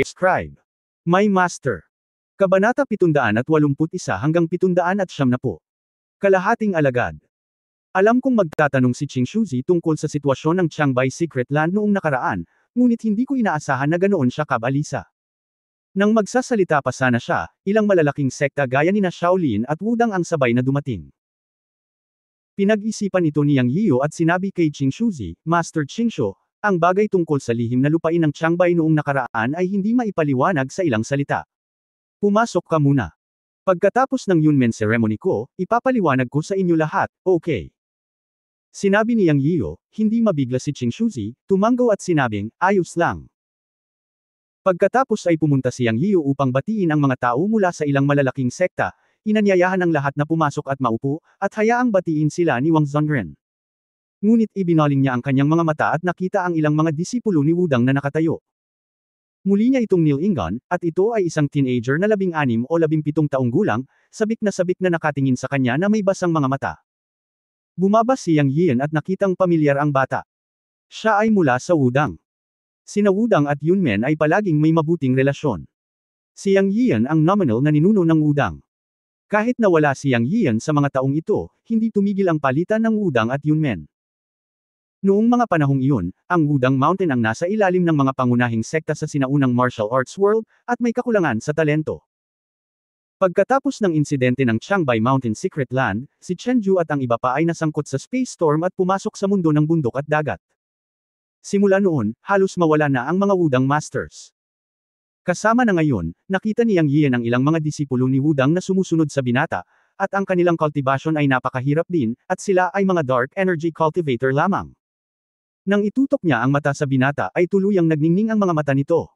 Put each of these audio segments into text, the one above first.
Scribe. My Master. Kabanata 781 hanggang 770. Kalahating alagad. Alam kong magtatanong si Qing Shuzi tungkol sa sitwasyon ng Qiangbai Secret Land noong nakaraan, ngunit hindi ko inaasahan na ganoon siya kabalisa. Nang magsasalita pa sana siya, ilang malalaking sekta gaya nina Shaolin at Wudang ang sabay na dumating. Pinag-isipan ito ni Yang Yiyo at sinabi kay Qing Shuzi, Master Qingsho, ang bagay tungkol sa lihim na lupain ng Qiangbai noong nakaraan ay hindi maipaliwanag sa ilang salita. Pumasok ka muna. Pagkatapos ng Yunmen ceremony ko, ipapaliwanag ko sa inyo lahat, okay? Sinabi ni Yang Yiyo, hindi mabigla si Qing Shuzi, tumanggaw at sinabing, ayos lang. Pagkatapos ay pumunta si Yang Yiyo upang batiin ang mga tao mula sa ilang malalaking sekta, inanyayahan ng lahat na pumasok at maupo, at hayaang batiin sila ni Wang Zongren. Ngunit ibinaling niya ang kanyang mga mata at nakita ang ilang mga disipulo ni Wudang na nakatayo. Muli niya itong nilingon, at ito ay isang teenager na 16 o 17 taong gulang, sabik na nakatingin sa kanya na may basang mga mata. Bumaba si Yang Yiyan at nakitang pamilyar ang bata. Siya ay mula sa Wudang. Sina Wudang at Yunmen ay palaging may mabuting relasyon. Si Yang Yiyan ang nominal na ninuno ng Wudang. Kahit nawala si Yang Yiyan sa mga taong ito, hindi tumigil ang palitan ng Wudang at Yunmen. Noong mga panahong iyon, ang Wudang Mountain ang nasa ilalim ng mga pangunahing sekta sa sinaunang martial arts world, at may kakulangan sa talento. Pagkatapos ng insidente ng Qiangbai Mountain Secret Land, si Chenju at ang iba pa ay nasangkot sa space storm at pumasok sa mundo ng bundok at dagat. Simula noon, halos mawala na ang mga Wudang Masters. Kasama na ngayon, nakita ni Yang Yiyan ang ilang mga disipulo ni Wudang na sumusunod sa binata, at ang kanilang cultivation ay napakahirap din, at sila ay mga dark energy cultivator lamang. Nang itutok niya ang mata sa binata ay tuluyang nagningning ang mga mata nito.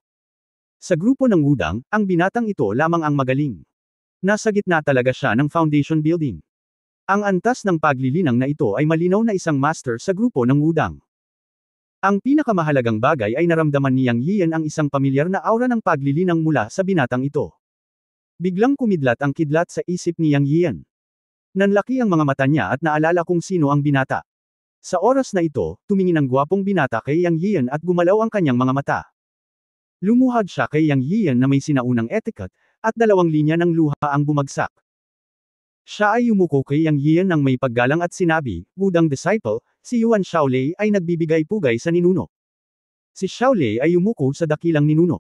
Sa grupo ng Wudang, ang binatang ito lamang ang magaling. Nasa gitna talaga siya ng foundation building. Ang antas ng paglilinang na ito ay malinaw na isang master sa grupo ng Wudang. Ang pinakamahalagang bagay ay naramdaman ni Yang Yiyan ang isang pamilyar na aura ng paglilinang mula sa binatang ito. Biglang kumidlat ang kidlat sa isip ni Yang Yiyan. Nanlaki ang mga mata niya at naalala kung sino ang binata. Sa oras na ito, tumingin ang gwapong binata kay Yang Yiyan at gumalaw ang kanyang mga mata. Lumuhad siya kay Yang Yiyan na may sinaunang etiquette, at 2 linya ng luha ang bumagsak. Siya ay yumuko kay Yang Yiyan ng may paggalang at sinabi, Wudang disciple, si Yuan Shaolei ay nagbibigay pugay sa ninuno. Si Shaolei ay yumuko sa dakilang ninuno.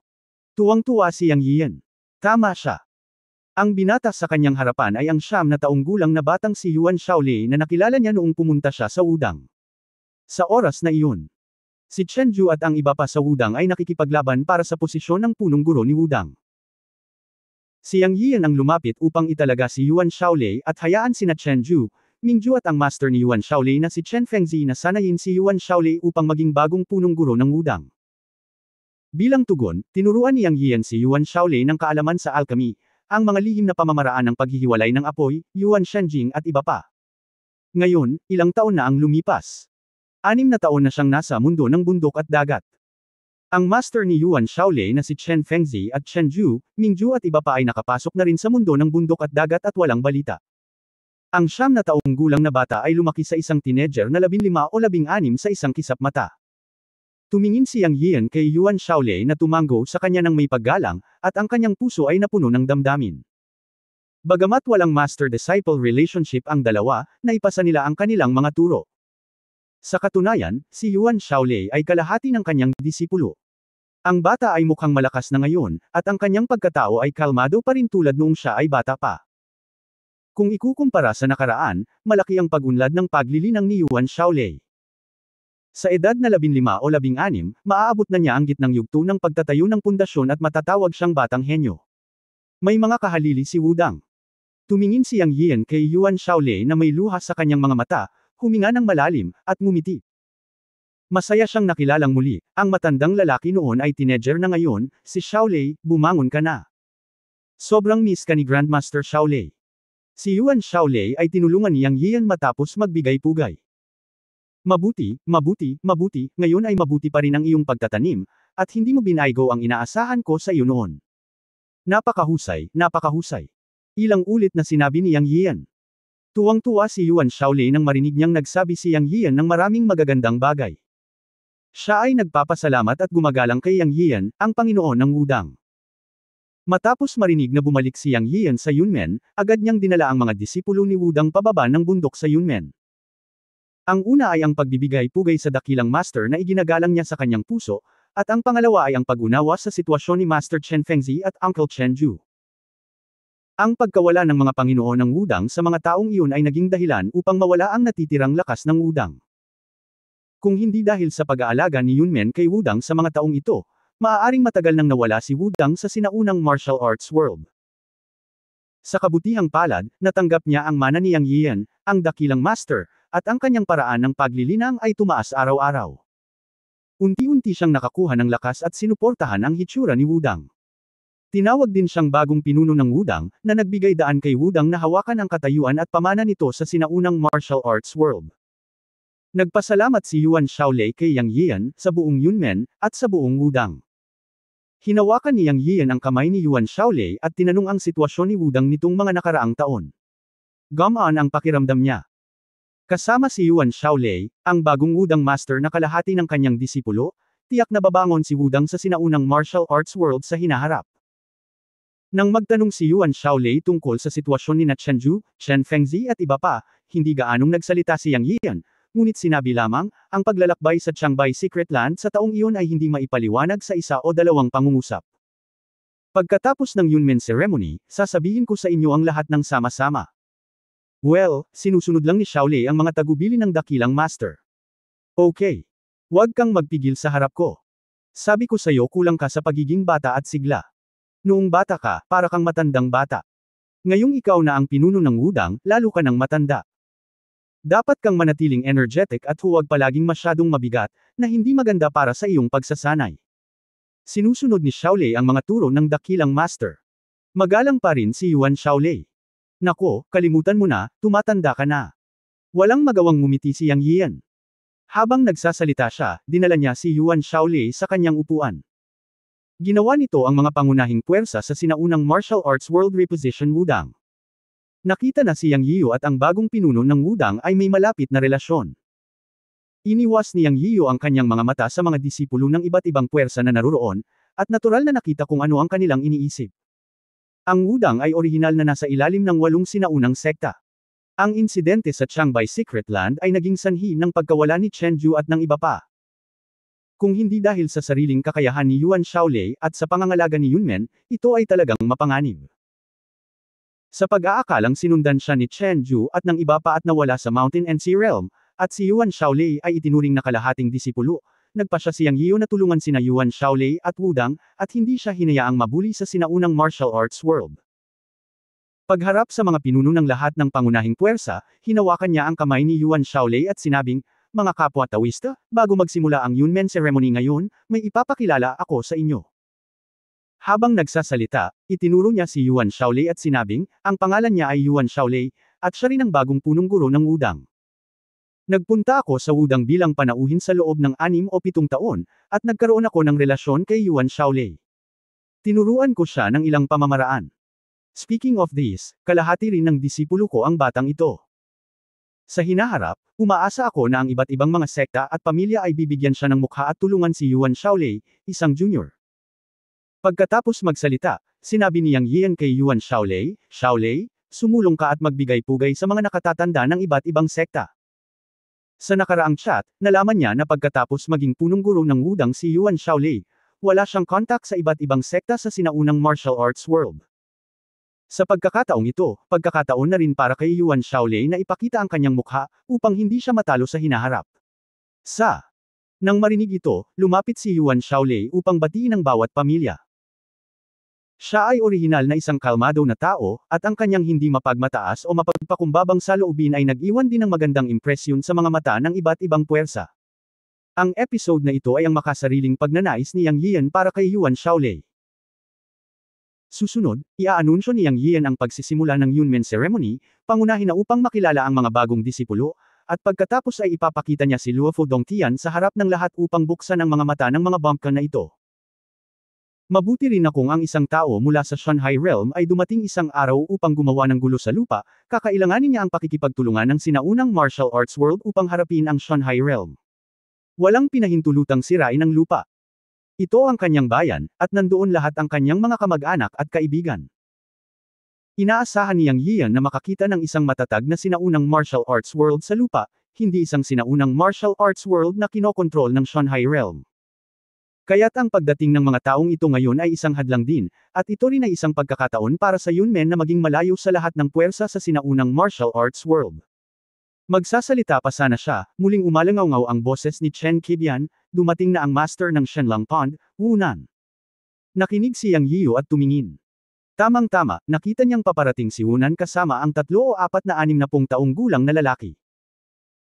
Tuwang-tuwa si Yang Yiyan. Tama siya. Ang binata sa kanyang harapan ay ang 9 na taong gulang na batang si Yuan Shaolei na nakilala niya noong pumunta siya sa Wudang. Sa oras na iyon, si Chenju at ang iba pa sa Wudang ay nakikipaglaban para sa posisyon ng punong guro ni Wudang. Si Yang Yiyan ang lumapit upang italaga si Yuan Shaolei at hayaan sina Chenju, Mingju at ang master ni Yuan Shaolei na si Chen Fengzi na sanayin si Yuan Shaolei upang maging bagong punong guro ng Wudang. Bilang tugon, tinuruan ni Yang Yiyan si Yuan Shaolei ng kaalaman sa alchemy, ang mga lihim na pamamaraan ng paghihiwalay ng apoy, Yuan Shenjing at iba pa. Ngayon, ilang taon na ang lumipas. 6 na taon na siyang nasa mundo ng bundok at dagat. Ang master ni Yuan Shaolei na si Chen Fengzi at Chenju, Mingju at iba pa ay nakapasok na rin sa mundo ng bundok at dagat at walang balita. Ang 9 na taong gulang na bata ay lumaki sa isang teenager na 15 o 16 sa isang kisap mata. Tumingin si Yang Yiyan kay Yuan Shaolei na tumanggo sa kanya ng may paggalang, at ang kanyang puso ay napuno ng damdamin. Bagamat walang master-disciple relationship ang dalawa, naipasa nila ang kanilang mga turo. Sa katunayan, si Yuan Shaolei ay kalahati ng kanyang disipulo. Ang bata ay mukhang malakas na ngayon, at ang kanyang pagkatao ay kalmado pa rin tulad noong siya ay bata pa. Kung ikukumpara sa nakaraan, malaki ang pag-unlad ng paglilinang ni Yuan Shaolei. Sa edad na 15 o 16, maaabot na niya ang gitnang yugto ng pagtatayo ng pundasyon at matatawag siyang batang henyo. May mga kahalili si Wudang. Tumingin si Yang Yiyan kay Yuan Shaolei na may luha sa kanyang mga mata, huminga ng malalim, at ngumiti. Masaya siyang nakilalang muli, ang matandang lalaki noon ay teenager na ngayon, si Shaolei, bumangon ka na. Sobrang miss ka ni Grandmaster Shaolei. Si Yuan Shaolei ay tinulungan ni Yang Yiyan matapos magbigay pugay. Mabuti, ngayon ay mabuti pa rin ang iyong pagtatanim, at hindi mo binaygo ang inaasahan ko sa iyo noon. Napakahusay. Ilang ulit na sinabi ni Yang Yiyan. Tuwang-tuwa si Yuan Shaolei nang marinig niyang nagsabi si Yang Yiyan ng maraming magagandang bagay. Siya ay nagpapasalamat at gumagalang kay Yang Yian, ang Panginoon ng Wudang. Matapos marinig na bumalik si Yang Yian sa Yunmen, agad niyang dinala ang mga disipulo ni Wudang pababa ng bundok sa Yunmen. Ang una ay ang pagbibigay-pugay sa dakilang master na iginagalang niya sa kanyang puso, at ang pangalawa ay ang pag-unawa sa sitwasyon ni Master Chen Fengzi at Uncle Chen Ju. Ang pagkawala ng mga Panginoon ng Wudang sa mga taong iyon ay naging dahilan upang mawala ang natitirang lakas ng Wudang. Kung hindi dahil sa pag-aalaga ni Yunmen kay Wudang sa mga taong ito, maaaring matagal nang nawala si Wudang sa sinaunang martial arts world. Sa kabutihang palad, natanggap niya ang mana ni Yang Yian, ang dakilang master, at ang kanyang paraan ng paglilinang ay tumaas araw-araw. Unti-unti siyang nakakuha ng lakas at sinuportahan ang hitsura ni Wudang. Tinawag din siyang bagong pinuno ng Wudang, na nagbigay daan kay Wudang na hawakan ang katayuan at pamana nito sa sinaunang martial arts world. Nagpasalamat si Yuan Shaolei kay Yang Yian, sa buong Yunmen, at sa buong Wudang. Hinawakan ni Yang Yian ang kamay ni Yuan Shaolei at tinanong ang sitwasyon ni Wudang nitong mga nakaraang taon. Gumaan ang pakiramdam niya. Kasama si Yuan Shaolei, ang bagong Wudang master na kalahati ng kanyang disipulo, tiyak na babangon si Wudang sa sinaunang martial arts world sa hinaharap. Nang magtanong si Yuan Shaolei tungkol sa sitwasyon ni Chen Ju, Chen Fengzi at iba pa, hindi gaanong nagsalita si Yang Yian, ngunit sinabi lamang, ang paglalakbay sa Qiangbai Secret Land sa taong iyon ay hindi maipaliwanag sa isa o dalawang pangungusap. Pagkatapos ng Yunmen ceremony, sasabihin ko sa inyo ang lahat ng sama-sama. Well, sinusunod lang ni Shaolei ang mga tagubilin ng dakilang master. Okay. Huwag kang magpigil sa harap ko. Sabi ko sa'yo kulang ka sa pagiging bata at sigla. Noong bata ka, para kang matandang bata. Ngayong ikaw na ang pinuno ng Wudang, lalo ka ng matanda. Dapat kang manatiling energetic at huwag palaging masyadong mabigat, na hindi maganda para sa iyong pagsasanay. Sinusunod ni Shaolei ang mga turo ng dakilang master. Magalang pa rin si Yuan Shaolei. Nako, kalimutan mo na, tumatanda ka na. Walang magawang ngumiti si Yang Yian. Habang nagsasalita siya, dinala niya si Yuan Shaolei sa kanyang upuan. Ginawa nito ang mga pangunahing puwersa sa sinaunang martial arts world reposition Wudang. Nakita na si Yang Yiu at ang bagong pinuno ng Wudang ay may malapit na relasyon. Iniwas ni Yang Yiu ang kanyang mga mata sa mga disipulo ng iba't ibang puwersa na naruroon, at natural na nakita kung ano ang kanilang iniisip. Ang Wudang ay orihinal na nasa ilalim ng 8 sinaunang sekta. Ang insidente sa Qiangbai Secret Land ay naging sanhi ng pagkawala ni Chen Ju at ng iba pa. Kung hindi dahil sa sariling kakayahan ni Yuan Shaolei at sa pangangalaga ni Yunmen, ito ay talagang mapanganib. Sa pag-aakalang sinundan siya ni Chen Ju at ng iba pa at nawala sa Mountain and Sea Realm, at si Yuan Shaolei ay itinuring na kalahating disipulo, nagpa siya si Yang Yiu na tulungan sina Yuan Shaolei at Wudang, at hindi siya hinayaang mabuli sa sinaunang martial arts world. Pagharap sa mga pinuno ng lahat ng pangunahing puwersa, hinawakan niya ang kamay ni Yuan Shaolei at sinabing, mga kapwa Taoista, bago magsimula ang Yunmen ceremony ngayon, may ipapakilala ako sa inyo. Habang nagsasalita, itinuro niya si Yuan Shaolei at sinabing, ang pangalan niya ay Yuan Shaolei, at siya rin ang bagong punong guro ng Wudang. Nagpunta ako sa Wudang bilang panauhin sa loob ng 6 o 7 taon, at nagkaroon ako ng relasyon kay Yuan Shaolei. Tinuruan ko siya ng ilang pamamaraan. Speaking of this, kalahati rin ng disipulo ko ang batang ito. Sa hinaharap, umaasa ako na ang iba't ibang mga sekta at pamilya ay bibigyan siya ng mukha at tulungan si Yuan Shaolei, isang junior. Pagkatapos magsalita, sinabi ni Yang Yian kay Yuan Shaolei, Shaolei, sumulong ka at magbigay-pugay sa mga nakatatanda ng iba't ibang sekta. Sa nakaraang chat, nalaman niya na pagkatapos maging punong guro ng Wudang si Yuan Shaolei, wala siyang kontak sa iba't ibang sekta sa sinaunang martial arts world. Sa pagkakataong ito, pagkakataon na rin para kay Yuan Shaolei na ipakita ang kanyang mukha, upang hindi siya matalo sa hinaharap. Nang marinig ito, lumapit si Yuan Shaolei upang batiin ang bawat pamilya. Siya ay orihinal na isang kalmado na tao, at ang kanyang hindi mapagmataas o mapagpakumbabang saloobin ay nag-iwan din ng magandang impresyon sa mga mata ng iba't ibang puwersa. Ang episode na ito ay ang makasariling pagnanais ni Yang Yian para kay Yuan Shaolei. Susunod, iaanunsyo ni Yang Yian ang pagsisimula ng Yunmen ceremony, pangunahin na upang makilala ang mga bagong disipulo, at pagkatapos ay ipapakita niya si Luofu Dongtian sa harap ng lahat upang buksan ang mga mata ng mga bumpkan na ito. Mabuti rin na kung ang isang tao mula sa Shanghai Realm ay dumating isang araw upang gumawa ng gulo sa lupa, kakailanganin niya ang pakikipagtulungan ng sinaunang martial arts world upang harapin ang Shanghai Realm. Walang pinahintulutang sirain ang lupa. Ito ang kanyang bayan, at nandoon lahat ang kanyang mga kamag-anak at kaibigan. Inaasahan ni Yang Yian na makakita ng isang matatag na sinaunang martial arts world sa lupa, hindi isang sinaunang martial arts world na kinokontrol ng Shanghai Realm. Kaya't ang pagdating ng mga taong ito ngayon ay isang hadlang din, at ito rin ay isang pagkakataon para sa Yunmen na maging malayo sa lahat ng puwersa sa sinaunang martial arts world. Magsasalita pa sana siya, muling umalangaw ang boses ni Chen Qibian, dumating na ang master ng Shenlang Pond, Wu Nan. Nakinig si Yang Yiu at tumingin. Tamang-tama, nakita niyang paparating si Wu Nan kasama ang 3 o 4 na 60 taong gulang na lalaki.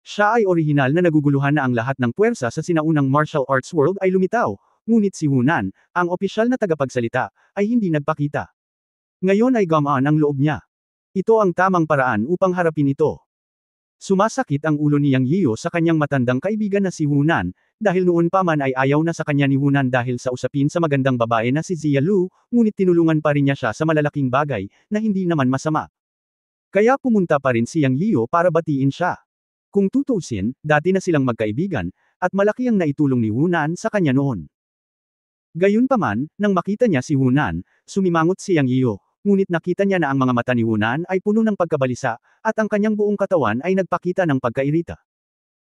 Siya ay orihinal na naguguluhan na ang lahat ng puwersa sa sinaunang martial arts world ay lumitaw, ngunit si Wu Nan, ang opisyal na tagapagsalita, ay hindi nagpakita. Ngayon ay gamaan ang loob niya. Ito ang tamang paraan upang harapin ito. Sumasakit ang ulo ni Yang Yiu sa kanyang matandang kaibigan na si Wu Nan, dahil noon pa man ay ayaw na sa kanya ni Wu Nan dahil sa usapin sa magandang babae na si Zia Lu, ngunit tinulungan pa rin niya siya sa malalaking bagay, na hindi naman masama. Kaya pumunta pa rin si Yang Yiu para batiin siya. Kung tutuusin, dati na silang magkaibigan, at malaki ang naitulong ni Wu Nan sa kanya noon. Gayunpaman, nang makita niya si Wu Nan, sumimangot si Yang Yiu. Ngunit nakita niya na ang mga mata ni Wu Nan ay puno ng pagkabalisa, at ang kanyang buong katawan ay nagpakita ng pagkairita.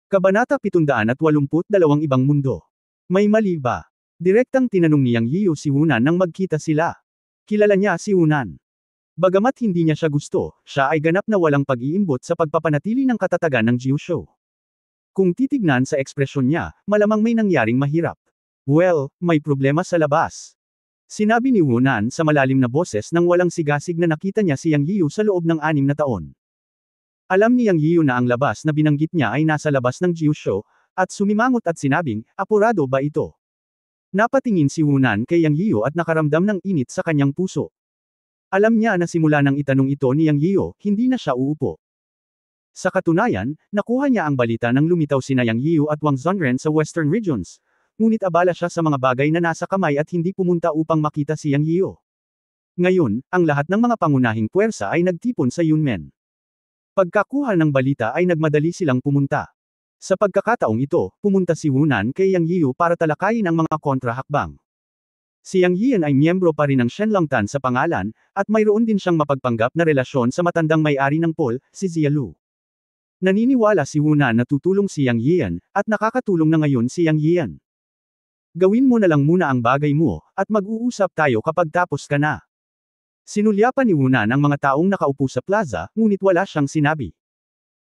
Kabanata 782 Ibang Mundo. May mali ba? Direktang tinanong ni Yang Yiu si Wu Nan nang magkita sila. Kilala niya si Wu Nan. Bagamat hindi niya siya gusto, siya ay ganap na walang pag-iimbot sa pagpapanatili ng katatagan ng Jiu-Shou. Kung titignan sa ekspresyon niya, malamang may nangyaring mahirap. Well, may problema sa labas. Sinabi ni Wu Nan sa malalim na boses nang walang sigasig na nakita niya si Yang Yiu sa loob ng 6 na taon. Alam ni Yang Yiu na ang labas na binanggit niya ay nasa labas ng Jiu-Shou, at sumimangot at sinabing, apurado ba ito? Napatingin si Wu Nan kay Yang Yiu at nakaramdam ng init sa kanyang puso. Alam niya na simula nang itanong ito ni Yang Yiu, hindi na siya uupo. Sa katunayan, nakuha niya ang balita nang lumitaw sina Yang Yiu at Wang Zhongren sa Western Regions. Ngunit abala siya sa mga bagay na nasa kamay at hindi pumunta upang makita si Yang Yiu. Ngayon, ang lahat ng mga pangunahing puwersa ay nagtipon sa Yunmen. Pagkakuha ng balita ay nagmadali silang pumunta. Sa pagkakataong ito, pumunta si Wu Nan kay Yang Yiu para talakayin ang mga kontrahakbang. Si Yang Yian ay miyembro pa rin ng Shenlang Tan sa pangalan, at mayroon din siyang mapagpanggap na relasyon sa matandang may-ari ng Pol, si Zia Lu. Naniniwala si Wu Nan na tutulong si Yang Yian, at nakakatulong na ngayon si Yang Yian. Gawin mo na lang muna ang bagay mo, at mag-uusap tayo kapag tapos ka na. Sinulyapan ni Wu Nan ang mga taong nakaupo sa plaza, ngunit wala siyang sinabi.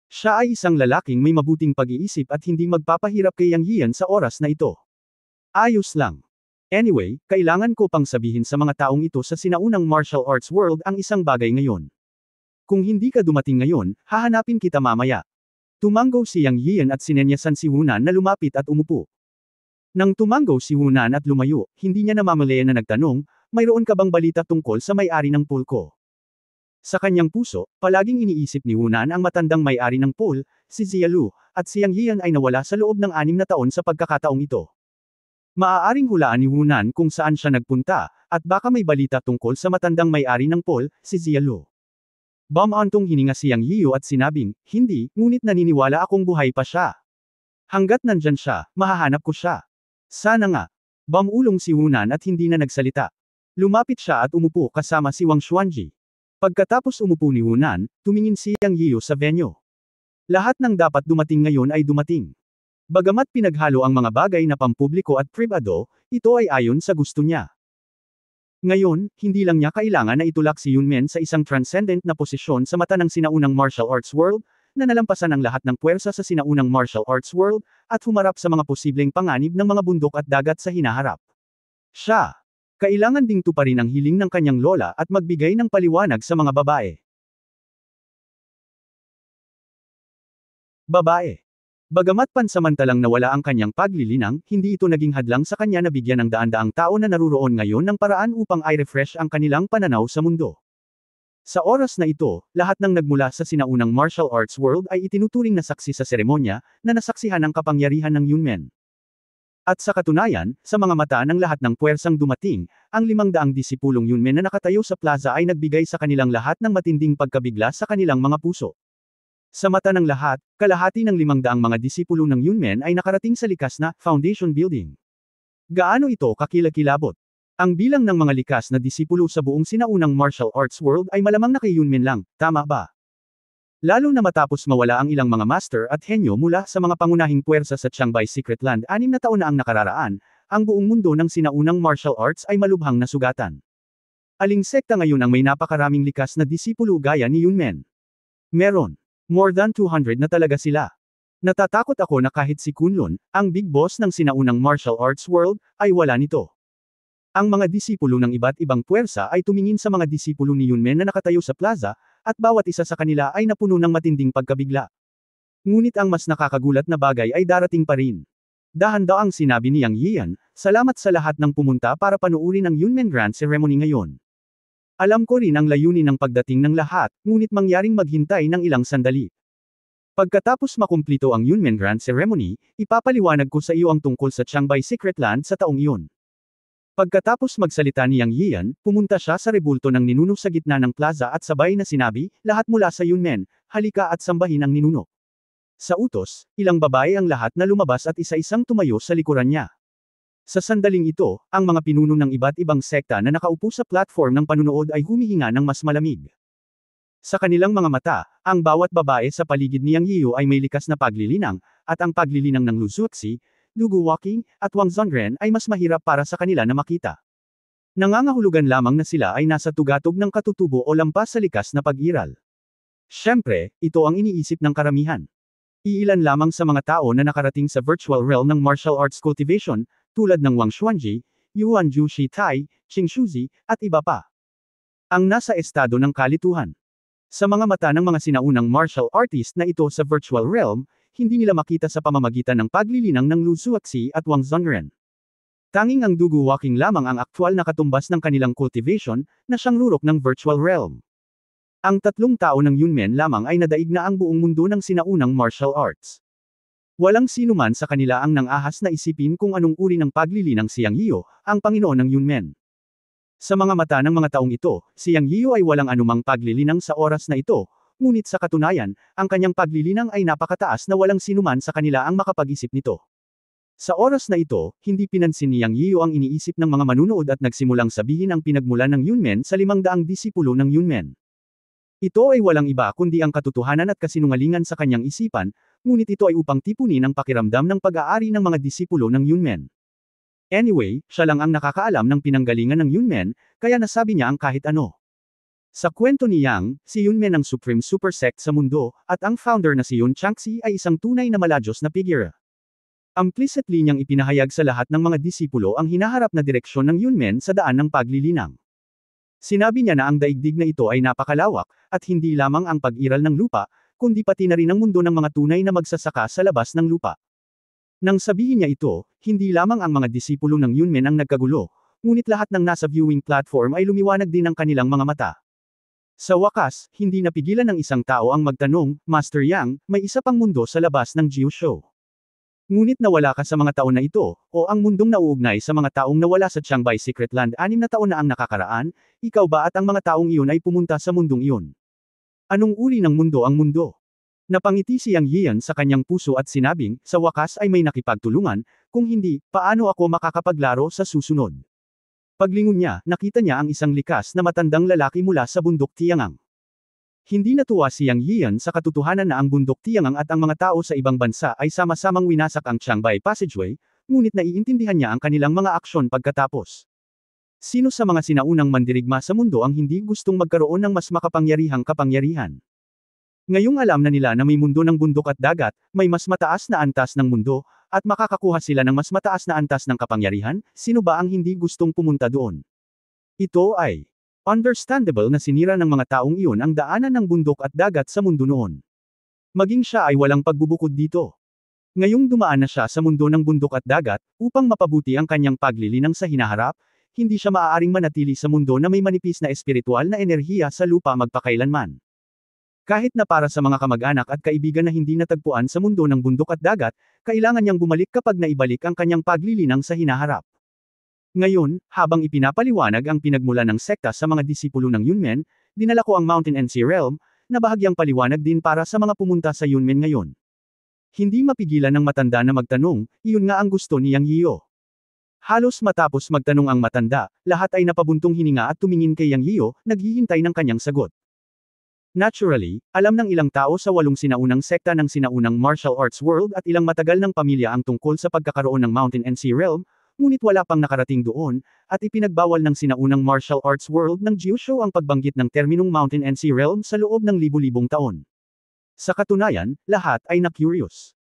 Siya ay isang lalaking may mabuting pag-iisip at hindi magpapahirap kay Yang Yian sa oras na ito. Ayos lang. Anyway, kailangan ko pang sabihin sa mga taong ito sa sinaunang martial arts world ang isang bagay ngayon. Kung hindi ka dumating ngayon, hahanapin kita mamaya. Tumanggo si Yang Yian at sinenyasan si Wu Nan na lumapit at umupo. Nang tumanggo si Wu Nan at lumayo, hindi niya namamalayan na nagtanong, mayroon ka bang balita tungkol sa may-ari ng pool ko? Sa kanyang puso, palaging iniisip ni Wu Nan ang matandang may-ari ng pool, si Zia Lu, at si Yang Yian ay nawala sa loob ng 6 na taon sa pagkakataong ito. Maaaring hulaan ni Wu Nan kung saan siya nagpunta, at baka may balita tungkol sa matandang may-ari ng pool, si Zia Lu. Bumantong hininga si Yang Yiu at sinabing, hindi, ngunit naniniwala akong buhay pa siya. Hanggat nandyan siya, mahahanap ko siya. Sana nga. Bumulong si Wu Nan at hindi na nagsalita. Lumapit siya at umupo kasama si Wang Xuanji. Pagkatapos umupo ni Wu Nan, tumingin si Yang Yiu sa venue. Lahat ng dapat dumating ngayon ay dumating. Bagamat pinaghalo ang mga bagay na pampubliko at pribado, ito ay ayon sa gusto niya. Ngayon, hindi lang niya kailangan na itulak si Yunmen sa isang transcendent na posisyon sa mata ng sinaunang martial arts world, na nalampasan ang lahat ng puwersa sa sinaunang martial arts world, at humarap sa mga posibleng panganib ng mga bundok at dagat sa hinaharap. Siya. Kailangan ding tuparin ang hiling ng kanyang lola at magbigay ng paliwanag sa mga babae. Babae. Bagamat pansamantalang nawala ang kanyang paglilinang, hindi ito naging hadlang sa kanya na bigyan ng daan-daang tao na naruroon ngayon ng paraan upang i-refresh ang kanilang pananaw sa mundo. Sa oras na ito, lahat ng nagmula sa sinaunang martial arts world ay itinuturing na saksi sa seremonya, na nasaksihan ang kapangyarihan ng Yunmen. At sa katunayan, sa mga mata ng lahat ng puwersang dumating, ang 500 disipulong Yunmen na nakatayo sa plaza ay nagbigay sa kanilang lahat ng matinding pagkabigla sa kanilang mga puso. Sa mata ng lahat, kalahati ng 500 mga disipulo ng Yunmen ay nakarating sa likas na foundation building. Gaano ito kakilakilabot? Ang bilang ng mga likas na disipulo sa buong sinaunang martial arts world ay malamang na kay Yunmen lang, tama ba? Lalo na matapos mawala ang ilang mga master at henyo mula sa mga pangunahing puwersa sa Qiangbei Secret Land 6 na taon na ang nakararaan, ang buong mundo ng sinaunang martial arts ay malubhang nasugatan. Aling sekta ngayon ang may napakaraming likas na disipulo gaya ni Yunmen? Meron. More than 200 na talaga sila. Natatakot ako na kahit si Kunlun, ang big boss ng sinaunang martial arts world, ay wala nito. Ang mga disipulo ng iba't ibang puwersa ay tumingin sa mga disipulo ni Yunmen na nakatayo sa plaza, at bawat isa sa kanila ay napuno ng matinding pagkabigla. Ngunit ang mas nakakagulat na bagay ay darating pa rin. Dahan-daang sinabi ni Yang Yian, salamat sa lahat ng pumunta para panuurin ang Yunmen Grand Ceremony ngayon. Alam ko rin ang layunin ng pagdating ng lahat, ngunit mangyaring maghintay ng ilang sandali. Pagkatapos makumplito ang Yunmen Grand Ceremony, ipapaliwanag ko sa iyo ang tungkol sa Qiangbei Secret Land sa taong iyon. Pagkatapos magsalita ni Yang Yian, pumunta siya sa rebulto ng ninuno sa gitna ng plaza at sabay na sinabi, lahat mula sa Yunmen, halika at sambahin ang ninuno. Sa utos, ilang babae ang lahat na lumabas at isa-isang tumayo sa likuran niya. Sa sandaling ito, ang mga pinuno ng iba't ibang sekta na nakaupo sa platform ng panunood ay humihinga ng mas malamig. Sa kanilang mga mata, ang bawat babae sa paligid ni Yang Yiu ay may likas na paglilinang, at ang paglilinang ng Lu Zuoxi, Dugu Walking, at Wang Zongren ay mas mahirap para sa kanila na makita. Nangangahulugan lamang na sila ay nasa tugatog ng katutubo o lampas sa likas na pag-iral. Siyempre, ito ang iniisip ng karamihan. Iilan lamang sa mga tao na nakarating sa virtual realm ng martial arts cultivation, tulad ng Wang Xuanji, Yuan Ju Shi Tai, Qing Shuzi, at iba pa. Ang nasa estado ng kalituhan. Sa mga mata ng mga sinaunang martial artist na ito sa virtual realm, hindi nila makita sa pamamagitan ng paglilinang ng Lu Zuoxi at Wang Zongren. Tanging ang Dugu Walking lamang ang aktwal na katumbas ng kanilang cultivation, na siyang rurok ng virtual realm. Ang 3 tao ng Yunmen lamang ay nadaig na ang buong mundo ng sinaunang martial arts. Walang sino man sa kanila ang nang-ahas na isipin kung anong uri ng paglilinang si Yang Yiu, ang Panginoon ng Yunmen. Sa mga mata ng mga taong ito, si Yang Yiu ay walang anumang paglilinang sa oras na ito, ngunit sa katunayan, ang kanyang paglilinang ay napakataas na walang sinuman sa kanila ang makapag-isip nito. Sa oras na ito, hindi pinansin ni Yang Yiu ang iniisip ng mga manunood at nagsimulang sabihin ang pinagmulan ng Yunmen sa 500 disipulo ng Yunmen. Ito ay walang iba kundi ang katotohanan at kasinungalingan sa kanyang isipan, ngunit ito ay upang tipunin ang pakiramdam ng pag-aari ng mga disipulo ng Yunmen. Anyway, siya lang ang nakakaalam ng pinanggalingan ng Yunmen, kaya nasabi niya ang kahit ano. Sa kwento ni Yang, si Yunmen ang supreme super sect sa mundo, at ang founder na si Yun Changxi ay isang tunay na maladyos na figure. Implicitly niyang ipinahayag sa lahat ng mga disipulo ang hinaharap na direksyon ng Yunmen sa daan ng paglilinang. Sinabi niya na ang daigdig na ito ay napakalawak, at hindi lamang ang pag-iral ng lupa, kundi pati na rin ang mundo ng mga tunay na magsasaka sa labas ng lupa. Nang sabihin niya ito, hindi lamang ang mga disipulo ng Yunmen ang nagkagulo, ngunit lahat ng nasa viewing platform ay lumiwanag din ang kanilang mga mata. Sa wakas, hindi napigilan ng isang tao ang magtanong, Master Yang, may isa pang mundo sa labas ng Jiu Show. Ngunit nawala ka sa mga taon na ito, o ang mundong nauugnay sa mga taong nawala sa Qiangbei Secret Land 6 na taon na ang nakakaraan, ikaw ba at ang mga taong iyon ay pumunta sa mundong iyon? Anong uri ng mundo ang mundo? Napangiti si Yang Yian sa kanyang puso at sinabing, sa wakas ay may nakipagtulungan, kung hindi, paano ako makakapaglaro sa susunod? Paglingon niya, nakita niya ang isang likas na matandang lalaki mula sa bundok Tiangang. Hindi natuwa si Yang Yian sa katotohanan na ang bundok Tiangang at ang mga tao sa ibang bansa ay sama-samang winasak ang Qiangbei Passageway, ngunit naiintindihan niya ang kanilang mga aksyon pagkatapos. Sino sa mga sinaunang mandirigma sa mundo ang hindi gustong magkaroon ng mas makapangyarihang kapangyarihan? Ngayong alam na nila na may mundo ng bundok at dagat, may mas mataas na antas ng mundo, at makakakuha sila ng mas mataas na antas ng kapangyarihan, sino ba ang hindi gustong pumunta doon? Ito ay understandable na sinira ng mga taong iyon ang daanan ng bundok at dagat sa mundo noon. Maging siya ay walang pagbubukod dito. Ngayong dumaan na siya sa mundo ng bundok at dagat, upang mapabuti ang kanyang paglilinang sa hinaharap, hindi siya maaaring manatili sa mundo na may manipis na espiritual na enerhiya sa lupa magpakailanman. Kahit na para sa mga kamag-anak at kaibigan na hindi natagpuan sa mundo ng bundok at dagat, kailangan niyang bumalik kapag naibalik ang kanyang paglilinang sa hinaharap. Ngayon, habang ipinapaliwanag ang pinagmulan ng sekta sa mga disipulo ng Yunmen, dinala ko ang Mountain and Sea Realm, na bahagyang paliwanag din para sa mga pumunta sa Yunmen ngayon. Hindi mapigilan ng matanda na magtanong, iyon nga ang gusto ni Yang Yiyo. Halos matapos magtanong ang matanda, lahat ay napabuntong hininga at tumingin kay Yang Yiyo, naghihintay ng kanyang sagot. Naturally, alam ng ilang tao sa 8 sinaunang sekta ng sinaunang martial arts world at ilang matagal ng pamilya ang tungkol sa pagkakaroon ng Mountain and Sea Realm, ngunit wala pang nakarating doon, at ipinagbawal ng sinaunang martial arts world ng Gyushu ang pagbanggit ng terminong Mountain and Sea Realm sa loob ng libu-libong taon. Sa katunayan, lahat ay na-curious.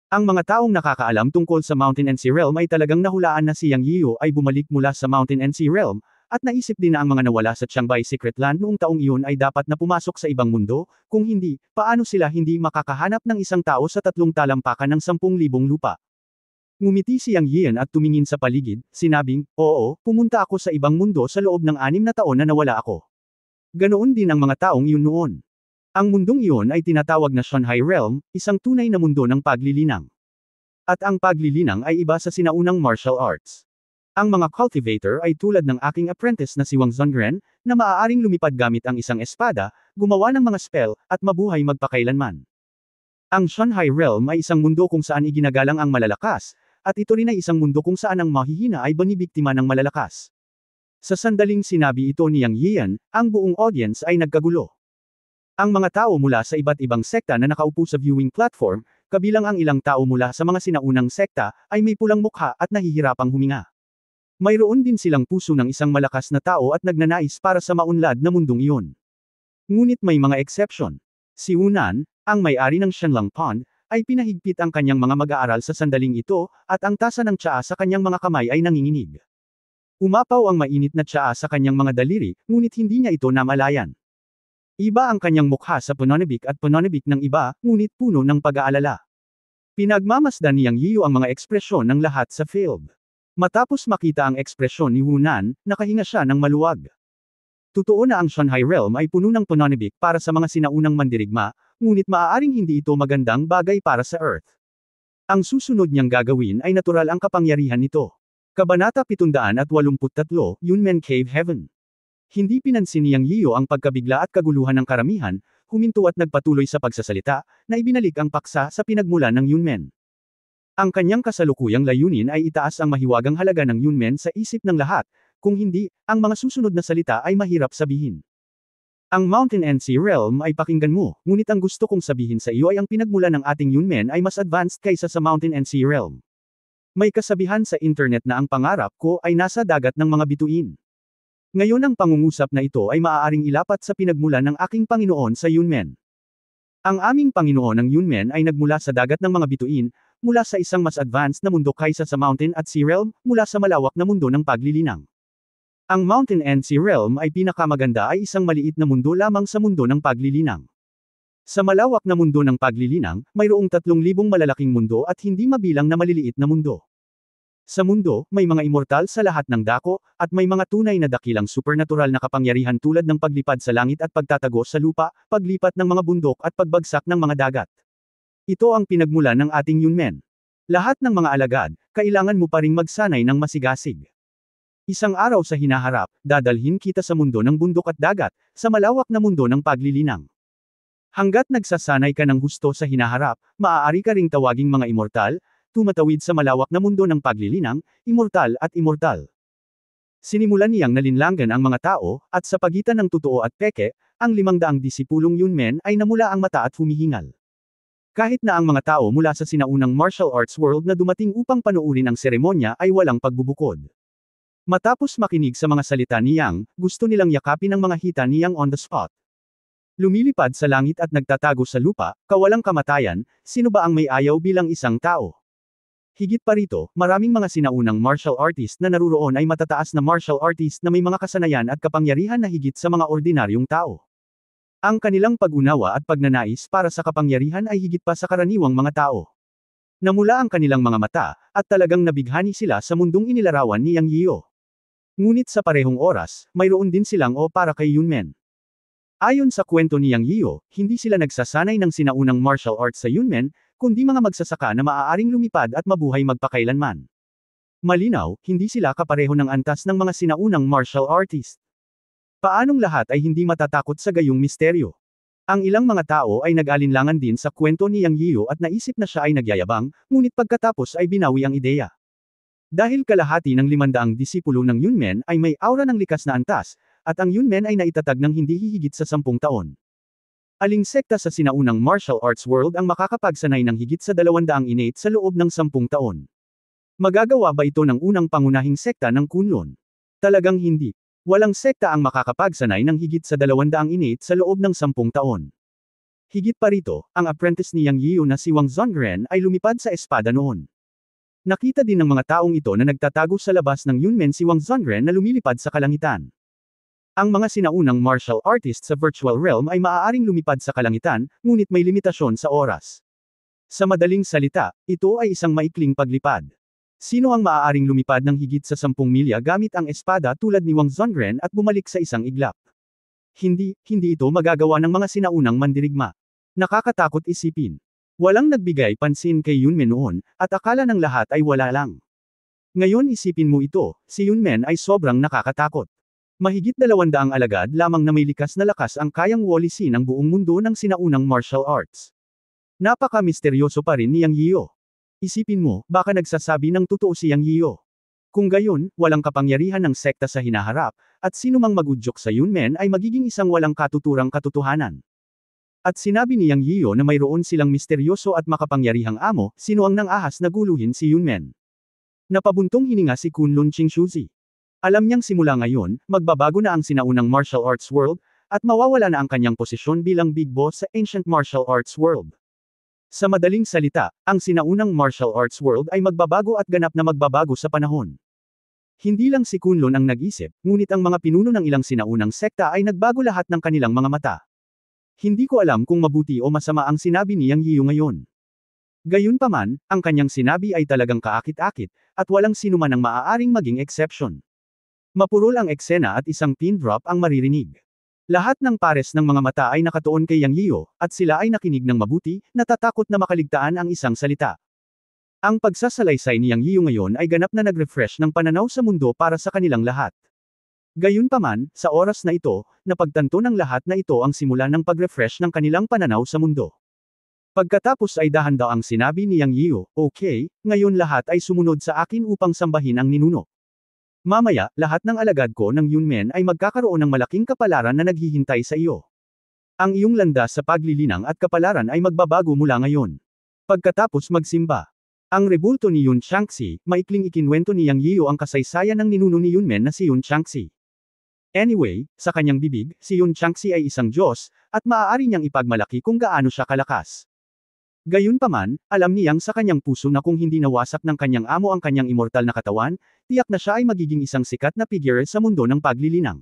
Ang mga taong nakakaalam tungkol sa Mountain and Sea Realm ay talagang nahulaan na si Yang Yiyo ay bumalik mula sa Mountain and Sea Realm, at naisip din na ang mga nawala sa Qiangbei Secret Land noong taong iyon ay dapat na pumasok sa ibang mundo, kung hindi, paano sila hindi makakahanap ng isang tao sa 3 talampakan ng 10,000 lupa. Ngumiti si Yang Yiyan at tumingin sa paligid, sinabing, oo, pumunta ako sa ibang mundo sa loob ng 6 na taon na nawala ako. Ganoon din ang mga taong iyon noon. Ang mundong iyon ay tinatawag na Shunhai Realm, isang tunay na mundo ng paglilinang. At ang paglilinang ay iba sa sinaunang martial arts. Ang mga cultivator ay tulad ng aking apprentice na si Wang Zongren, na maaaring lumipad gamit ang isang espada, gumawa ng mga spell, at mabuhay magpakailanman. Ang Shunhai Realm ay isang mundo kung saan iginagalang ang malalakas, at ito rin ay isang mundo kung saan ang mahihina ay binibiktima ng malalakas. Sa sandaling sinabi ito ni Yang Yiyan, ang buong audience ay nagkagulo. Ang mga tao mula sa iba't ibang sekta na nakaupo sa viewing platform, kabilang ang ilang tao mula sa mga sinaunang sekta, ay may pulang mukha at nahihirapang huminga. Mayroon din silang puso ng isang malakas na tao at nagnanais para sa maunlad na mundong iyon. Ngunit may mga exception. Si Hunan, ang may-ari ng Shenlang Pond, ay pinahigpit ang kanyang mga mag-aaral sa sandaling ito, at ang tasa ng tsaa sa kanyang mga kamay ay nanginginig. Umapaw ang mainit na tsaa sa kanyang mga daliri, ngunit hindi niya ito namalayan. Iba ang kanyang mukha sa pananabik at pananabik ng iba, ngunit puno ng pag-aalala. Pinagmamasdan ni Yang Yiyo ang mga ekspresyon ng lahat sa field. Matapos makita ang ekspresyon ni Hunan, nakahinga siya ng maluwag. Totoo na ang Shunhai Realm ay puno ng pananabik para sa mga sinaunang mandirigma, ngunit maaaring hindi ito magandang bagay para sa Earth. Ang susunod niyang gagawin ay natural ang kapangyarihan nito. Kabanata 783, Yunmen Cave Heaven. Hindi pinansin ni Yang Yiyo ang pagkabigla at kaguluhan ng karamihan, huminto at nagpatuloy sa pagsasalita, na ibinalik ang paksa sa pinagmulan ng Yunmen. Ang kanyang kasalukuyang layunin ay itaas ang mahiwagang halaga ng Yunmen sa isip ng lahat, kung hindi, ang mga susunod na salita ay mahirap sabihin. Ang Mountain and Sea Realm ay pakinggan mo, ngunit ang gusto kong sabihin sa iyo ay ang pinagmulan ng ating Yunmen ay mas advanced kaysa sa Mountain and Sea Realm. May kasabihan sa internet na ang pangarap ko ay nasa dagat ng mga bituin. Ngayon ang pangungusap na ito ay maaaring ilapat sa pinagmulan ng aking Panginoon sa Yunmen. Ang aming Panginoon ng Yunmen ay nagmula sa dagat ng mga bituin, mula sa isang mas advanced na mundo kaysa sa Mountain at Sea Realm, mula sa malawak na mundo ng paglilinang. Ang Mountain and Sea Realm ay pinakamaganda ay isang maliit na mundo lamang sa mundo ng paglilinang. Sa malawak na mundo ng paglilinang, mayroong 3,000 malalaking mundo at hindi mabilang na maliliit na mundo. Sa mundo, may mga immortal sa lahat ng dako, at may mga tunay na dakilang supernatural na kapangyarihan tulad ng paglipad sa langit at pagtatago sa lupa, paglipat ng mga bundok at pagbagsak ng mga dagat. Ito ang pinagmulan ng ating Yunmen. Lahat ng mga alagad, kailangan mo pa ring magsanay ng masigasig. Isang araw sa hinaharap, dadalhin kita sa mundo ng bundok at dagat, sa malawak na mundo ng paglilinang. Hanggat nagsasanay ka ng husto sa hinaharap, maaari ka ring tawaging mga immortal, tumatawid sa malawak na mundo ng paglilinang, immortal at immortal. Sinimulan niyang nalinlangan ang mga tao, at sa pagitan ng totoo at peke, ang 500 disipulong Yunmen ay namula ang mata at humihingal. Kahit na ang mga tao mula sa sinaunang martial arts world na dumating upang panuurin ang seremonya ay walang pagbubukod. Matapos makinig sa mga salita ni Yang, gusto nilang yakapin ang mga hita ni Yang on the spot. Lumilipad sa langit at nagtatago sa lupa, kawalang kamatayan, sino ba ang may ayaw bilang isang tao? Higit pa rito, maraming mga sinaunang martial artist na naruroon ay matataas na martial artist na may mga kasanayan at kapangyarihan na higit sa mga ordinaryong tao. Ang kanilang pag-unawa at pagnanais para sa kapangyarihan ay higit pa sa karaniwang mga tao. Namula ang kanilang mga mata, at talagang nabighani sila sa mundong inilarawan ni Yang Yiyo. Ngunit sa parehong oras, mayroon din silang o para kay Yunmen. Ayon sa kwento ni Yang Yiyo, hindi sila nagsasanay ng sinaunang martial arts sa Yunmen, kundi mga magsasaka na maaaring lumipad at mabuhay magpakailanman. Malinaw, hindi sila kapareho ng antas ng mga sinaunang martial artist. Paanong lahat ay hindi matatakot sa gayong misteryo? Ang ilang mga tao ay nag-alinlangan din sa kwento ni Yang Yiu at naisip na siya ay nagyayabang, ngunit pagkatapos ay binawi ang ideya. Dahil kalahati ng 500 disipulo ng Yunmen ay may aura ng likas na antas, at ang Yunmen ay naitatag ng hindi hihigit sa 10 taon. Aling sekta sa sinaunang martial arts world ang makakapagsanay ng higit sa 200 innate sa loob ng 10 taon? Magagawa ba ito ng unang pangunahing sekta ng Kunlun? Talagang hindi. Walang sekta ang makakapagsanay ng higit sa 200 innate sa loob ng 10 taon. Higit pa rito, ang apprentice ni Yang Yiu na si Wang Zongren ay lumipad sa espada noon. Nakita din ng mga taong ito na nagtatago sa labas ng Yunmen si Wang Zongren na lumilipad sa kalangitan. Ang mga sinaunang martial artist sa virtual realm ay maaaring lumipad sa kalangitan, ngunit may limitasyon sa oras. Sa madaling salita, ito ay isang maikling paglipad. Sino ang maaaring lumipad ng higit sa 10 milya gamit ang espada tulad ni Wang Zongren at bumalik sa isang iglap? Hindi ito magagawa ng mga sinaunang mandirigma. Nakakatakot isipin. Walang nagbigay pansin kay Yunmen noon, at akala ng lahat ay wala lang. Ngayon isipin mo ito, si Yunmen ay sobrang nakakatakot. Mahigit 200 alagad lamang na may likas na lakas ang kayang walisin ang buong mundo ng sinaunang martial arts. Napaka-misteryoso pa rin ni Yang Yiu. Isipin mo, baka nagsasabi ng totoo si Yang Yiu. Kung gayon, walang kapangyarihan ng sekta sa hinaharap, at sino mang magudyok sa Yunmen ay magiging isang walang katuturang katotohanan. At sinabi ni Yang Yiu na mayroon silang misteryoso at makapangyarihang amo, sino ang nang-ahas na guluhin si Yunmen. Napabuntong hininga si Kunlun Qingxuzi. Alam niyang simula ngayon, magbabago na ang sinaunang martial arts world, at mawawala na ang kanyang posisyon bilang big boss sa ancient martial arts world. Sa madaling salita, ang sinaunang martial arts world ay magbabago at ganap na magbabago sa panahon. Hindi lang si Kunlun ang nag-isip, ngunit ang mga pinuno ng ilang sinaunang sekta ay nagbago lahat ng kanilang mga mata. Hindi ko alam kung mabuti o masama ang sinabi ni Yang Yiu ngayon. Gayunpaman, ang kanyang sinabi ay talagang kaakit-akit, at walang sinuman ang maaaring maging exception. Mapurol ang eksena at isang pin drop ang maririnig. Lahat ng pares ng mga mata ay nakatuon kay Yang Yiu, at sila ay nakinig ng mabuti, natatakot na makaligtaan ang isang salita. Ang pagsasalaysay ni Yang Yiu ngayon ay ganap na nag-refresh ng pananaw sa mundo para sa kanilang lahat. Gayunpaman, sa oras na ito, napagtanto ng lahat na ito ang simula ng pag-refresh ng kanilang pananaw sa mundo. Pagkatapos ay dahan-daang sinabi ni Yang Yiu, "Okay, ngayon lahat ay sumunod sa akin upang sambahin ang ninuno. Mamaya, lahat ng alagad ko ng Yunmen ay magkakaroon ng malaking kapalaran na naghihintay sa iyo. Ang iyong landas sa paglilinang at kapalaran ay magbabago mula ngayon." Pagkatapos magsimba. Ang rebulto ni Yun Changxi, maikling ikinwento ni Yang Yiu ang kasaysayan ng ninuno ni Yunmen na si Yun Changxi. Anyway, sa kanyang bibig, si Yun Changxi ay isang Diyos, at maaari niyang ipagmalaki kung gaano siya kalakas. Gayunpaman, alam niyang sa kanyang puso na kung hindi nawasak ng kanyang amo ang kanyang immortal na katawan, tiyak na siya ay magiging isang sikat na figure sa mundo ng paglilinang.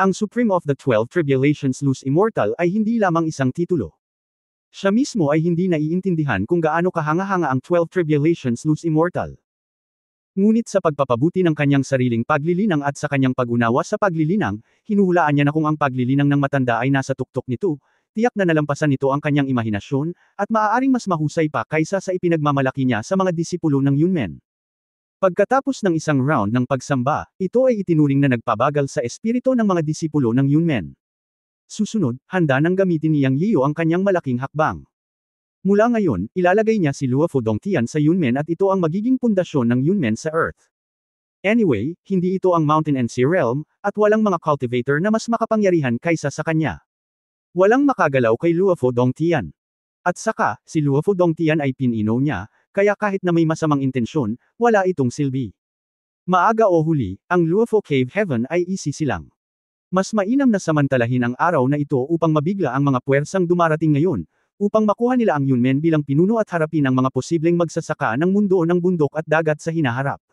Ang Supreme of the 12 Tribulations Luz Immortal ay hindi lamang isang titulo. Siya mismo ay hindi naiintindihan kung gaano kahanga-hanga ang 12 Tribulations Luz Immortal. Ngunit sa pagpapabuti ng kanyang sariling paglilinang at sa kanyang pag-unawa sa paglilinang, hinuhulaan niya na kung ang paglilinang ng matanda ay nasa tuktok nito, tiyak na nalampasan nito ang kanyang imahinasyon, at maaaring mas mahusay pa kaysa sa ipinagmamalaki niya sa mga disipulo ng Yunmen. Pagkatapos ng isang round ng pagsamba, ito ay itinuring na nagpabagal sa espiritu ng mga disipulo ng Yunmen. Susunod, handa nang gamitin ni Yang Yiu ang kanyang malaking hakbang. Mula ngayon, ilalagay niya si Luofu Dongtian sa Yunmen at ito ang magiging pundasyon ng Yunmen sa Earth. Anyway, hindi ito ang Mountain and Sea Realm, at walang mga cultivator na mas makapangyarihan kaysa sa kanya. Walang makagalaw kay Luofu Dongtian. At saka, si Luofu Dongtian ay pinino niya, kaya kahit na may masamang intensyon, wala itong silbi. Maaga o huli, ang Luofu Cave Heaven ay isisilang. Mas mainam na samantalahin ang araw na ito upang mabigla ang mga puwersang dumarating ngayon, upang makuha nila ang Yunmen bilang pinuno at harapin ang mga posibleng magsasaka ng mundo ng bundok at dagat sa hinaharap.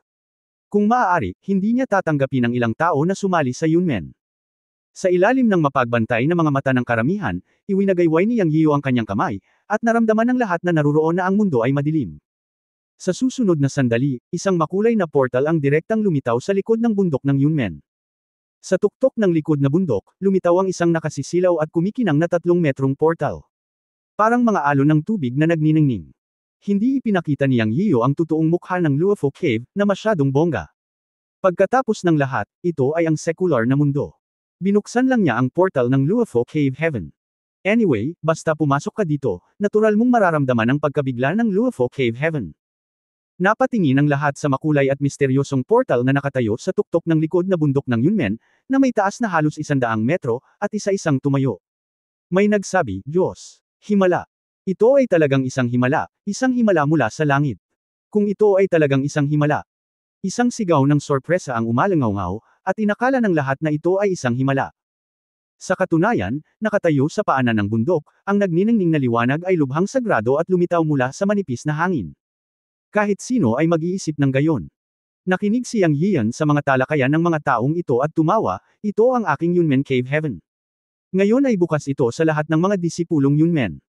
Kung maaari, hindi niya tatanggapin ang ilang tao na sumali sa Yunmen. Sa ilalim ng mapagbantay na mga mata ng karamihan, iwinagayway ni Yang Yiu ang kanyang kamay, at naramdaman ng lahat na naruroon na ang mundo ay madilim. Sa susunod na sandali, isang makulay na portal ang direktang lumitaw sa likod ng bundok ng Yunmen. Sa tuktok ng likod na bundok, lumitaw ang isang nakasisilaw at kumikinang na 3 metrong portal. Parang mga alon ng tubig na nagniningning. Hindi ipinakita ni Yang Yiu ang totoong mukha ng Luofu Cave, na masyadong bongga. Pagkatapos ng lahat, ito ay ang secular na mundo. Binuksan lang niya ang portal ng Luofu Cave Heaven. Anyway, basta pumasok ka dito, natural mong mararamdaman ang pagkabigla ng Luofu Cave Heaven. Napatingin ang lahat sa makulay at misteryosong portal na nakatayo sa tuktok ng likod na bundok ng Yunmen, na may taas na halos 100 metro, at isa-isang tumayo. May nagsabi, Diyos, himala. Ito ay talagang isang himala mula sa langit. Kung ito ay talagang isang himala. Isang sigaw ng sorpresa ang umalangaw-ngaw, at inakala ng lahat na ito ay isang himala. Sa katunayan, nakatayo sa paanan ng bundok, ang nagniningning na liwanag ay lubhang sagrado at lumitaw mula sa manipis na hangin. Kahit sino ay mag-iisip ng gayon. Nakinig si Yang Yian sa mga talakayan ng mga taong ito at tumawa, ito ang aking Yunmen Cave Heaven. Ngayon ay bukas ito sa lahat ng mga disipulong Yunmen.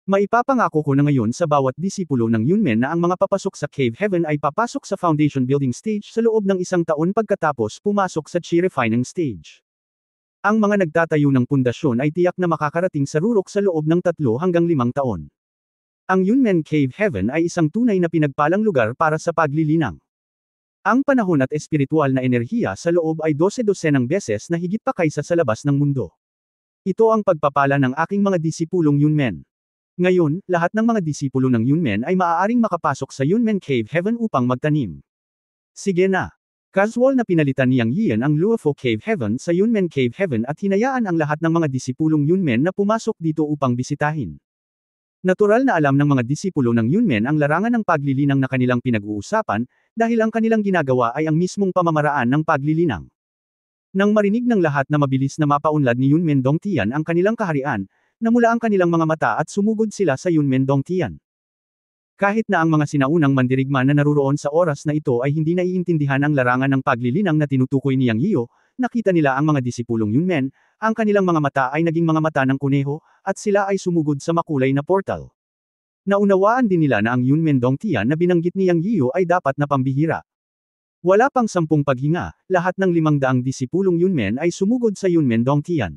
Maipapangako ko na ngayon sa bawat disipulo ng Yunmen na ang mga papasok sa Cave Heaven ay papasok sa Foundation Building Stage sa loob ng 1 taon pagkatapos pumasok sa Chi Refining Stage. Ang mga nagtatayo ng pundasyon ay tiyak na makakarating sa rurok sa loob ng 3 hanggang 5 taon. Ang Yunmen Cave Heaven ay isang tunay na pinagpalang lugar para sa paglilinang. Ang panahon at espiritual na enerhiya sa loob ay 12-12 beses na higit pa kaysa sa labas ng mundo. Ito ang pagpapala ng aking mga disipulong Yunmen. Ngayon, lahat ng mga disipulo ng Yunmen ay maaaring makapasok sa Yunmen Cave Heaven upang magtanim. Sige na. Casual na pinalitan ni Yang Yian ang Luofu Cave Heaven sa Yunmen Cave Heaven at hinayaan ang lahat ng mga disipulong Yunmen na pumasok dito upang bisitahin. Natural na alam ng mga disipulo ng Yunmen ang larangan ng paglilinang na kanilang pinag-uusapan, dahil ang kanilang ginagawa ay ang mismong pamamaraan ng paglilinang. Nang marinig ng lahat na mabilis na mapaunlad ni Yunmen Dongtian ang kanilang kaharian, namula ang kanilang mga mata at sumugod sila sa Yunmen Dongtian. Kahit na ang mga sinaunang mandirigma na naruroon sa oras na ito ay hindi naiintindihan ang larangan ng paglilinang na tinutukoy ni Yang Yiu, nakita nila ang mga disipulong Yunmen, ang kanilang mga mata ay naging mga mata ng kuneho, at sila ay sumugod sa makulay na portal. Naunawaan din nila na ang Yunmen Dongtian na binanggit ni Yang Yiu ay dapat na pambihira. Wala pang 10 paghinga, lahat ng 500 disipulong Yunmen ay sumugod sa Yunmen Dongtian.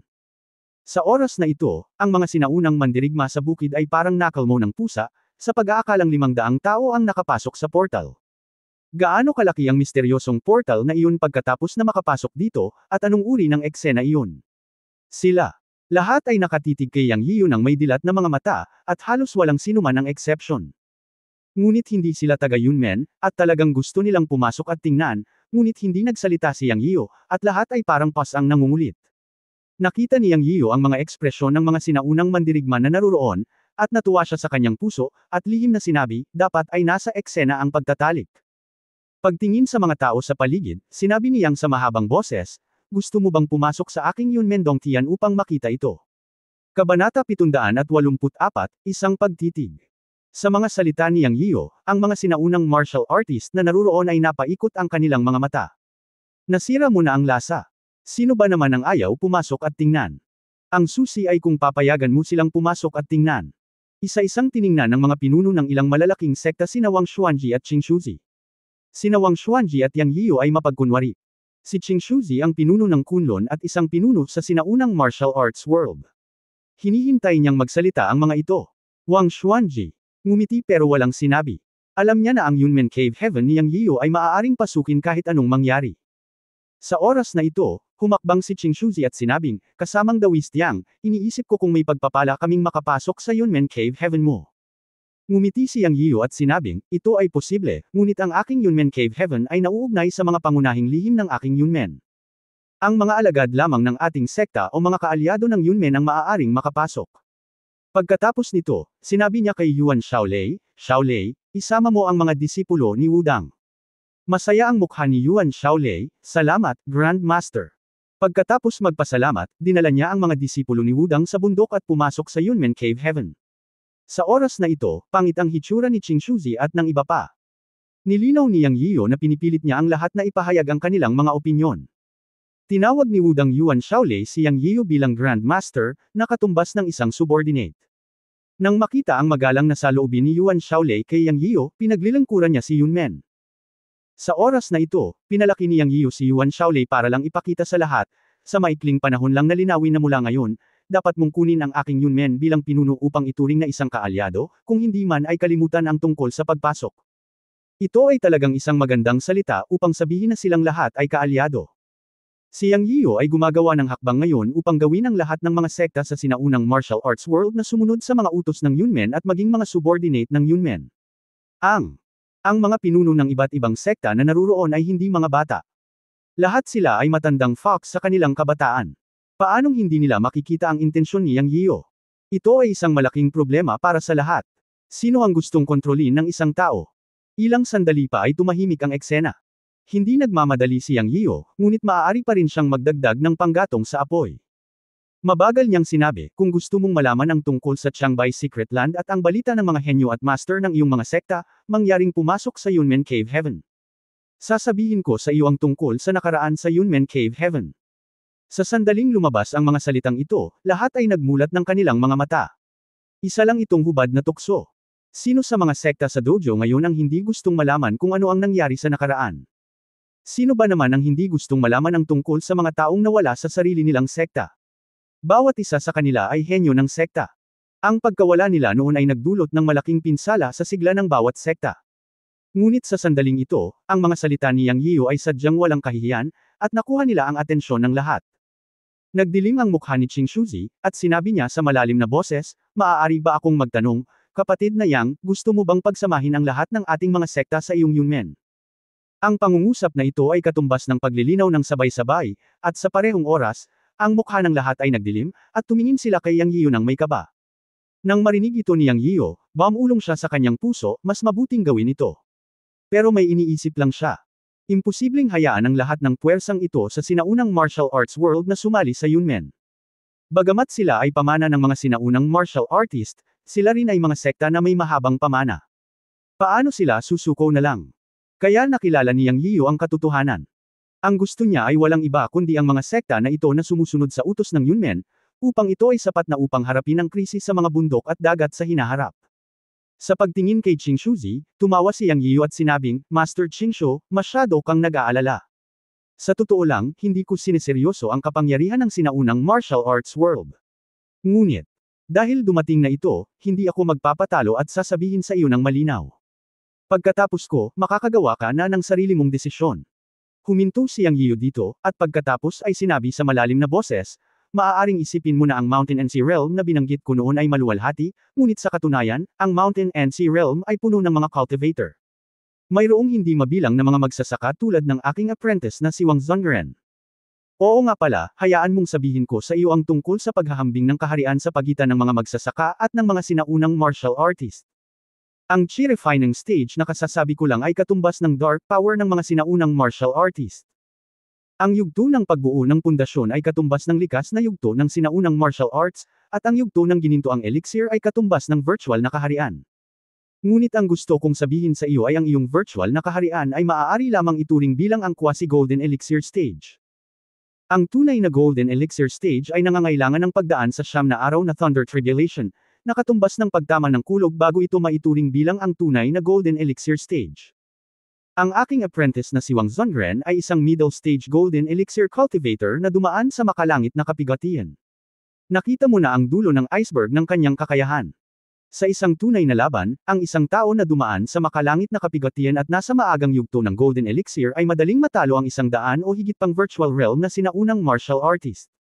Sa oras na ito, ang mga sinaunang mandirigma sa bukid ay parang nakalmo ng pusa, sa pag-aakalang 500 tao ang nakapasok sa portal. Gaano kalaki ang misteryosong portal na iyon pagkatapos na makapasok dito, at anong uri ng eksena iyon? Sila. Lahat ay nakatitig kay Yang Yiu ng may dilat na mga mata, at halos walang sinuman ang exception. Ngunit hindi sila taga-Yunmen, at talagang gusto nilang pumasok at tingnan, ngunit hindi nagsalita si Yang Yiu, at lahat ay parang pasang nangungulit. Nakita ni Yang Yiu ang mga ekspresyon ng mga sinaunang mandirigma na naruroon, at natuwa siya sa kanyang puso, at lihim na sinabi, dapat ay nasa eksena ang pagtatalik. Pagtingin sa mga tao sa paligid, sinabi ni Yang sa mahabang boses, gusto mo bang pumasok sa aking Yunmen Dongtian upang makita ito? Kabanata 784, Isang pagtitig. Sa mga salita ni Yang Yiu, ang mga sinaunang martial artist na naruroon ay napaikot ang kanilang mga mata. Nasira mo na ang lasa. Sino ba naman ang ayaw pumasok at tingnan? Ang susi ay kung papayagan mo silang pumasok at tingnan. Isa-isang tiningnan ng mga pinuno ng ilang malalaking sekta sina Wang Xuanji at Qing Shuzi. Sina Wang Xuanji at Yang Yiu ay mapagkunwari. Si Qing Shuzi ang pinuno ng Kunlun at isang pinuno sa sinaunang martial arts world. Hinihintay niyang magsalita ang mga ito. Wang Xuanji. Ngumiti pero walang sinabi. Alam niya na ang Yunmen Cave Heaven ni Yang Yiu ay maaaring pasukin kahit anong mangyari. Sa oras na ito, humakbang si Qing Shuzi at sinabing, kasamang Dawis Tiang, iniisip ko kung may pagpapala kaming makapasok sa Yunmen Cave Heaven mo. Ngumiti si Yang Yiu at sinabing, ito ay posible, ngunit ang aking Yunmen Cave Heaven ay nauugnay sa mga pangunahing lihim ng aking Yunmen. Ang mga alagad lamang ng ating sekta o mga kaalyado ng Yunmen ang maaaring makapasok. Pagkatapos nito, sinabi niya kay Yuan Shaolei, Shaolei, isama mo ang mga disipulo ni Wudang. Masaya ang mukha ni Yuan Shaolei, salamat, Grand Master. Pagkatapos magpasalamat, dinala niya ang mga disipulo ni Wudang sa bundok at pumasok sa Yunmen Cave Heaven. Sa oras na ito, pangit ang hitsura ni Qing Shuzi at ng iba pa. Nilinaw ni Yang Yiu na pinipilit niya ang lahat na ipahayag ang kanilang mga opinyon. Tinawag ni Wudang Yuan Shaolei si Yang Yiu bilang Grand Master, na katumbas ng isang subordinate. Nang makita ang magalang na saloobin ni Yuan Shaolei kay Yang Yiu, pinaglilingkuran niya si Yunmen. Sa oras na ito, pinalaki ni Yang Yiu si Yuan Shaolei para lang ipakita sa lahat, sa maikling panahon lang na linawin na mula ngayon, dapat mong kunin ang aking Yunmen bilang pinuno upang ituring na isang kaalyado, kung hindi man ay kalimutan ang tungkol sa pagpasok. Ito ay talagang isang magandang salita upang sabihin na silang lahat ay kaalyado. Si Yang Yiyo ay gumagawa ng hakbang ngayon upang gawin ang lahat ng mga sekta sa sinaunang martial arts world na sumunod sa mga utos ng Yunmen at maging mga subordinate ng Yunmen. Ang mga pinuno ng iba't ibang sekta na naruroon ay hindi mga bata. Lahat sila ay matandang fox sa kanilang kabataan. Paanong hindi nila makikita ang intensyon ni Yang Yiyo? Ito ay isang malaking problema para sa lahat. Sino ang gustong kontrolin ng isang tao? Ilang sandali pa ay tumahimik ang eksena. Hindi nagmamadali si Yang Yiyo, ngunit maaari pa rin siyang magdagdag ng panggatong sa apoy. Mabagal niyang sinabi, kung gusto mong malaman ang tungkol sa Qiangbei Secret Land at ang balita ng mga henyo at master ng iyong mga sekta, mangyaring pumasok sa Yunmen Cave Heaven. Sasabihin ko sa iyo ang tungkol sa nakaraan sa Yunmen Cave Heaven. Sa sandaling lumabas ang mga salitang ito, lahat ay nagmulat ng kanilang mga mata. Isa lang itong hubad na tukso. Sino sa mga sekta sa dojo ngayon ang hindi gustong malaman kung ano ang nangyari sa nakaraan? Sino ba naman ang hindi gustong malaman ang tungkol sa mga taong nawala sa sarili nilang sekta? Bawat isa sa kanila ay henyo ng sekta. Ang pagkawala nila noon ay nagdulot ng malaking pinsala sa sigla ng bawat sekta. Ngunit sa sandaling ito, ang mga salita ni Yang Yiyo ay sadyang walang kahihiyan, at nakuha nila ang atensyon ng lahat. Nagdilim ang mukha ni Qing Shuzi, at sinabi niya sa malalim na boses, maaari ba akong magtanong, kapatid na Yang, gusto mo bang pagsamahin ang lahat ng ating mga sekta sa iyong Yunmen? Ang pangungusap na ito ay katumbas ng paglilinaw ng sabay-sabay, at sa parehong oras, ang mukha ng lahat ay nagdilim, at tumingin sila kay Yang Yiyo ng may kaba. Nang marinig ito ni Yang Yiyo, bumulong siya sa kanyang puso, mas mabuting gawin ito. Pero may iniisip lang siya. Imposibleng hayaan ang lahat ng puwersang ito sa sinaunang martial arts world na sumali sa Yunmen. Bagamat sila ay pamana ng mga sinaunang martial artist, sila rin ay mga sekta na may mahabang pamana. Paano sila susuko na lang? Kaya nakilala ni Yang Yiyo ang katotohanan. Ang gusto niya ay walang iba kundi ang mga sekta na ito na sumusunod sa utos ng Yunmen, upang ito ay sapat na upang harapin ang krisis sa mga bundok at dagat sa hinaharap. Sa pagtingin kay Qing Shuzi, tumawa si Yang Yiyo at sinabing, Master Qingshu, masyado kang nag-aalala. Sa totoo lang, hindi ko sineseryoso ang kapangyarihan ng sinaunang martial arts world. Ngunit, dahil dumating na ito, hindi ako magpapatalo at sasabihin sa iyo ng malinaw. Pagkatapos ko, makakagawa ka na ng sarili mong desisyon. Huminto si Yang Yiyo dito, at pagkatapos ay sinabi sa malalim na boses, maaaring isipin mo na ang Mountain and Sea Realm na binanggit ko noon ay maluwalhati, ngunit sa katunayan, ang Mountain and Sea Realm ay puno ng mga cultivator. Mayroong hindi mabilang na mga magsasaka tulad ng aking apprentice na si Wang Zhongren. Oo nga pala, hayaan mong sabihin ko sa iyo ang tungkol sa paghahambing ng kaharian sa pagitan ng mga magsasaka at ng mga sinaunang martial artist. Ang Qi refining stage na kasasabi ko lang ay katumbas ng dark power ng mga sinaunang martial artist. Ang yugto ng pagbuo ng pundasyon ay katumbas ng likas na yugto ng sinaunang martial arts, at ang yugto ng ginintoang elixir ay katumbas ng virtual na kaharian. Ngunit ang gusto kong sabihin sa iyo ay ang iyong virtual na kaharian ay maaari lamang ituring bilang ang quasi-golden elixir stage. Ang tunay na golden elixir stage ay nangangailangan ng pagdaan sa 9 na araw na thunder tribulation, na katumbas ng pagtama ng kulog bago ito maituring bilang ang tunay na golden elixir stage. Ang aking apprentice na si Wang Zhongren ay isang middle stage golden elixir cultivator na dumaan sa makalangit na kapigatian. Nakita mo na ang dulo ng iceberg ng kanyang kakayahan. Sa isang tunay na laban, ang isang tao na dumaan sa makalangit na kapigatian at nasa maagang yugto ng golden elixir ay madaling matalo ang 100 o higit pang virtual realm na sinaunang martial artist.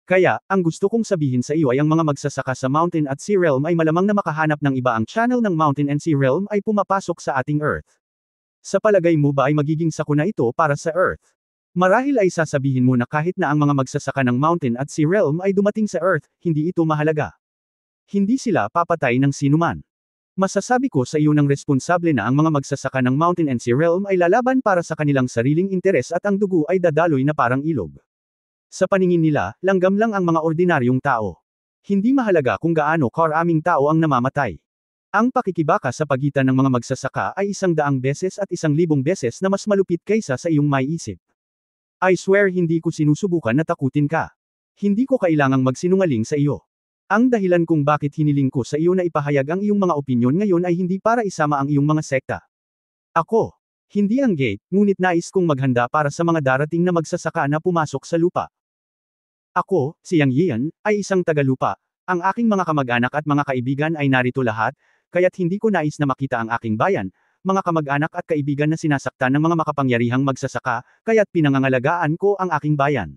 Kaya, ang gusto kong sabihin sa iyo ay ang mga magsasaka sa Mountain at Sea Realm ay malamang na makahanap ng iba. Ang channel ng Mountain and Sea Realm ay pumapasok sa ating Earth. Sa palagay mo ba ay magiging sakuna ito para sa Earth? Marahil ay sasabihin mo na kahit na ang mga magsasaka ng Mountain at Sea Realm ay dumating sa Earth, hindi ito mahalaga. Hindi sila papatay ng sinuman. Masasabi ko sa iyo ng responsable na ang mga magsasaka ng Mountain and Sea Realm ay lalaban para sa kanilang sariling interes at ang dugo ay dadaloy na parang ilog. Sa paningin nila, langgam lang ang mga ordinaryong tao. Hindi mahalaga kung gaano karaming tao ang namamatay. Ang pakikibaka sa pagitan ng mga magsasaka ay 100 beses at 1,000 beses na mas malupit kaysa sa iyong maiisip. I swear hindi ko sinusubukan na takutin ka. Hindi ko kailangang magsinungaling sa iyo. Ang dahilan kung bakit hiniling ko sa iyo na ipahayag ang iyong mga opinyon ngayon ay hindi para isama ang iyong mga sekta. Ako. Hindi ang gate, ngunit nais kong maghanda para sa mga darating na magsasaka na pumasok sa lupa. Ako, si Yang Yiyan, ay isang tagalupa. Ang aking mga kamag-anak at mga kaibigan ay narito lahat, kaya't hindi ko nais na makita ang aking bayan, mga kamag-anak at kaibigan na sinasaktan ng mga makapangyarihang magsasaka, kaya't pinangangalagaan ko ang aking bayan.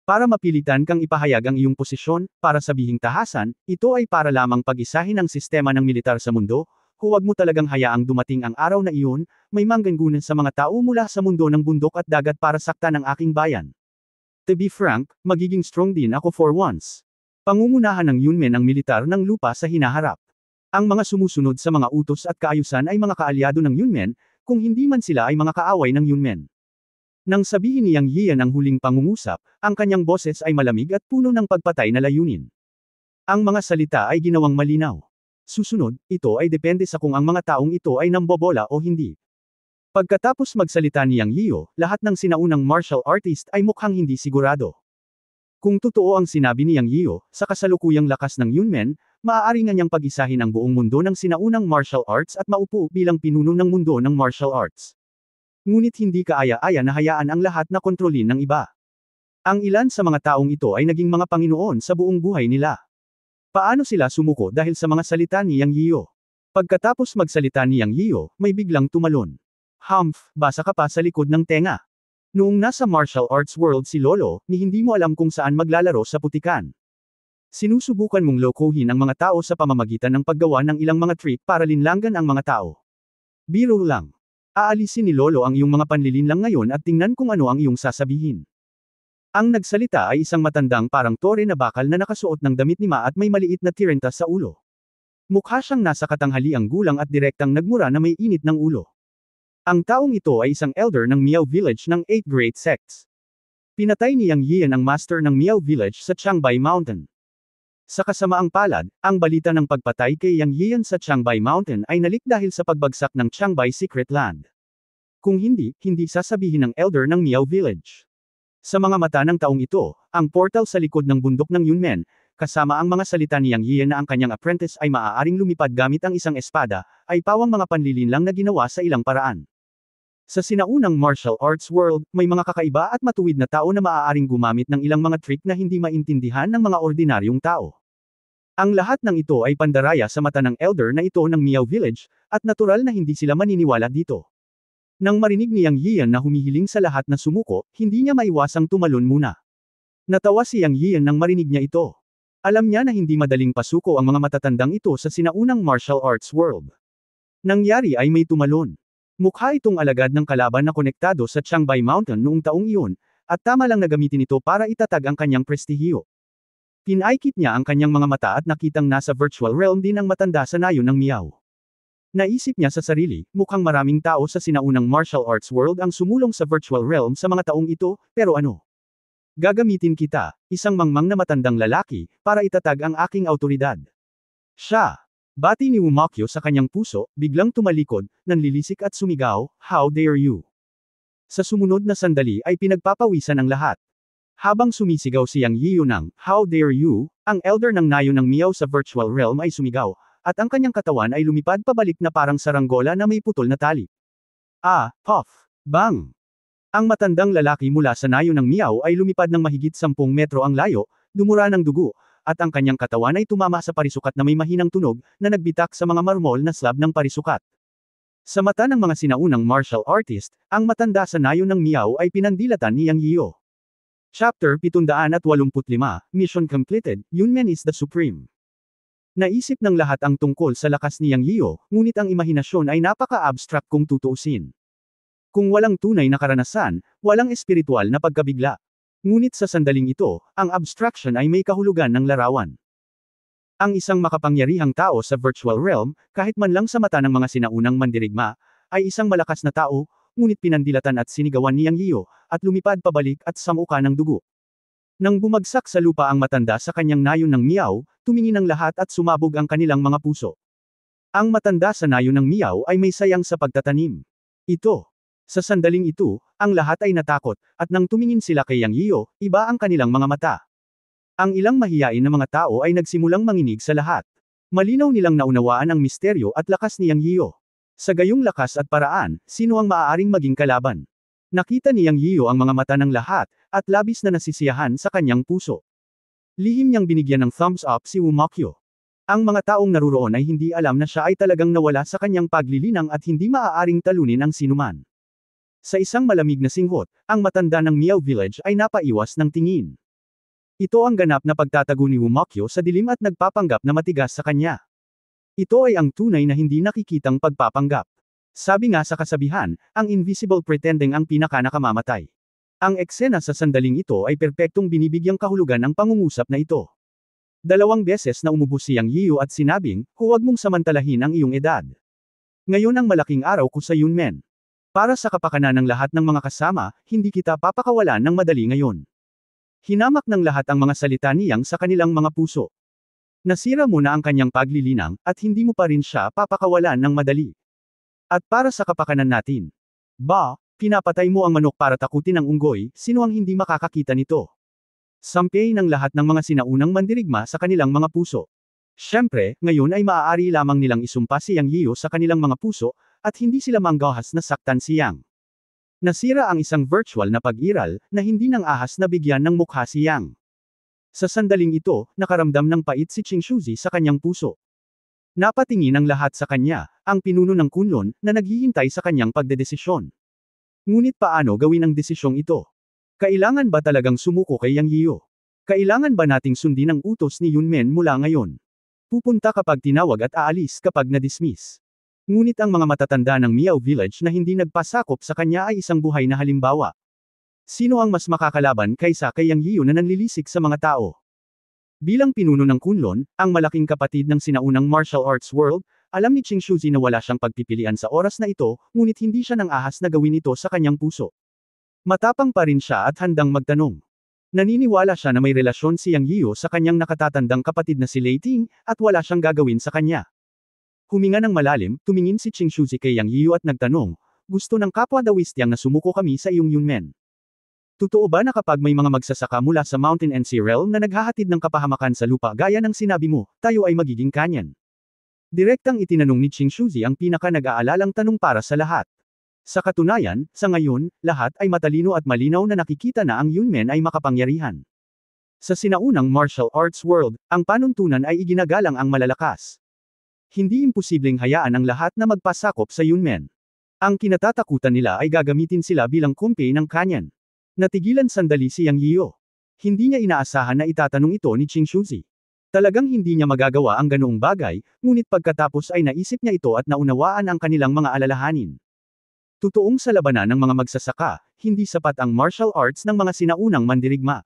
Para mapilitan kang ipahayag ang iyong posisyon, para sabihing tahasan, ito ay para lamang pag-isahin ang sistema ng militar sa mundo, huwag mo talagang hayaang dumating ang araw na iyon, may mangganggunan sa mga tao mula sa mundo ng bundok at dagat para saktan ang aking bayan. To be frank, magiging strong din ako for once. Pangungunahan ng Yunmen ang militar ng lupa sa hinaharap. Ang mga sumusunod sa mga utos at kaayusan ay mga kaalyado ng Yunmen, kung hindi man sila ay mga kaaway ng Yunmen. Nang sabihin ni Yang Yian ang huling pangungusap, ang kanyang boses ay malamig at puno ng pagpatay na layunin. Ang mga salita ay ginawang malinaw. Susunod, ito ay depende sa kung ang mga taong ito ay nambobola o hindi. Pagkatapos magsalita ni Yang Yio, lahat ng sinaunang martial artist ay mukhang hindi sigurado. Kung totoo ang sinabi ni Yang Yio, sa kasalukuyang lakas ng Yunmen, maaari nga niyang pag-isahin ang buong mundo ng sinaunang martial arts at maupo bilang pinuno ng mundo ng martial arts. Ngunit hindi kaaya-aya na hayaan ang lahat na kontrolin ng iba. Ang ilan sa mga taong ito ay naging mga Panginoon sa buong buhay nila. Paano sila sumuko dahil sa mga salita ni Yang Yio? Pagkatapos magsalita ni Yang Yio, may biglang tumalon. Humph, basa ka pa sa likod ng tenga. Noong nasa martial arts world si Lolo, ni hindi mo alam kung saan maglalaro sa putikan. Sinusubukan mong lokohin ang mga tao sa pamamagitan ng paggawa ng ilang mga trick para linlangan ang mga tao. Biro lang. Aalisin ni Lolo ang iyong mga panlilinlang ngayon at tingnan kung ano ang iyong sasabihin. Ang nagsalita ay isang matandang parang tore na bakal na nakasuot ng damit ni Ma at may maliit na tirenta sa ulo. Mukha siyang nasa katanghaliang gulang at direktang nagmura na may init ng ulo. Ang taong ito ay isang elder ng Miao Village ng 8 Great Sects. Pinatay ni Yang Yian ang master ng Miao Village sa Changbai Mountain. Sa kasamaang palad, ang balita ng pagpatay kay Yang Yian sa Changbai Mountain ay nalik dahil sa pagbagsak ng Changbai Secret Land. Kung hindi sasabihin ng elder ng Miao Village. Sa mga mata ng taong ito, ang portal sa likod ng bundok ng Yunmen, kasama ang mga salita ni Yang Yian na ang kanyang apprentice ay maaaring lumipad gamit ang isang espada, ay pawang mga panlilinlang na ginawa sa ilang paraan. Sa sinaunang martial arts world, may mga kakaiba at matuwid na tao na maaaring gumamit ng ilang mga trick na hindi maintindihan ng mga ordinaryong tao. Ang lahat ng ito ay pandaraya sa mata ng elder na ito ng Miao Village, at natural na hindi sila maniniwala dito. Nang marinig ni Yang Yian na humihiling sa lahat na sumuko, hindi niya maiwasang tumalon muna. Natawa si Yang Yian nang marinig niya ito. Alam niya na hindi madaling pasuko ang mga matatandang ito sa sinaunang martial arts world. Nangyari ay may tumalon. Mukha itong alagad ng kalaban na konektado sa Changbai Mountain noong taong iyon, at tama lang na gamitin ito para itatag ang kanyang prestihiyo. Pinaikit niya ang kanyang mga mata at nakitang nasa virtual realm din ang matanda sa nayon ng Miao. Naisip niya sa sarili, mukhang maraming tao sa sinaunang martial arts world ang sumulong sa virtual realm sa mga taong ito, pero ano? Gagamitin kita, isang mangmang na matandang lalaki, para itatag ang aking autoridad. Siya! Bati ni Wumakyo sa kanyang puso, biglang tumalikod, nanlilisik at sumigaw, "How dare you?" Sa sumunod na sandali ay pinagpapawisan ang lahat. Habang sumisigaw si Yang Yiu ng, "How dare you?" ang elder ng nayon ng Miao sa virtual realm ay sumigaw, at ang kanyang katawan ay lumipad pabalik na parang saranggola na may putol na tali. Puff! Bang! Ang matandang lalaki mula sa nayon ng Miao ay lumipad ng mahigit 10 metro ang layo, dumura ng dugo, at ang kanyang katawan ay tumama sa parisukat na may mahinang tunog, na nagbitak sa mga marmol na slab ng parisukat. Sa mata ng mga sinaunang martial artist, ang matanda sa nayon ng Miao ay pinandilatan ni Yang Yio. Chapter 785, Mission Completed, Yunmen is the Supreme. Naisip ng lahat ang tungkol sa lakas ni Yang Yio, ngunit ang imahinasyon ay napaka-abstract kung tutuusin. Kung walang tunay na karanasan, walang espiritual na pagkabigla. Ngunit sa sandaling ito, ang abstraction ay may kahulugan ng larawan. Ang isang makapangyarihang tao sa virtual realm, kahit man lang sa mata ng mga sinaunang mandirigma, ay isang malakas na tao, ngunit pinandilatan at sinigawan ni Yang Yio, at lumipad pabalik at samuka ng dugo. Nang bumagsak sa lupa ang matanda sa kanyang nayon ng Miao, tumingin ang lahat at sumabog ang kanilang mga puso. Ang matanda sa nayon ng Miao ay may sayang sa pagtatanim. Sa sandaling ito, ang lahat ay natakot, at nang tumingin sila kay Yang Yio, iba ang kanilang mga mata. Ang ilang mahiyain na mga tao ay nagsimulang manginig sa lahat. Malinaw nilang naunawaan ang misteryo at lakas ni Yang Yio. Sa gayong lakas at paraan, sino ang maaaring maging kalaban? Nakita ni Yang Yio ang mga mata ng lahat, at labis na nasisiyahan sa kanyang puso. Lihim niyang binigyan ng thumbs up si Wumakyo. Ang mga taong naruroon ay hindi alam na siya ay talagang nawala sa kanyang paglilinang at hindi maaaring talunin ang sinuman. Sa isang malamig na singhot, ang matanda ng Miao Village ay napaiwas ng tingin. Ito ang ganap na pagtatago ni Wumakyo sa dilim at nagpapanggap na matigas sa kanya. Ito ay ang tunay na hindi nakikitang pagpapanggap. Sabi nga sa kasabihan, ang invisible pretending ang pinaka-nakamamatay. Ang eksena sa sandaling ito ay perpektong binibigyang kahulugan ang pangungusap na ito. 2 beses na umubos si Yang Yiyu at sinabing, huwag mong samantalahin ang iyong edad. Ngayon ang malaking araw ko sa Yunmen. Para sa kapakanan ng lahat ng mga kasama, hindi kita papakawalan ng madali ngayon. Hinamak ng lahat ang mga salita ni Yang sa kanilang mga puso. Nasira mo na ang kanyang paglilinang, at hindi mo pa rin siya papakawalan ng madali. At para sa kapakanan natin. Pinapatay mo ang manok para takutin ang unggoy, sino ang hindi makakakita nito? Sampay ng lahat ng mga sinaunang mandirigma sa kanilang mga puso. Siyempre, ngayon ay maaari lamang nilang isumpa si Yang Yiyu sa kanilang mga puso, at hindi sila manggahas na saktan si Yang. Nasira ang isang virtual na pag-iral, na hindi nang ahas na bigyan ng mukha si Yang. Sa sandaling ito, nakaramdam ng pait si Qing Shuzi sa kanyang puso. Napatingin ang lahat sa kanya, ang pinuno ng Kunlun, na naghihintay sa kanyang pagdedesisyon. Ngunit paano gawin ang desisyong ito? Kailangan ba talagang sumuko kay Yang Yiyu? Kailangan ba nating sundin ang utos ni Yunmen mula ngayon? Pupunta kapag tinawag at aalis kapag na-dismiss. Ngunit ang mga matatanda ng Miao Village na hindi nagpasakop sa kanya ay isang buhay na halimbawa. Sino ang mas makakalaban kaysa kay Yang Yiyu na nanlilisik sa mga tao? Bilang pinuno ng Kunlun, ang malaking kapatid ng sinaunang martial arts world, alam ni Qing Shuzi na wala siyang pagpipilian sa oras na ito, ngunit hindi siya nang ahas na gawin ito sa kanyang puso. Matapang pa rin siya at handang magtanong. Naniniwala siya na may relasyon si Yang Yiyu sa kanyang nakatatandang kapatid na si Lei Ting, at wala siyang gagawin sa kanya. Huminga ng malalim, tumingin si Qing Shuzi kay Yang Yiyu at nagtanong, gusto ng kapwa Dawistyang na sumuko kami sa iyong Yunmen. Totoo ba na kapag may mga magsasaka mula sa Mountain and Sea Realm na naghahatid ng kapahamakan sa lupa gaya ng sinabi mo, tayo ay magiging kanyan? Direktang itinanong ni Qing Shuzi ang pinaka-nag-aalalang tanong para sa lahat. Sa katunayan, sa ngayon, lahat ay matalino at malinaw na nakikita na ang Yunmen ay makapangyarihan. Sa sinaunang martial arts world, ang panuntunan ay iginagalang ang malalakas. Hindi imposibleng hayaan ang lahat na magpasakop sa Yunmen. Ang kinatatakutan nila ay gagamitin sila bilang kumpi ng kanyan. Natigilan sandali si Yang Yiyu. Hindi niya inaasahan na itatanong ito ni Qing Shuzi. Talagang hindi niya magagawa ang ganoong bagay, ngunit pagkatapos ay naisip niya ito at naunawaan ang kanilang mga alalahanin. Totoong sa labanan ng mga magsasaka, hindi sapat ang martial arts ng mga sinaunang mandirigma.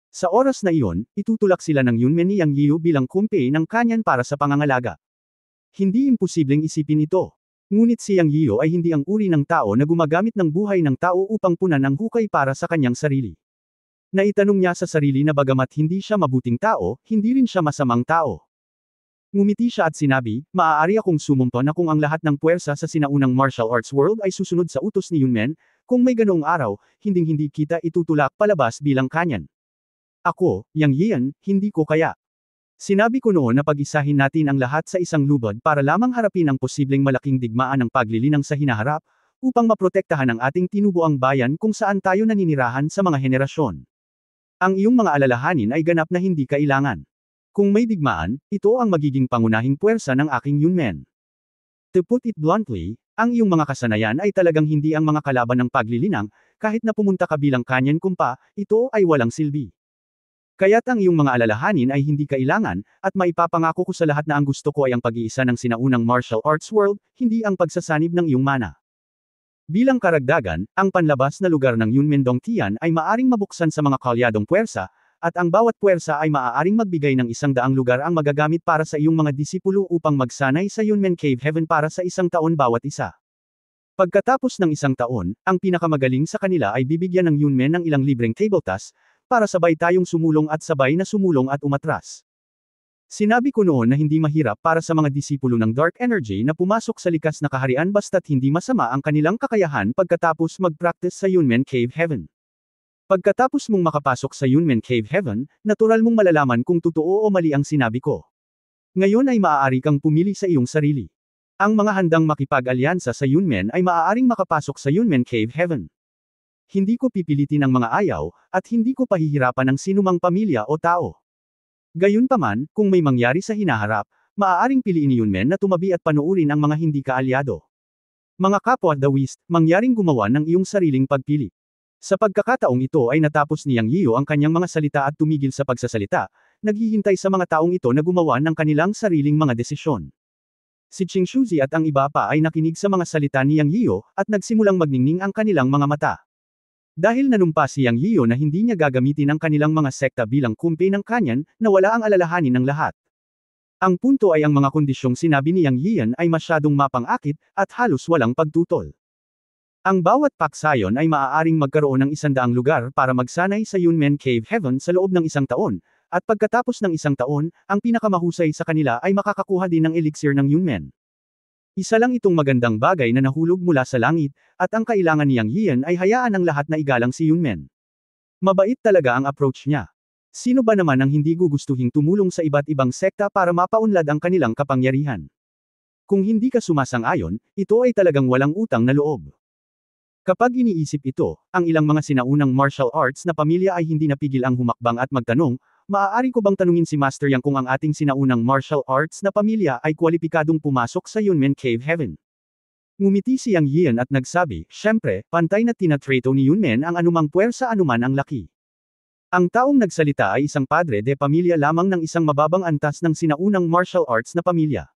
Sa oras na iyon, itutulak sila ng Yunmen ni Yang Yiyu bilang kumpi ng kanyan para sa pangangalaga. Hindi imposibleng isipin ito. Ngunit si Yang Yiyu ay hindi ang uri ng tao na gumagamit ng buhay ng tao upang punan ang hukay para sa kanyang sarili. Naitanong niya sa sarili na bagamat hindi siya mabuting tao, hindi rin siya masamang tao. Ngumiti siya at sinabi, maaari akong sumumpa na kung ang lahat ng puwersa sa sinaunang martial arts world ay susunod sa utos ni Yunmen, kung may ganoong araw, hinding-hindi kita itutulak palabas bilang kanyan. Ako, Yang Yian, hindi ko kaya. Sinabi ko noon na pag-isahin natin ang lahat sa isang lubad para lamang harapin ang posibleng malaking digmaan ng paglilinang sa hinaharap, upang maprotektahan ang ating tinubuang bayan kung saan tayo naninirahan sa mga henerasyon. Ang iyong mga alalahanin ay ganap na hindi kailangan. Kung may digmaan, ito ang magiging pangunahing puwersa ng aking Yunmen. To put it bluntly, ang iyong mga kasanayan ay talagang hindi ang mga kalaban ng paglilinang, kahit na pumunta ka bilang kanyan kumpa, ito ay walang silbi. Kaya't ang iyong mga alalahanin ay hindi kailangan, at maipapangako ko sa lahat na ang gusto ko ay ang pag-iisa ng sinaunang martial arts world, hindi ang pagsasanib ng iyong mana. Bilang karagdagan, ang panlabas na lugar ng Yunmen Dongtian ay maaring mabuksan sa mga kalyadong puwersa, at ang bawat puwersa ay maaaring magbigay ng 100 lugar ang magagamit para sa iyong mga disipulo upang magsanay sa Yunmen Cave Heaven para sa 1 taon bawat isa. Pagkatapos ng 1 taon, ang pinakamagaling sa kanila ay bibigyan ng Yunmen ng ilang libreng table tasks, para sabay tayong sumulong at sabay na sumulong at umatras. Sinabi ko noon na hindi mahirap para sa mga disipulo ng Dark Energy na pumasok sa likas na kaharian basta't hindi masama ang kanilang kakayahan pagkatapos mag-practice sa Yunmen Cave Heaven. Pagkatapos mong makapasok sa Yunmen Cave Heaven, natural mong malalaman kung totoo o mali ang sinabi ko. Ngayon ay maaari kang pumili sa iyong sarili. Ang mga handang makipag-alyansa sa Yunmen ay maaaring makapasok sa Yunmen Cave Heaven. Hindi ko pipilitin ang mga ayaw, at hindi ko pahihirapan ng sinumang pamilya o tao. Gayunpaman, kung may mangyari sa hinaharap, maaaring piliin ni Yunmen na tumabi at panoorin ang mga hindi kaalyado. Mga kapwa Daoist, mangyaring gumawa ng iyong sariling pagpili. Sa pagkakataong ito ay natapos ni Yang Yiyo ang kanyang mga salita at tumigil sa pagsasalita, naghihintay sa mga taong ito na gumawa ng kanilang sariling mga desisyon. Si Qing Shuzi at ang iba pa ay nakinig sa mga salita ni Yang Yiyo, at nagsimulang magningning ang kanilang mga mata. Dahil nanumpa si Yang Yiyo na hindi niya gagamitin ang kanilang mga sekta bilang kumpi ng kanyan, nawala ang alalahanin ng lahat. Ang punto ay ang mga kondisyong sinabi ni Yang Yiyan ay masyadong mapang-akit, at halos walang pagtutol. Ang bawat paksayon ay maaaring magkaroon ng 100 lugar para magsanay sa Yunmen Cave Heaven sa loob ng 1 taon, at pagkatapos ng 1 taon, ang pinakamahusay sa kanila ay makakakuha din ng elixir ng Yunmen. Isa lang itong magandang bagay na nahulog mula sa langit, at ang kailangan ni Yang Yiyan ay hayaan ang lahat na igalang si Yunmen. Mabait talaga ang approach niya. Sino ba naman ang hindi gugustuhing tumulong sa iba't ibang sekta para mapaunlad ang kanilang kapangyarihan? Kung hindi ka sumasang-ayon, ito ay talagang walang utang na loob. Kapag iniisip ito, ang ilang mga sinaunang martial arts na pamilya ay hindi napigil ang humakbang at magtanong, maaari ko bang tanungin si Master Yang kung ang ating sinaunang martial arts na pamilya ay kwalipikadong pumasok sa Yunmen Cave Heaven? Ngumiti si Yang Yiyan at nagsabi, syempre, pantay na tinatrato ni Yunmen ang anumang puwersa anuman ang laki. Ang taong nagsalita ay isang padre de pamilya lamang ng isang mababang antas ng sinaunang martial arts na pamilya.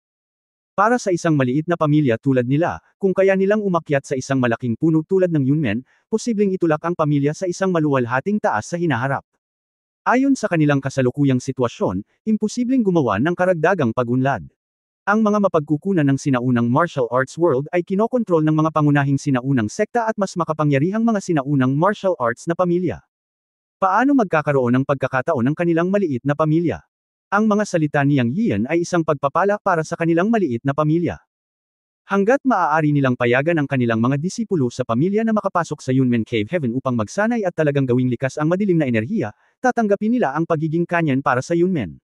Para sa isang maliit na pamilya tulad nila, kung kaya nilang umakyat sa isang malaking puno tulad ng Yunmen, posibleng itulak ang pamilya sa isang maluwalhating taas sa hinaharap. Ayon sa kanilang kasalukuyang sitwasyon, imposibleng gumawa ng karagdagang pag-unlad. Ang mga mapagkukunan ng sinaunang martial arts world ay kinokontrol ng mga pangunahing sinaunang sekta at mas makapangyarihang mga sinaunang martial arts na pamilya. Paano magkakaroon ng pagkakataon ng kanilang maliit na pamilya? Ang mga salita ni Yang Yiyan ay isang pagpapala para sa kanilang maliit na pamilya. Hanggat maaari nilang payagan ang kanilang mga disipulo sa pamilya na makapasok sa Yunmen Cave Heaven upang magsanay at talagang gawing likas ang madilim na enerhiya, tatanggapin nila ang pagiging kanyan para sa Yunmen.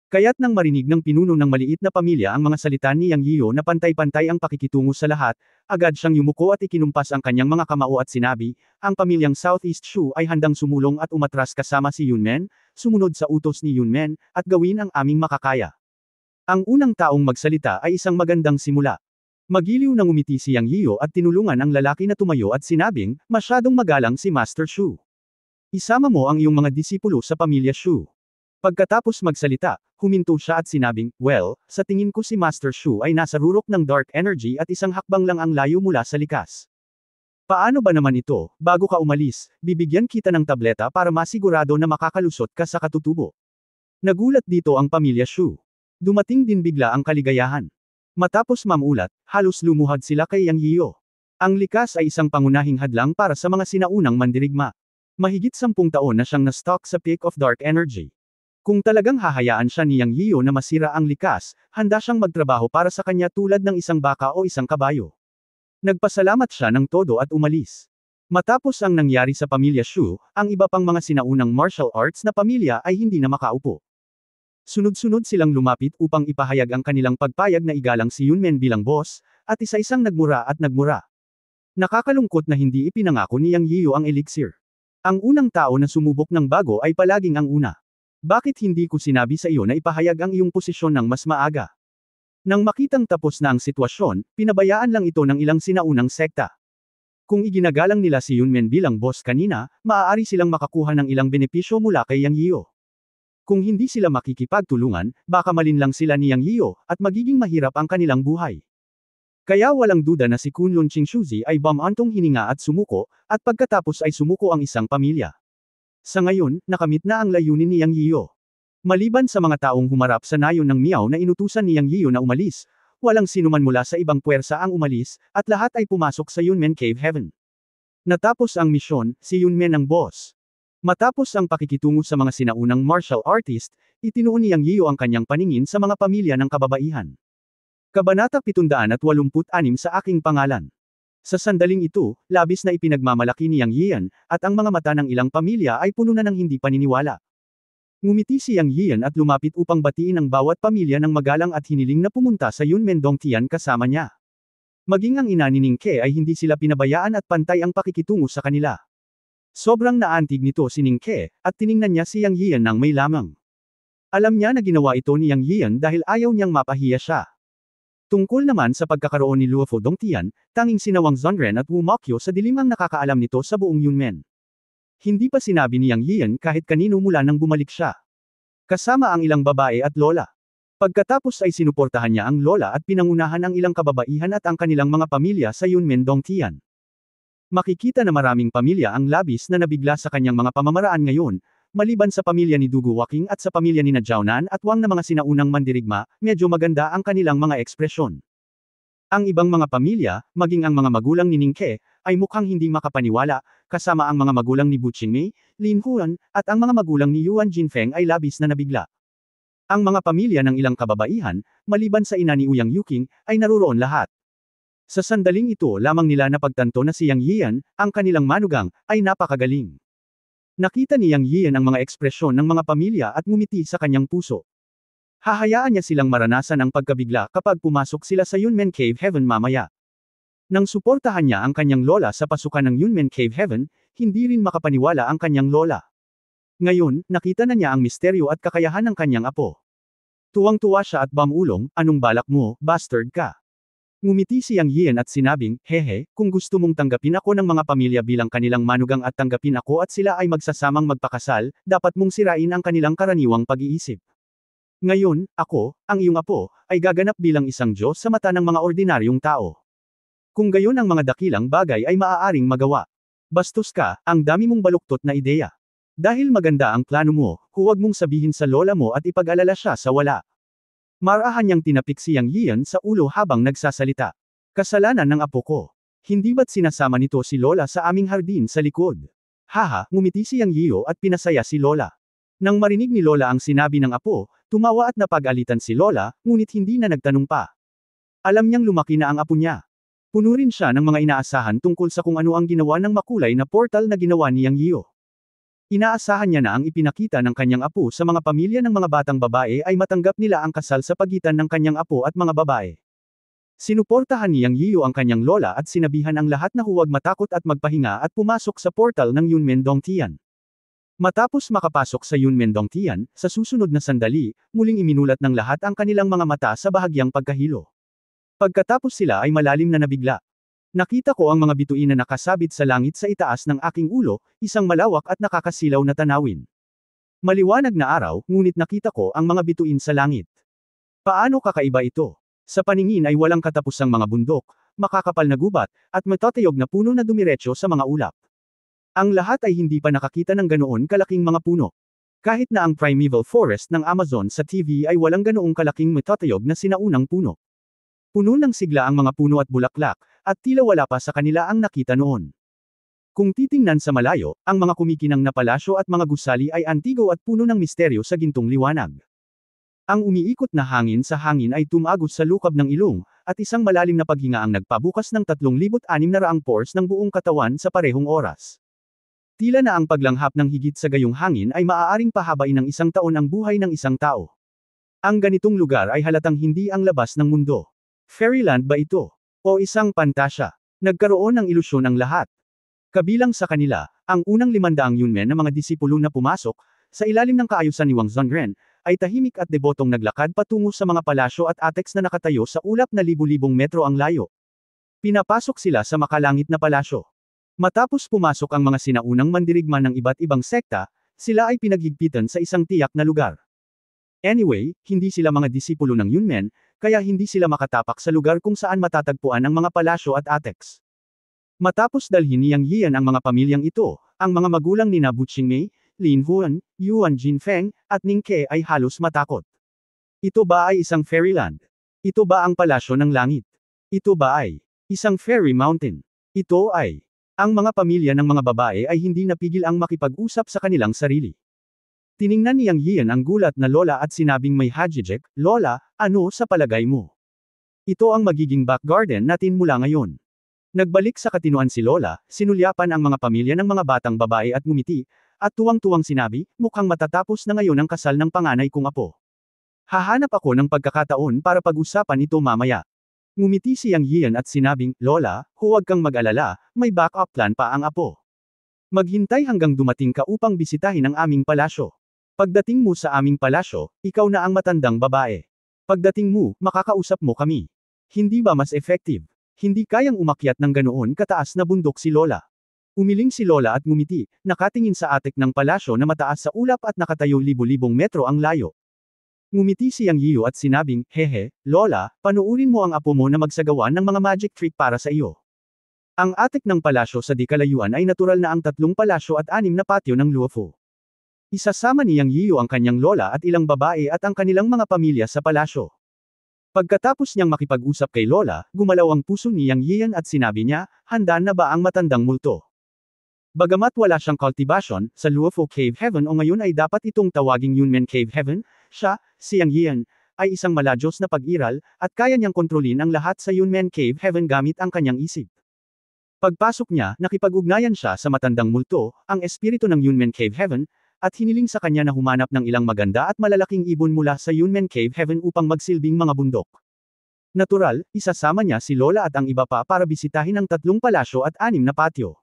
Kaya't nang marinig ng pinuno ng maliit na pamilya ang mga salita ni Yang Yiyo na pantay-pantay ang pakikitungo sa lahat, agad siyang yumuko at ikinumpas ang kanyang mga kamao at sinabi, ang pamilyang Southeast Shu ay handang sumulong at umatras kasama si Yunmen, sumunod sa utos ni Yunmen, at gawin ang aming makakaya. Ang unang taong magsalita ay isang magandang simula. Magiliw na ngumiti si Yang Yiyo at tinulungan ang lalaki na tumayo at sinabing, masyadong magalang si Master Shu. Isama mo ang iyong mga disipulo sa pamilya Shu. Pagkatapos magsalita, huminto siya at sinabing, well, sa tingin ko si Master Shu ay nasa rurok ng dark energy at isang hakbang lang ang layo mula sa likas. Paano ba naman ito, bago ka umalis, bibigyan kita ng tableta para masigurado na makakalusot ka sa katutubo. Nagulat dito ang pamilya Shu. Dumating din bigla ang kaligayahan. Matapos mamulat, halos lumuhad sila kay Yang Yiyo. Ang likas ay isang pangunahing hadlang para sa mga sinaunang mandirigma. Mahigit 10 taon na siyang na-stuck sa peak of dark energy. Kung talagang hahayaan siya ni Yang Yiyo na masira ang likas, handa siyang magtrabaho para sa kanya tulad ng isang baka o isang kabayo. Nagpasalamat siya ng todo at umalis. Matapos ang nangyari sa pamilya Shu, ang iba pang mga sinaunang martial arts na pamilya ay hindi na makaupo. Sunod-sunod silang lumapit upang ipahayag ang kanilang pagpayag na igalang si Yunmen bilang boss, at isa-isang nagmura at nagmura. Nakakalungkot na hindi ipinangako ni Yang Yiyo ang elixir. Ang unang tao na sumubok ng bago ay palaging ang una. Bakit hindi ko sinabi sa iyo na ipahayag ang iyong posisyon ng mas maaga? Nang makitang tapos na ang sitwasyon, pinabayaan lang ito ng ilang sinaunang sekta. Kung iginagalang nila si Yunmen bilang boss kanina, maaari silang makakuha ng ilang benepisyo mula kay Yang Yiyo. Kung hindi sila makikipagtulungan, baka malinlang sila ni Yang Yiyo, at magiging mahirap ang kanilang buhay. Kaya walang duda na si Kunlun Qingxuzi ay bumantong hininga at sumuko, at pagkatapos ay sumuko ang isang pamilya. Sa ngayon, nakamit na ang layunin ni Yang Yiyo. Maliban sa mga taong humarap sa nayon ng Miao na inutusan ni Yang Yiyo na umalis, walang sinuman mula sa ibang puwersa ang umalis, at lahat ay pumasok sa Yunmen Cave Heaven. Natapos ang misyon, si Yunmen ang boss. Matapos ang pakikitungo sa mga sinaunang martial artist, itinuon ni Yang Yiyo ang kanyang paningin sa mga pamilya ng kababaihan. Kabanata 786 sa aking pangalan. Sa sandaling ito, labis na ipinagmamalaki ni Yang Yiyan, at ang mga mata ng ilang pamilya ay puno na ng hindi paniniwala. Ngumiti si Yang Yiyan at lumapit upang batiin ang bawat pamilya ng magalang at hiniling na pumunta sa Yunmen Dongtian kasama niya. Maging ang ina ni Ning Ke ay hindi sila pinabayaan at pantay ang pakikitungo sa kanila. Sobrang naantig nito si Ning Ke, at tiningnan niya si Yang Yiyan nang may lamang. Alam niya na ginawa ito ni Yang Yian dahil ayaw niyang mapahiya siya. Tungkol naman sa pagkakaroon ni Luofo Dongtian, tanging sina Wang Zonren at Wu Mokyo sa dilim ang nakakaalam nito sa buong Yunmen. Hindi pa sinabi ni Yang Yian kahit kanino mula nang bumalik siya. Kasama ang ilang babae at lola. Pagkatapos ay sinuportahan niya ang lola at pinangunahan ang ilang kababaihan at ang kanilang mga pamilya sa Yunmen Dongtian. Makikita na maraming pamilya ang labis na nabigla sa kanyang mga pamamaraan ngayon, maliban sa pamilya ni Dugu Waking at sa pamilya ni Jiaonan at Wang na mga sinaunang mandirigma, medyo maganda ang kanilang mga ekspresyon. Ang ibang mga pamilya, maging ang mga magulang ni Ningke, ay mukhang hindi makapaniwala, kasama ang mga magulang ni Bu Qingmei, Lin Huan, at ang mga magulang ni Yuan Jinfeng ay labis na nabigla. Ang mga pamilya ng ilang kababaihan, maliban sa ina ni Ouyang Yuking, ay naruroon lahat. Sa sandaling ito lamang nila napagtanto na si Yang Yian, ang kanilang manugang, ay napakagaling. Nakita ni Yang Yian ang mga ekspresyon ng mga pamilya at ngumiti sa kanyang puso. Hahayaan niya silang maranasan ang pagkabigla kapag pumasok sila sa Yunmen Cave Heaven mamaya. Nang suportahan niya ang kanyang lola sa pasukan ng Yunmen Cave Heaven, hindi rin makapaniwala ang kanyang lola. Ngayon, nakita na niya ang misteryo at kakayahan ng kanyang apo. Tuwang-tuwa siya at bamulong, anong balak mo, bastard ka? Ngumiti si Yang Yian at sinabing, hehe, kung gusto mong tanggapin ako ng mga pamilya bilang kanilang manugang at tanggapin ako at sila ay magsasamang magpakasal, dapat mong sirain ang kanilang karaniwang pag-iisip. Ngayon, ako, ang iyong apo, ay gaganap bilang isang Diyos sa mata ng mga ordinaryong tao. Kung gayon ang mga dakilang bagay ay maaaring magawa. Bastos ka, ang dami mong baluktot na ideya. Dahil maganda ang plano mo, huwag mong sabihin sa lola mo at ipag-alala siya sa wala. Marahan niyang tinapik si Yang Yian sa ulo habang nagsasalita. Kasalanan ng apo ko. Hindi ba't sinasama nito si lola sa aming hardin sa likod? Haha, ngumiti si Yang Yiyo at pinasaya si lola. Nang marinig ni lola ang sinabi ng apo, tumawa at napag-alitan si lola, ngunit hindi na nagtanong pa. Alam niyang lumaki na ang apo niya. Puno rin siya ng mga inaasahan tungkol sa kung ano ang ginawa ng makulay na portal na ginawa ni Yang Yiyo. Inaasahan niya na ang ipinakita ng kanyang apo sa mga pamilya ng mga batang babae ay matanggap nila ang kasal sa pagitan ng kanyang apo at mga babae. Sinuportahan ni Yang Yiyo ang kanyang lola at sinabihan ang lahat na huwag matakot at magpahinga at pumasok sa portal ng Yunmen Dongtian. Matapos makapasok sa Yunmen Dongtian, sa susunod na sandali, muling iminulat ng lahat ang kanilang mga mata sa bahagyang pagkahilo. Pagkatapos sila ay malalim na nabigla. Nakita ko ang mga bituin na nakasabit sa langit sa itaas ng aking ulo, isang malawak at nakakasilaw na tanawin. Maliwanag na araw, ngunit nakita ko ang mga bituin sa langit. Paano kakaiba ito? Sa paningin ay walang katapusang mga bundok, makakapal na gubat, at matatayog na puno na dumiretso sa mga ulap. Ang lahat ay hindi pa nakakita ng ganoon kalaking mga puno. Kahit na ang primeval forest ng Amazon sa TV ay walang ganoong kalaking matatayog na sinaunang puno. Puno ng sigla ang mga puno at bulaklak, at tila wala pa sa kanila ang nakita noon. Kung titingnan sa malayo, ang mga kumikinang na palasyo at mga gusali ay antigo at puno ng misteryo sa gintong liwanag. Ang umiikot na hangin sa hangin ay tumagos sa lukab ng ilong, at isang malalim na paghinga ang nagpabukas ng 3,600 pores ng buong katawan sa parehong oras. Tila na ang paglanghap ng higit sa gayong hangin ay maaaring pahabain ng 1 taon ang buhay ng isang tao. Ang ganitong lugar ay halatang hindi ang labas ng mundo. Fairyland ba ito? O isang pantasya? Nagkaroon ng ilusyon ang lahat. Kabilang sa kanila, ang unang 500 Yunmen na mga disipulo na pumasok, sa ilalim ng kaayusan ni Wang Zonren, ay tahimik at debotong naglakad patungo sa mga palasyo at ateks na nakatayo sa ulap na libu-libong metro ang layo. Pinapasok sila sa makalangit na palasyo. Matapos pumasok ang mga sinaunang mandirigma ng iba't ibang sekta, sila ay pinaghigpitan sa isang tiyak na lugar. Anyway, hindi sila mga disipulo ng Yunmen, kaya hindi sila makatapak sa lugar kung saan matatagpuan ang mga palasyo at ateks. Matapos dalhin ni Yang Yian ang mga pamilyang ito, ang mga magulang ni Bu Qingmei, Lin Huan, Yuan Jinfeng, at Ningke ay halos matakot. Ito ba ay isang fairyland? Ito ba ang palasyo ng langit? Ito ba ay isang fairy mountain? Ito ay ang mga pamilya ng mga babae ay hindi napigil ang makipag-usap sa kanilang sarili. Tiningnan ni Yang Yian ang gulat na lola at sinabing may hajijek, Lola, ano sa palagay mo? Ito ang magiging back garden natin mula ngayon. Nagbalik sa katinuan si lola, sinulyapan ang mga pamilya ng mga batang babae at ngumiti, at tuwang-tuwang sinabi, mukhang matatapos na ngayon ang kasal ng panganay kong apo. Hahanap ako ng pagkakataon para pag-usapan ito mamaya. Ngumiti si Yang Yian at sinabing, Lola, huwag kang mag-alala, may backup plan pa ang apo. Maghintay hanggang dumating ka upang bisitahin ang aming palasyo. Pagdating mo sa aming palasyo, ikaw na ang matandang babae. Pagdating mo, makakausap mo kami. Hindi ba mas effective? Hindi kayang umakyat ng ganoon kataas na bundok si Lola. Umiling si Lola at ngumiti, nakatingin sa atik ng palasyo na mataas sa ulap at nakatayo libo-libong metro ang layo. Ngumiti si Yang Yiu at sinabing, hehe, Lola, panuurin mo ang apo mo na magsagawa ng mga magic trick para sa iyo. Ang atik ng palasyo sa di kalayuan ay natural na ang 3 palasyo at 6 na patio ng Luofu. Isasama ni Yang Yiu ang kanyang lola at ilang babae at ang kanilang mga pamilya sa palasyo. Pagkatapos niyang makipag-usap kay Lola, gumalaw ang puso ni Yang Yian at sinabi niya, handa na ba ang matandang multo? Bagamat wala siyang cultivation, sa Luofu Cave Heaven o ngayon ay dapat itong tawaging Yunmen Cave Heaven, siya, si Yang Yian, ay isang maladyos na pag-iral, at kaya niyang kontrolin ang lahat sa Yunmen Cave Heaven gamit ang kanyang isip. Pagpasok niya, nakipag-ugnayan siya sa matandang multo, ang espiritu ng Yunmen Cave Heaven, at hiniling sa kanya na humanap ng ilang maganda at malalaking ibon mula sa Yunmen Cave Heaven upang magsilbing mga bundok. Natural, isasama niya si Lola at ang iba pa para bisitahin ang 3 palasyo at 6 na patio.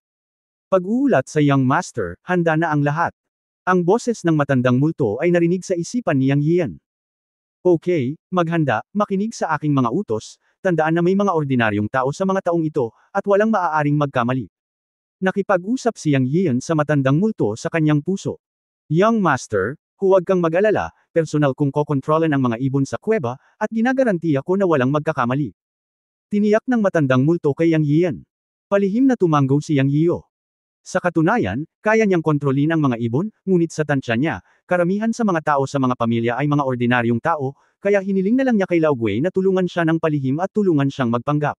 Pag-uulat sa Young Master, handa na ang lahat. Ang boses ng matandang multo ay narinig sa isipan ni Yang Yian. Okay, maghanda, makinig sa aking mga utos, tandaan na may mga ordinaryong tao sa mga taong ito, at walang maaaring magkamali. Nakipag-usap si Yang Yian sa matandang multo sa kanyang puso. Young Master, huwag kang mag-alala, personal kong kokontrolan ang mga ibon sa kuweba, at ginagarantiya ko na walang magkakamali. Tiniyak ng matandang multo kay Yang Yian. Palihim na tumanggo si Yang Yiu. Sa katunayan, kaya niyang kontrolin ang mga ibon, ngunit sa tansya niya, karamihan sa mga tao sa mga pamilya ay mga ordinaryong tao, kaya hiniling na lang niya kay Lao Gui na tulungan siya ng palihim at tulungan siyang magpanggap.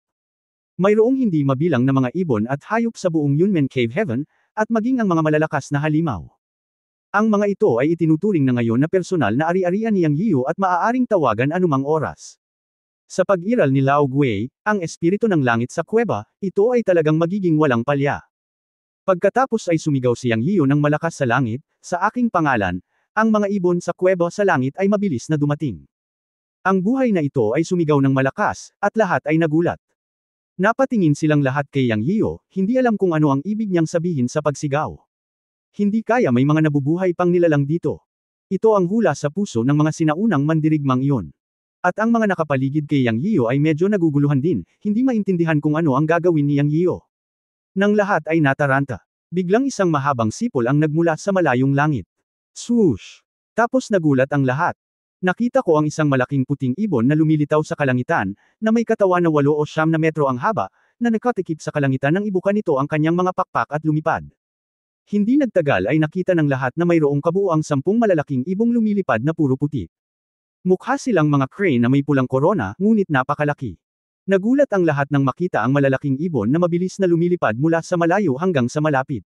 Mayroong hindi mabilang na mga ibon at hayop sa buong Yunmen Cave Heaven, at maging ang mga malalakas na halimaw. Ang mga ito ay itinuturing na ngayon na personal na ari-arian ni Yang Yiu at maaaring tawagan anumang oras. Sa pag-iral ni Lao Gui, ang espiritu ng langit sa kuweba, ito ay talagang magiging walang palya. Pagkatapos ay sumigaw si Yang Yiu ng malakas sa langit, sa aking pangalan, ang mga ibon sa kuweba sa langit ay mabilis na dumating. Ang buhay na ito ay sumigaw ng malakas, at lahat ay nagulat. Napatingin silang lahat kay Yang Yiu, hindi alam kung ano ang ibig niyang sabihin sa pagsigaw. Hindi kaya may mga nabubuhay pang nilalang dito. Ito ang hula sa puso ng mga sinaunang mandirigmang iyon. At ang mga nakapaligid kay Yang Yiu ay medyo naguguluhan din, hindi maintindihan kung ano ang gagawin ni Yang Yiu. Nang lahat ay nataranta. Biglang isang mahabang sipol ang nagmula sa malayong langit. Swoosh! Tapos nagulat ang lahat. Nakita ko ang isang malaking puting ibon na lumilitaw sa kalangitan, na may katawan na 8 o 9 na metro ang haba, na nakatikip sa kalangitan nang ibuka nito ang kanyang mga pakpak at lumipad. Hindi nagtagal ay nakita ng lahat na mayroong kabuuang 10 malalaking ibong lumilipad na puro puti. Mukha silang mga crane na may pulang korona, ngunit napakalaki. Nagulat ang lahat nang makita ang malalaking ibon na mabilis na lumilipad mula sa malayo hanggang sa malapit.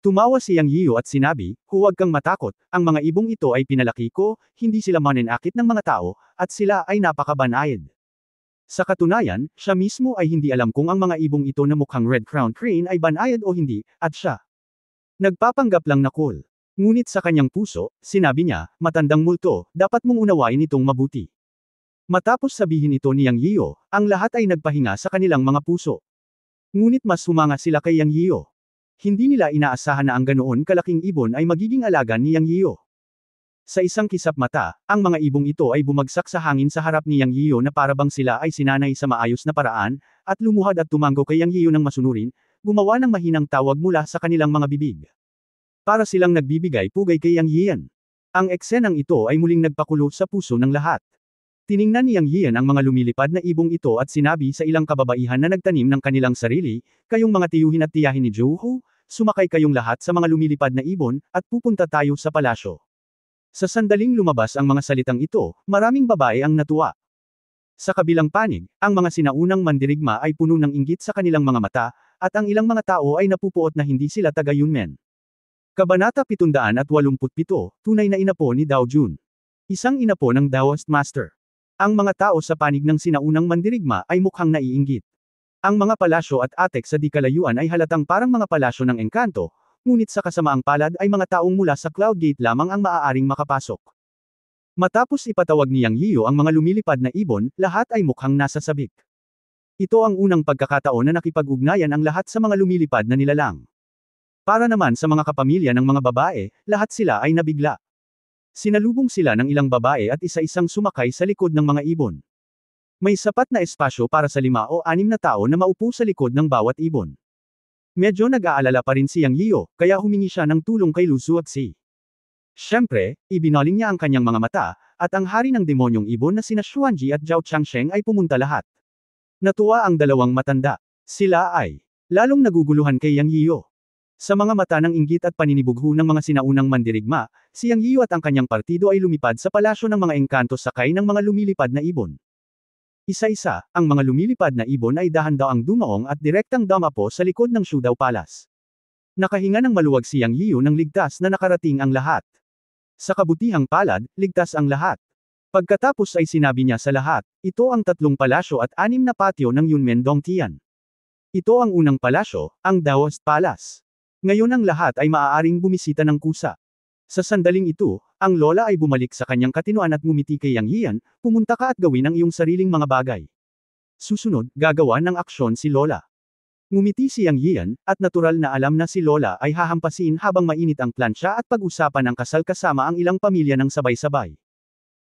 Tumawa si Yang Yiu at sinabi, huwag kang matakot, ang mga ibong ito ay pinalaki ko, hindi sila mananakit ng mga tao, at sila ay napakabanayad. Sa katunayan, siya mismo ay hindi alam kung ang mga ibong ito na mukhang red crown crane ay banayad o hindi, at siya nagpapanggap lang na cool. Ngunit sa kanyang puso, sinabi niya, matandang multo, dapat mong unawain itong mabuti. Matapos sabihin ito ni Yang Yiu, ang lahat ay nagpahinga sa kanilang mga puso. Ngunit mas humanga sila kay Yang Yiu. Hindi nila inaasahan na ang ganoon kalaking ibon ay magiging alaga ni Yang Yiu. Sa isang kisap mata, ang mga ibong ito ay bumagsak sa hangin sa harap ni Yang Yiu na parabang sila ay sinanay sa maayos na paraan, at lumuhad at tumanggo kay Yang Yiu ng masunurin, gumawa ng mahinang tawag mula sa kanilang mga bibig. Para silang nagbibigay pugay kay Yang Yian. Ang eksenang ito ay muling nagpakulo sa puso ng lahat. Tiningnan ni Yang Yian ang mga lumilipad na ibong ito at sinabi sa ilang kababaihan na nagtanim ng kanilang sarili, kayong mga tiyuhin at tiyahin ni Zhou, sumakay kayong lahat sa mga lumilipad na ibon, at pupunta tayo sa palasyo. Sa sandaling lumabas ang mga salitang ito, maraming babae ang natuwa. Sa kabilang panig, ang mga sinaunang mandirigma ay puno ng inggit sa kanilang mga mata, at ang ilang mga tao ay napupuot na hindi sila taga-Yunmen. Kabanata 787, Tunay na inapo ni Dao Jun. Isang inapo ng Daoist Master. Ang mga tao sa panig ng sinaunang mandirigma ay mukhang naiinggit. Ang mga palasyo at atek sa di kalayuan ay halatang parang mga palasyo ng engkanto, ngunit sa kasamaang palad ay mga taong mula sa Cloud Gate lamang ang maaaring makapasok. Matapos ipatawag ni Yang Yiu ang mga lumilipad na ibon, lahat ay mukhang nasa sabik. Ito ang unang pagkakataon na nakipag-ugnayan ang lahat sa mga lumilipad na nilalang. Para naman sa mga kapamilya ng mga babae, lahat sila ay nabigla. Sinalubong sila ng ilang babae at isa-isang sumakay sa likod ng mga ibon. May sapat na espasyo para sa 5 o 6 na tao na maupo sa likod ng bawat ibon. Medyo nag-aalala pa rin si Yang Yiyo, kaya humingi siya ng tulong kay Lu Zuoxi. Siyempre, ibinaling niya ang kanyang mga mata, at ang hari ng demonyong ibon na sina Xuanji at Zhao Changsheng ay pumunta lahat. Natuwa ang dalawang matanda. Sila ay lalong naguguluhan kay Yang Yiyo. Sa mga mata ng inggit at paninibugho ng mga sinaunang mandirigma, si Yang Yiyo at ang kanyang partido ay lumipad sa palasyo ng mga engkanto sakay ng mga lumilipad na ibon. Isa-isa, ang mga lumilipad na ibon ay dahan-daang dumaong at direktang damapo sa likod ng Shudao Palace. Nakahinga ng maluwag si Yang Yiyo nang ligtas na nakarating ang lahat. Sa kabutihang palad, ligtas ang lahat. Pagkatapos ay sinabi niya sa lahat, ito ang 3 palasyo at 6 na patio ng Yunmen Dongtian. Ito ang unang palasyo, ang Daoist Palace. Ngayon ang lahat ay maaaring bumisita ng kusa. Sa sandaling ito, ang lola ay bumalik sa kanyang katinuan at ngumiti kay Yang Yian, pumunta ka at gawin ang iyong sariling mga bagay. Susunod, gagawa ng aksyon si lola. Ngumiti si Yang Yian, at natural na alam na si lola ay hahampasin habang mainit ang plansya at pag-usapan ang kasal kasama ang ilang pamilya ng sabay-sabay.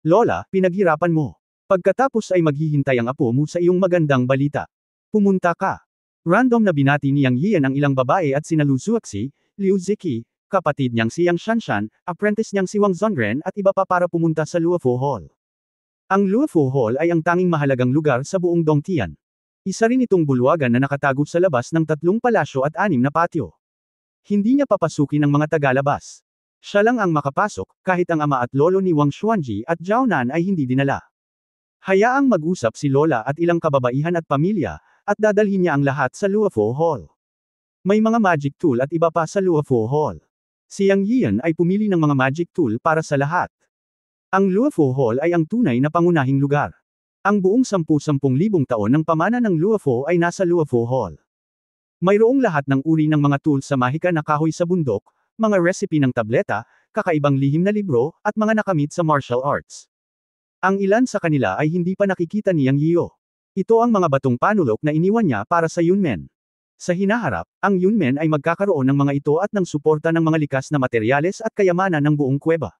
Lola, pinaghirapan mo. Pagkatapos ay maghihintay ang apo mo sa iyong magandang balita. Pumunta ka. Random na binati ni Yang Yian ang ilang babae at sina Lu Zuoxi, Liu Ziki, kapatid niyang si Yang Shanshan, apprentice niyang si Wang Zongren at iba pa para pumunta sa Luofu Hall. Ang Luofu Hall ay ang tanging mahalagang lugar sa buong Dongtian. Isa rin itong bulwagan na nakatago sa labas ng 3 palasyo at 6 na patio. Hindi niya papasukin ang mga tagalabas. Siya lang ang makapasok, kahit ang ama at lolo ni Wang Xuanji at Zhao Nan ay hindi dinala. Hayaang mag-usap si lola at ilang kababaihan at pamilya, at dadalhin niya ang lahat sa Luofu Hall. May mga magic tool at iba pa sa Luofu Hall. Si Yang Yian ay pumili ng mga magic tool para sa lahat. Ang Luofu Hall ay ang tunay na pangunahing lugar. Ang buong 10,000 taon ng pamana ng Luofu ay nasa Luofu Hall. Mayroong lahat ng uri ng mga tools sa mahika na kahoy sa bundok, mga recipe ng tableta, kakaibang lihim na libro, at mga nakamit sa martial arts. Ang ilan sa kanila ay hindi pa nakikita ni Yang Yiyo. Ito ang mga batong panulok na iniwan niya para sa Yunmen. Sa hinaharap, ang Yunmen ay magkakaroon ng mga ito at ng suporta ng mga likas na materyales at kayamanan ng buong kuweba.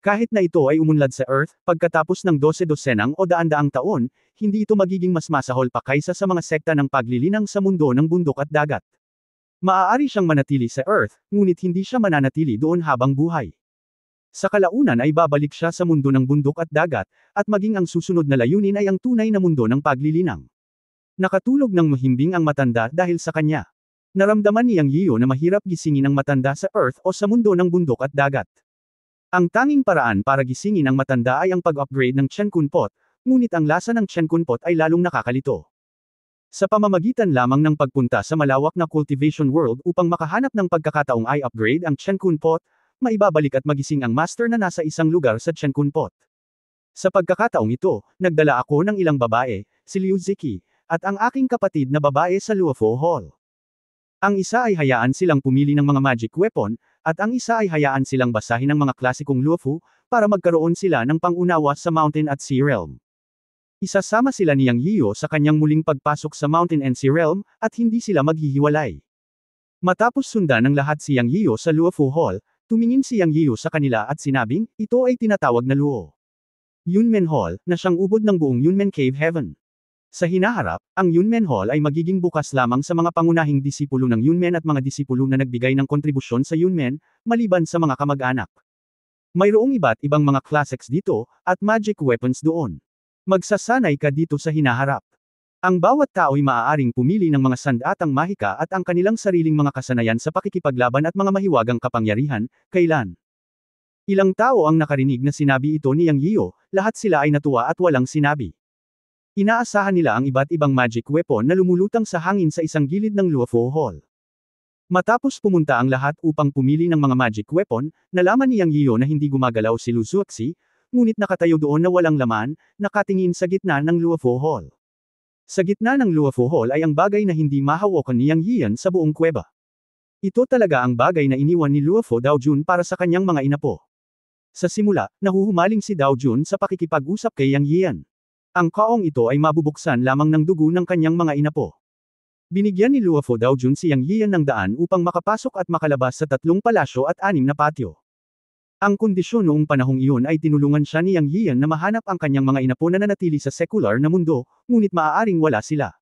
Kahit na ito ay umunlad sa Earth, pagkatapos ng 12 o daan-daang taon, hindi ito magiging mas masahol pa kaysa sa mga sekta ng paglilinang sa mundo ng bundok at dagat. Maaari siyang manatili sa Earth, ngunit hindi siya mananatili doon habang buhay. Sa kalaunan ay babalik siya sa mundo ng bundok at dagat, at maging ang susunod na layunin ay ang tunay na mundo ng paglilinang. Nakatulog ng mahimbing ang matanda dahil sa kanya. Naramdaman ni Yang Yiyo na mahirap gisingin ang matanda sa Earth o sa mundo ng bundok at dagat. Ang tanging paraan para gisingin ang matanda ay ang pag-upgrade ng Chenkun Pot, ngunit ang lasa ng Chenkun Pot ay lalong nakakalito. Sa pamamagitan lamang ng pagpunta sa malawak na cultivation world upang makahanap ng pagkakataong i-upgrade ang Chenkun Pot, maibabalik at magising ang master na nasa isang lugar sa Chenkun Pot. Sa pagkakataong ito, nagdala ako ng ilang babae, si Liu Ziki, at ang aking kapatid na babae sa Luofu Hall. Ang isa ay hayaan silang pumili ng mga magic weapon, at ang isa ay hayaan silang basahin ng mga klasikong Luofu, para magkaroon sila ng pangunawa sa Mountain at Sea Realm. Isasama sila ni Yang Yiyo sa kanyang muling pagpasok sa Mountain and Sea Realm, at hindi sila maghihiwalay. Matapos sundan ng lahat si Yang Yiyo sa Luofu Hall, tumingin si Yang Yiyo sa kanila at sinabing, ito ay tinatawag na Luo Yunmen Hall, na siyang ubod ng buong Yunmen Cave Heaven. Sa hinaharap, ang Yunmen Hall ay magiging bukas lamang sa mga pangunahing disipulo ng Yunmen at mga disipulo na nagbigay ng kontribusyon sa Yunmen, maliban sa mga kamag-anak. Mayroong iba't ibang mga classics dito, at magic weapons doon. Magsasanay ka dito sa hinaharap. Ang bawat tao ay maaaring pumili ng mga sandatang mahika at ang kanilang sariling mga kasanayan sa pakikipaglaban at mga mahiwagang kapangyarihan, kailan. Ilang tao ang nakarinig na sinabi ito ni Yang Yiyo, lahat sila ay natuwa at walang sinabi. Inaasahan nila ang iba't ibang magic weapon na lumulutang sa hangin sa isang gilid ng Luofu Hall. Matapos pumunta ang lahat upang pumili ng mga magic weapon, nalaman ni Yang Yiyo na hindi gumagalaw si Lu Zuoxi, ngunit nakatayo doon na walang laman, nakatingin sa gitna ng Luofu Hall. Sa gitna ng Luofu Hall ay ang bagay na hindi mahawakan ni Yang Yian sa buong kuweba. Ito talaga ang bagay na iniwan ni Luofu Daojun para sa kanyang mga inapo. Sa simula, nahuhumaling si Daojun sa pakikipag-usap kay Yang Yian. Ang kaong ito ay mabubuksan lamang ng dugo ng kanyang mga inapo. Binigyan ni Luofu Daojun si Yang Yian ng daan upang makapasok at makalabas sa 3 palasyo at 6 na patio. Ang kondisyon noong panahong iyon ay tinulungan siya ni Yang Yian na mahanap ang kanyang mga inapo na nanatili sa sekular na mundo, ngunit maaaring wala sila.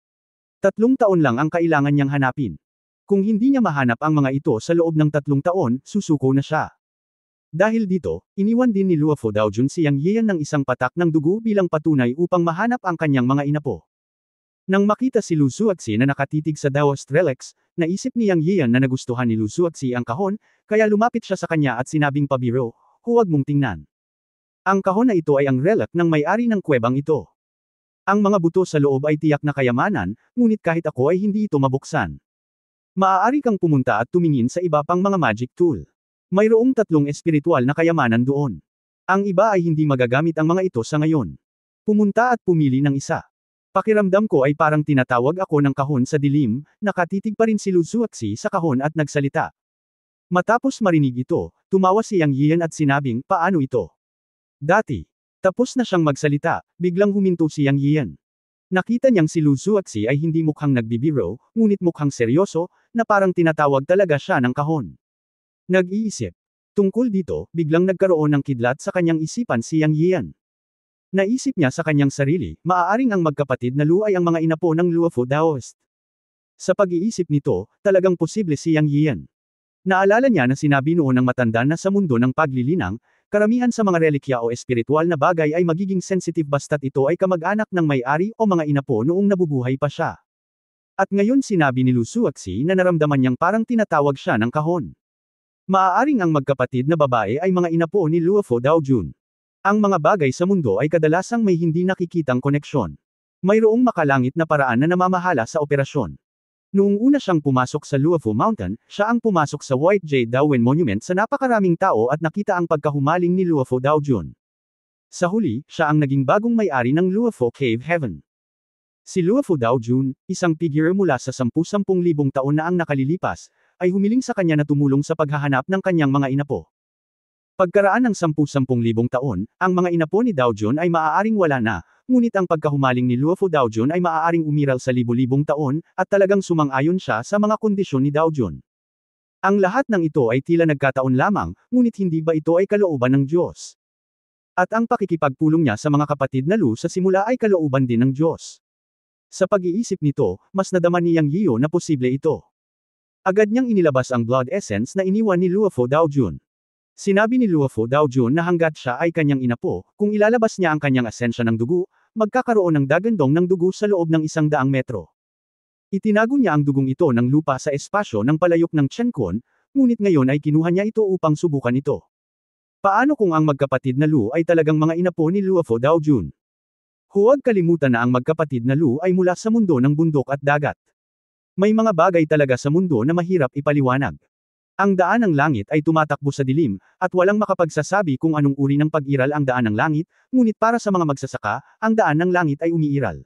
3 taon lang ang kailangan niyang hanapin. Kung hindi niya mahanap ang mga ito sa loob ng 3 taon, susuko na siya. Dahil dito, iniwan din ni Luofo Daojun si Yang Yian ng isang patak ng dugo bilang patunay upang mahanap ang kanyang mga inapo. Nang makita si Lu Zuoxi na nakatitig sa Daoist Relics, naisip ni Yang Yian na nagustuhan ni Lu Zuoxi ang kahon, kaya lumapit siya sa kanya at sinabing pabiro, huwag mong tingnan. Ang kahon na ito ay ang relic ng may-ari ng kuwebang ito. Ang mga buto sa loob ay tiyak na kayamanan, ngunit kahit ako ay hindi ito mabuksan. Maaari kang pumunta at tumingin sa iba pang mga magic tool. Mayroong 3 espiritual na kayamanan doon. Ang iba ay hindi magagamit ang mga ito sa ngayon. Pumunta at pumili ng isa. Pakiramdam ko ay parang tinatawag ako ng kahon sa dilim, nakatitig pa rin si Lu Zuoxi sa kahon at nagsalita. Matapos marinig ito, tumawa si Yang Yian at sinabing, paano ito? Dati. Tapos na siyang magsalita, biglang huminto si Yang Yian. Nakita niyang si Lu Zuoxi ay hindi mukhang nagbibiro, ngunit mukhang seryoso, na parang tinatawag talaga siya ng kahon. Nag-iisip. Tungkol dito, biglang nagkaroon ng kidlat sa kanyang isipan si Yang Yian. Naisip niya sa kanyang sarili, maaaring ang magkapatid na Lu ay ang mga inapo ng Luofo Daoist. Sa pag-iisip nito, talagang posible si Yang Yian. Naalala niya na sinabi noon ng matanda na sa mundo ng paglilinang, karamihan sa mga relikya o espiritual na bagay ay magiging sensitive basta't ito ay kamag-anak ng may-ari o mga inapo noong nabubuhay pa siya. At ngayon sinabi ni Lu Zuoxi na naramdaman niyang parang tinatawag siya ng kahon. Maaaring ang magkapatid na babae ay mga inapo ni Luofo Daojun. Ang mga bagay sa mundo ay kadalasang may hindi nakikitang koneksyon. Mayroong makalangit na paraan na namamahala sa operasyon. Noong una siyang pumasok sa Luofo Mountain, siya ang pumasok sa White Jade Dawen Monument sa napakaraming tao at nakita ang pagkahumaling ni Luofo Daojun. Sa huli, siya ang naging bagong may-ari ng Luofo Cave Heaven. Si Luofo Daojun, isang figure mula sa 10,000 taon na ang nakalilipas, ay humiling sa kanya na tumulong sa paghahanap ng kanyang mga inapo. Pagkaraan ng 10,000 taon, ang mga inapo ni Daojun ay maaaring wala na, ngunit ang pagkahumaling ni Luofo Daojun ay maaaring umiral sa libu-libong taon, at talagang sumang-ayon siya sa mga kondisyon ni Daojun. Ang lahat ng ito ay tila nagkataon lamang, ngunit hindi ba ito ay kalooban ng Diyos? At ang pakikipagpulong niya sa mga kapatid na Lu sa simula ay kalooban din ng Diyos. Sa pag-iisip nito, mas nadama ni Yang Yian na posible ito. Agad niyang inilabas ang blood essence na iniwan ni Luofo Daojun. Sinabi ni Luofo Daojun na hanggat siya ay kanyang inapo, kung ilalabas niya ang kanyang asensya ng dugo, magkakaroon ng dagandong ng dugo sa loob ng 100 metro. Itinago niya ang dugong ito ng lupa sa espasyo ng palayok ng Chenkon, ngunit ngayon ay kinuha niya ito upang subukan ito. Paano kung ang magkapatid na Lu ay talagang mga inapo ni Luofo Daojun? Huwag kalimutan na ang magkapatid na Lu ay mula sa mundo ng bundok at dagat. May mga bagay talaga sa mundo na mahirap ipaliwanag. Ang daan ng langit ay tumatakbo sa dilim, at walang makapagsasabi kung anong uri ng pag-iral ang daan ng langit, ngunit para sa mga magsasaka, ang daan ng langit ay umiiral.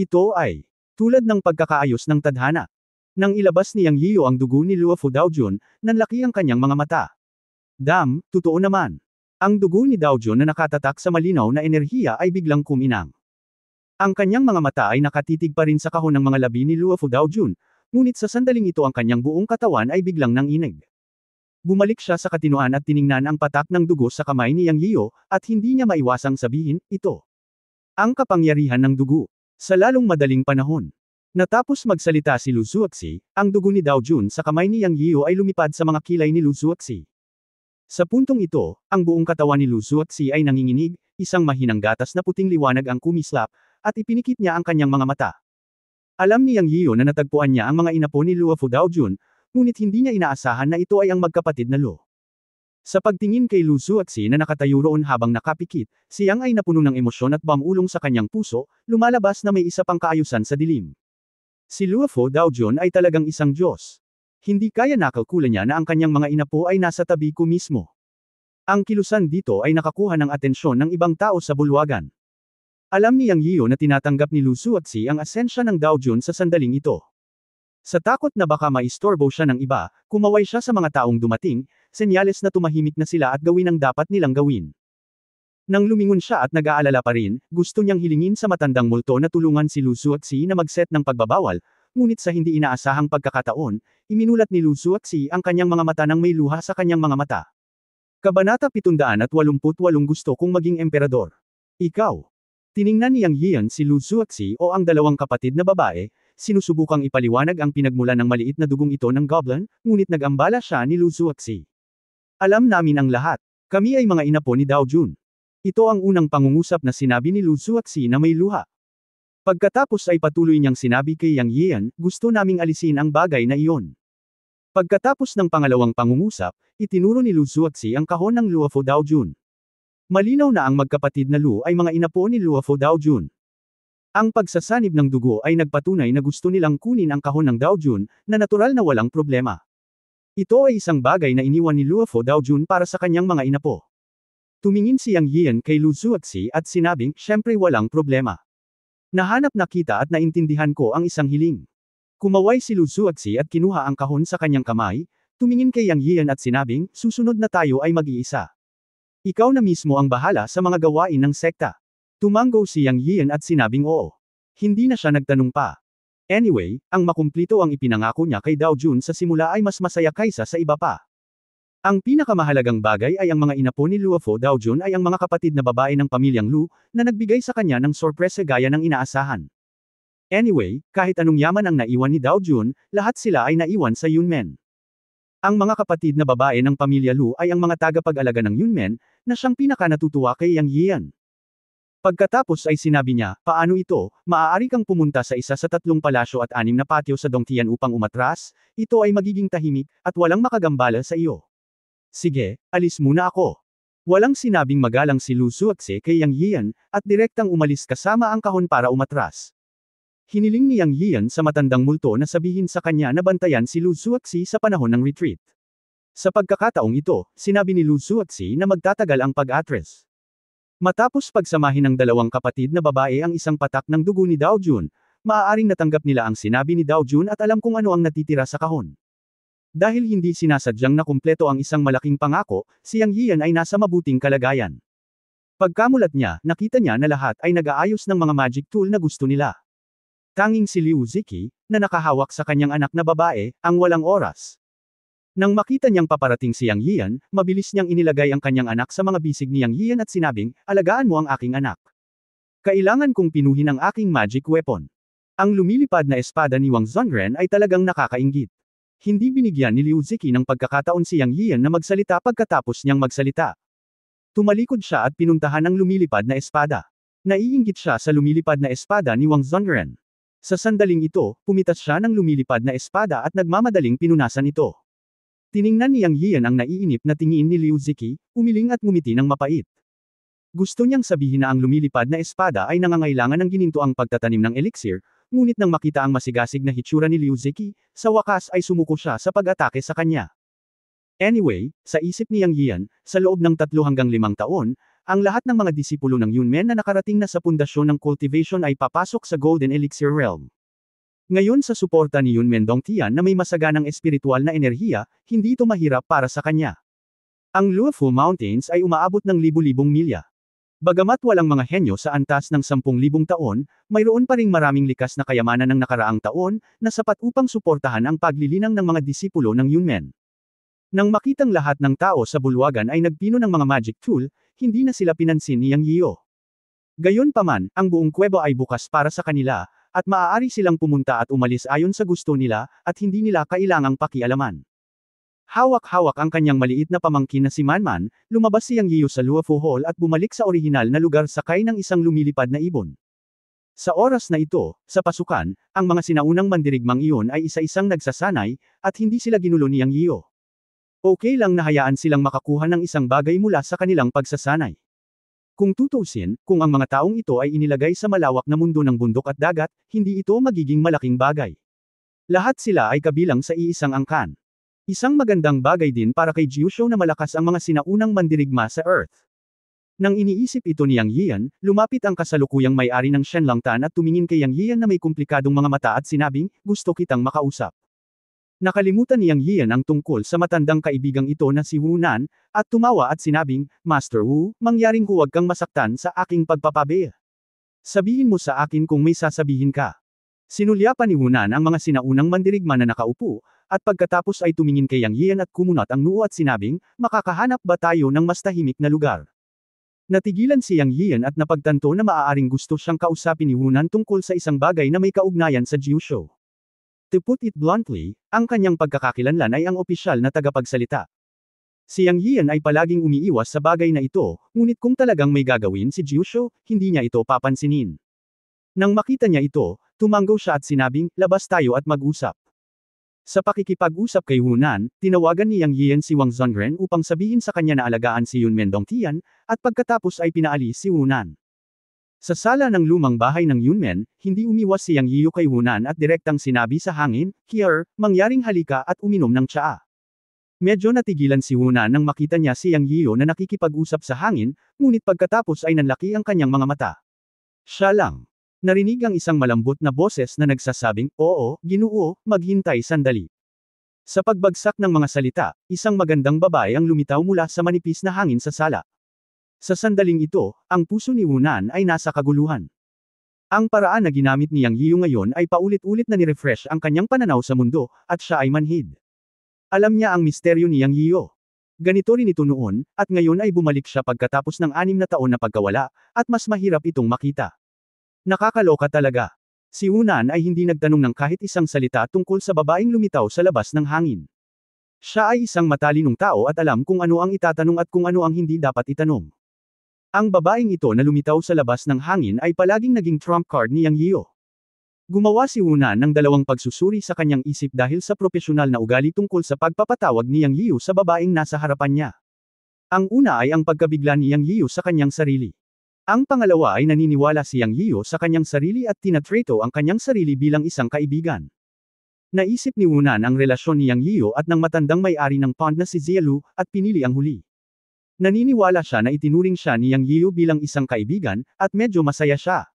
Ito ay tulad ng pagkakaayos ng tadhana. Nang ilabas ni Yang Yian ang dugo ni Luofo Daojun, nanlaki ang kanyang mga mata. Totoo naman. Ang dugo ni Daojun na nakatatak sa malinaw na enerhiya ay biglang kuminang. Ang kanyang mga mata ay nakatitig pa rin sa kahon ng mga labi ni Luofo Daojun, ngunit sa sandaling ito ang kanyang buong katawan ay biglang nanginig. Bumalik siya sa katinoan at tiningnan ang patak ng dugo sa kamay ni Yang Yian, at hindi niya maiwasang sabihin, ito. Ang kapangyarihan ng dugo. Sa lalong madaling panahon. Natapos magsalita si Lu Zuoxi, ang dugo ni Daojun sa kamay ni Yang Yian ay lumipad sa mga kilay ni Lu Zuoxi. Sa puntong ito, ang buong katawan ni Lu Zuoxi ay nanginginig, isang mahinang gatas na puting liwanag ang kumislap, at ipinikit niya ang kanyang mga mata. Alam ni Yang Yian na natagpuan niya ang mga inapo ni Luofo Daojun, ngunit hindi niya inaasahan na ito ay ang magkapatid na Lu. Sa pagtingin kay Lu Zuoxi na nakatayo roon habang nakapikit, si Yang ay napuno ng emosyon at bumulong sa kanyang puso, lumalabas na may isa pang kaayusan sa dilim. Si Luofo Daojun ay talagang isang Diyos. Hindi kaya nakalkula niya na ang kanyang mga inapo ay nasa tabi ko mismo. Ang kilusan dito ay nakakuha ng atensyon ng ibang tao sa bulwagan. Alam ni Yang Yian na tinatanggap ni Lu Zuoxi ang asensya ng Daojun sa sandaling ito. Sa takot na baka maistorbo siya ng iba, kumaway siya sa mga taong dumating, senyales na tumahimik na sila at gawin ang dapat nilang gawin. Nang lumingon siya at nag-aalala pa rin, gusto niyang hilingin sa matandang multo na tulungan si Lu Zuoxi na mag-set ng pagbabawal, ngunit sa hindi inaasahang pagkakataon, iminulat ni Lu Zuoxi ang kanyang mga mata nang may luha sa kanyang mga mata. Kabanata 788 Gusto kong maging emperador. Ikaw. Tiningnan ni Yang Yian si Lu Zuoxi o ang dalawang kapatid na babae, sinusubukang ipaliwanag ang pinagmulan ng maliit na dugong ito ng goblin, ngunit nag-ambala siya ni Lu Zuoxi. Alam namin ang lahat. Kami ay mga inapo ni Dao Jun. Ito ang unang pangungusap na sinabi ni Lu Zuoxi na may luha. Pagkatapos ay patuloy niyang sinabi kay Yang Yian, gusto naming alisin ang bagay na iyon. Pagkatapos ng pangalawang pangungusap, itinuro ni Lu Zuoxi ang kahon ng Luofo Dao Jun. Malinaw na ang magkapatid na Lu ay mga inapo ni Luofo Dao Jun. Ang pagsasanib ng dugo ay nagpatunay na gusto nilang kunin ang kahon ng Dao Jun, na natural na walang problema. Ito ay isang bagay na iniwan ni Luofo Dao Jun para sa kanyang mga inapo. Tumingin si Yang Yian kay Lu Zuoxi at sinabing, syempre walang problema. Nahanap na kita at naintindihan ko ang isang hiling. Kumaway si Lu Zuoxi at kinuha ang kahon sa kanyang kamay, tumingin kay Yang Yian at sinabing, susunod na tayo ay mag-iisa. Ikaw na mismo ang bahala sa mga gawain ng sekta. Tumango si Yang Yian at sinabing oo. Hindi na siya nagtanong pa. Anyway, ang makumplito ang ipinangako niya kay Dao Jun sa simula ay mas masaya kaysa sa iba pa. Ang pinakamahalagang bagay ay ang mga inapo ni Luofo Dao Jun ay ang mga kapatid na babae ng pamilyang Lu, na nagbigay sa kanya ng sorpresa gaya ng inaasahan. Anyway, kahit anong yaman ang naiwan ni Dao Jun, lahat sila ay naiwan sa Yunmen. Ang mga kapatid na babae ng pamilya Lu ay ang mga tagapag-alaga ng Yunmen, na siyang pinaka-natutuwa kay Yang Yian. Pagkatapos ay sinabi niya, paano ito, maaari kang pumunta sa isa sa 3 palasyo at 6 na patio sa Dongtian upang umatras, ito ay magiging tahimik, at walang makagambala sa iyo. Sige, alis muna ako. Walang sinabing magalang si Lu Zuoxi kay Yang Yian, at direktang umalis kasama ang kahon para umatras. Hiniling ni Yang Yian sa matandang multo na sabihin sa kanya na bantayan si Lu Zuoxi sa panahon ng retreat. Sa pagkakataong ito, sinabi ni Lu Zuoxi na magtatagal ang pag-atres. Matapos pagsamahin ng dalawang kapatid na babae ang isang patak ng dugo ni Dao Jun, maaaring natanggap nila ang sinabi ni Dao Jun at alam kung ano ang natitira sa kahon. Dahil hindi sinasadyang nakumpleto ang isang malaking pangako, si Yang Yian ay nasa mabuting kalagayan. Pagkamulat niya, nakita niya na lahat ay nag-aayos ng mga magic tool na gusto nila. Tanging si Liu Ziki, na nakahawak sa kanyang anak na babae, ang walang oras. Nang makita niyang paparating si Yang Yian, mabilis niyang inilagay ang kanyang anak sa mga bisig ni Yang Yian at sinabing, alagaan mo ang aking anak. Kailangan kong pinuhin ang aking magic weapon. Ang lumilipad na espada ni Wang Zongren ay talagang nakakainggit. Hindi binigyan ni Liu Ziki ng pagkakataon si Yang Yian na magsalita pagkatapos niyang magsalita. Tumalikod siya at pinuntahan ang lumilipad na espada. Naiinggit siya sa lumilipad na espada ni Wang Zongren. Sa sandaling ito, pumitas siya ng lumilipad na espada at nagmamadaling pinunasan ito. Tiningnan ni Yang Yian ang naiinip na tingin ni Liu Ziki, umiling at ngumiti ng mapait. Gusto niyang sabihin na ang lumilipad na espada ay nangangailangan ng ginintoang pagtatanim ng elixir, ngunit nang makita ang masigasig na hitsura ni Liu Ziki, sa wakas ay sumuko siya sa pag-atake sa kanya. Anyway, sa isip ni Yang Yian, sa loob ng 3 hanggang 5 taon, ang lahat ng mga disipulo ng Yunmen na nakarating na sa pundasyon ng cultivation ay papasok sa Golden Elixir Realm. Ngayon sa suporta ni Yunmen Dongtian na may masaganang espiritual na enerhiya, hindi ito mahirap para sa kanya. Ang Luofu Mountains ay umaabot ng libu-libong milya. Bagamat walang mga henyo sa antas ng 10,000 taon, mayroon pa ring maraming likas na kayamanan ng nakaraang taon, na sapat upang suportahan ang paglilinang ng mga disipulo ng Yunmen. Nang makitang lahat ng tao sa bulwagan ay nagpino ng mga magic tool, hindi na sila pinansin ni Yang Yian. Gayunpaman, ang buong kuweba ay bukas para sa kanila, at maaari silang pumunta at umalis ayon sa gusto nila, at hindi nila kailangang pakialaman. Hawak-hawak ang kanyang maliit na pamangkin na si Manman, lumabas si Yang Yian sa Luofu Hall at bumalik sa orihinal na lugar sakay ng isang lumilipad na ibon. Sa oras na ito, sa pasukan, ang mga sinaunang mandirigmang iyon ay isa-isang nagsasanay, at hindi sila ginulo ni Yang Yian. Okay lang na hayaan silang makakuha ng isang bagay mula sa kanilang pagsasanay. Kung tutuusin, kung ang mga taong ito ay inilagay sa malawak na mundo ng bundok at dagat, hindi ito magiging malaking bagay. Lahat sila ay kabilang sa iisang angkan. Isang magandang bagay din para kay Jiusho na malakas ang mga sinaunang mandirigma sa Earth. Nang iniisip ito ni Yang Yian, lumapit ang kasalukuyang may-ari ng Shenlongtan at tumingin kay Yang Yian na may komplikadong mga mata at sinabing, gusto kitang makausap. Nakalimutan ni Yang Yian ang tungkol sa matandang kaibigang ito na si Wu Nan, at tumawa at sinabing, Master Wu, mangyaring huwag kang masaktan sa aking pagpapabe. Sabihin mo sa akin kung may sasabihin ka. Sinulyapan ni Wu Nan ang mga sinaunang mandirigma na nakaupo, at pagkatapos ay tumingin kay Yang Yian at kumunat ang noo at sinabing, makakahanap ba tayo ng mas tahimik na lugar? Natigilan si Yang Yian at napagtanto na maaaring gusto siyang kausapin ni Hunan tungkol sa isang bagay na may kaugnayan sa Jiusho. To put it bluntly, ang kanyang pagkakakilanlan ay ang opisyal na tagapagsalita. Si Yang Yian ay palaging umiiwas sa bagay na ito, ngunit kung talagang may gagawin si Jiusho, hindi niya ito papansinin. Nang makita niya ito, tumanggo siya at sinabing, labas tayo at mag-usap. Sa pakikipag-usap kay Hunan, tinawagan ni Yang Yian si Wang Zongren upang sabihin sa kanya na alagaan si Yunmen Dongtian, at pagkatapos ay pinaalis si Hunan. Sa sala ng lumang bahay ng Yunmen, hindi umiwas si Yang Yiu kay Hunan at direktang sinabi sa hangin, Kier, mangyaring halika at uminom ng tsaa. Medyo natigilan si Hunan nang makita niya si Yang Yiu na nakikipag-usap sa hangin, ngunit pagkatapos ay nanlaki ang kanyang mga mata. Siya lang. Narinig ang isang malambot na boses na nagsasabing, oo, Ginoo, maghintay sandali. Sa pagbagsak ng mga salita, isang magandang babae ang lumitaw mula sa manipis na hangin sa sala. Sa sandaling ito, ang puso ni Hunan ay nasa kaguluhan. Ang paraan na ginamit ni Yang Yiu ngayon ay paulit-ulit na ni-refresh ang kanyang pananaw sa mundo, at siya ay manhid. Alam niya ang misteryo ni Yang Yiu. Ganito rin ito noon, at ngayon ay bumalik siya pagkatapos ng 6 na taon na pagkawala, at mas mahirap itong makita. Nakakaloka talaga. Si Hunan ay hindi nagtanong ng kahit isang salita tungkol sa babaeng lumitaw sa labas ng hangin. Siya ay isang matalinong tao at alam kung ano ang itatanong at kung ano ang hindi dapat itanong. Ang babaeng ito na lumitaw sa labas ng hangin ay palaging naging trump card ni Yang Yiu. Gumawa si Hunan ng dalawang pagsusuri sa kanyang isip dahil sa propesyonal na ugali tungkol sa pagpapatawag ni Yang Yiu sa babaeng nasa harapan niya. Ang una ay ang pagkabigla ni Yang Yiu sa kanyang sarili. Ang pangalawa ay naniniwala si Yang Yiu sa kanyang sarili at tinatrato ang kanyang sarili bilang isang kaibigan. Naisip ni Hunan ang relasyon ni Yang Yiu at ng matandang may-ari ng pond na si Zialu, at pinili ang huli. Naniniwala siya na itinuring siya ni Yang Yiu bilang isang kaibigan, at medyo masaya siya.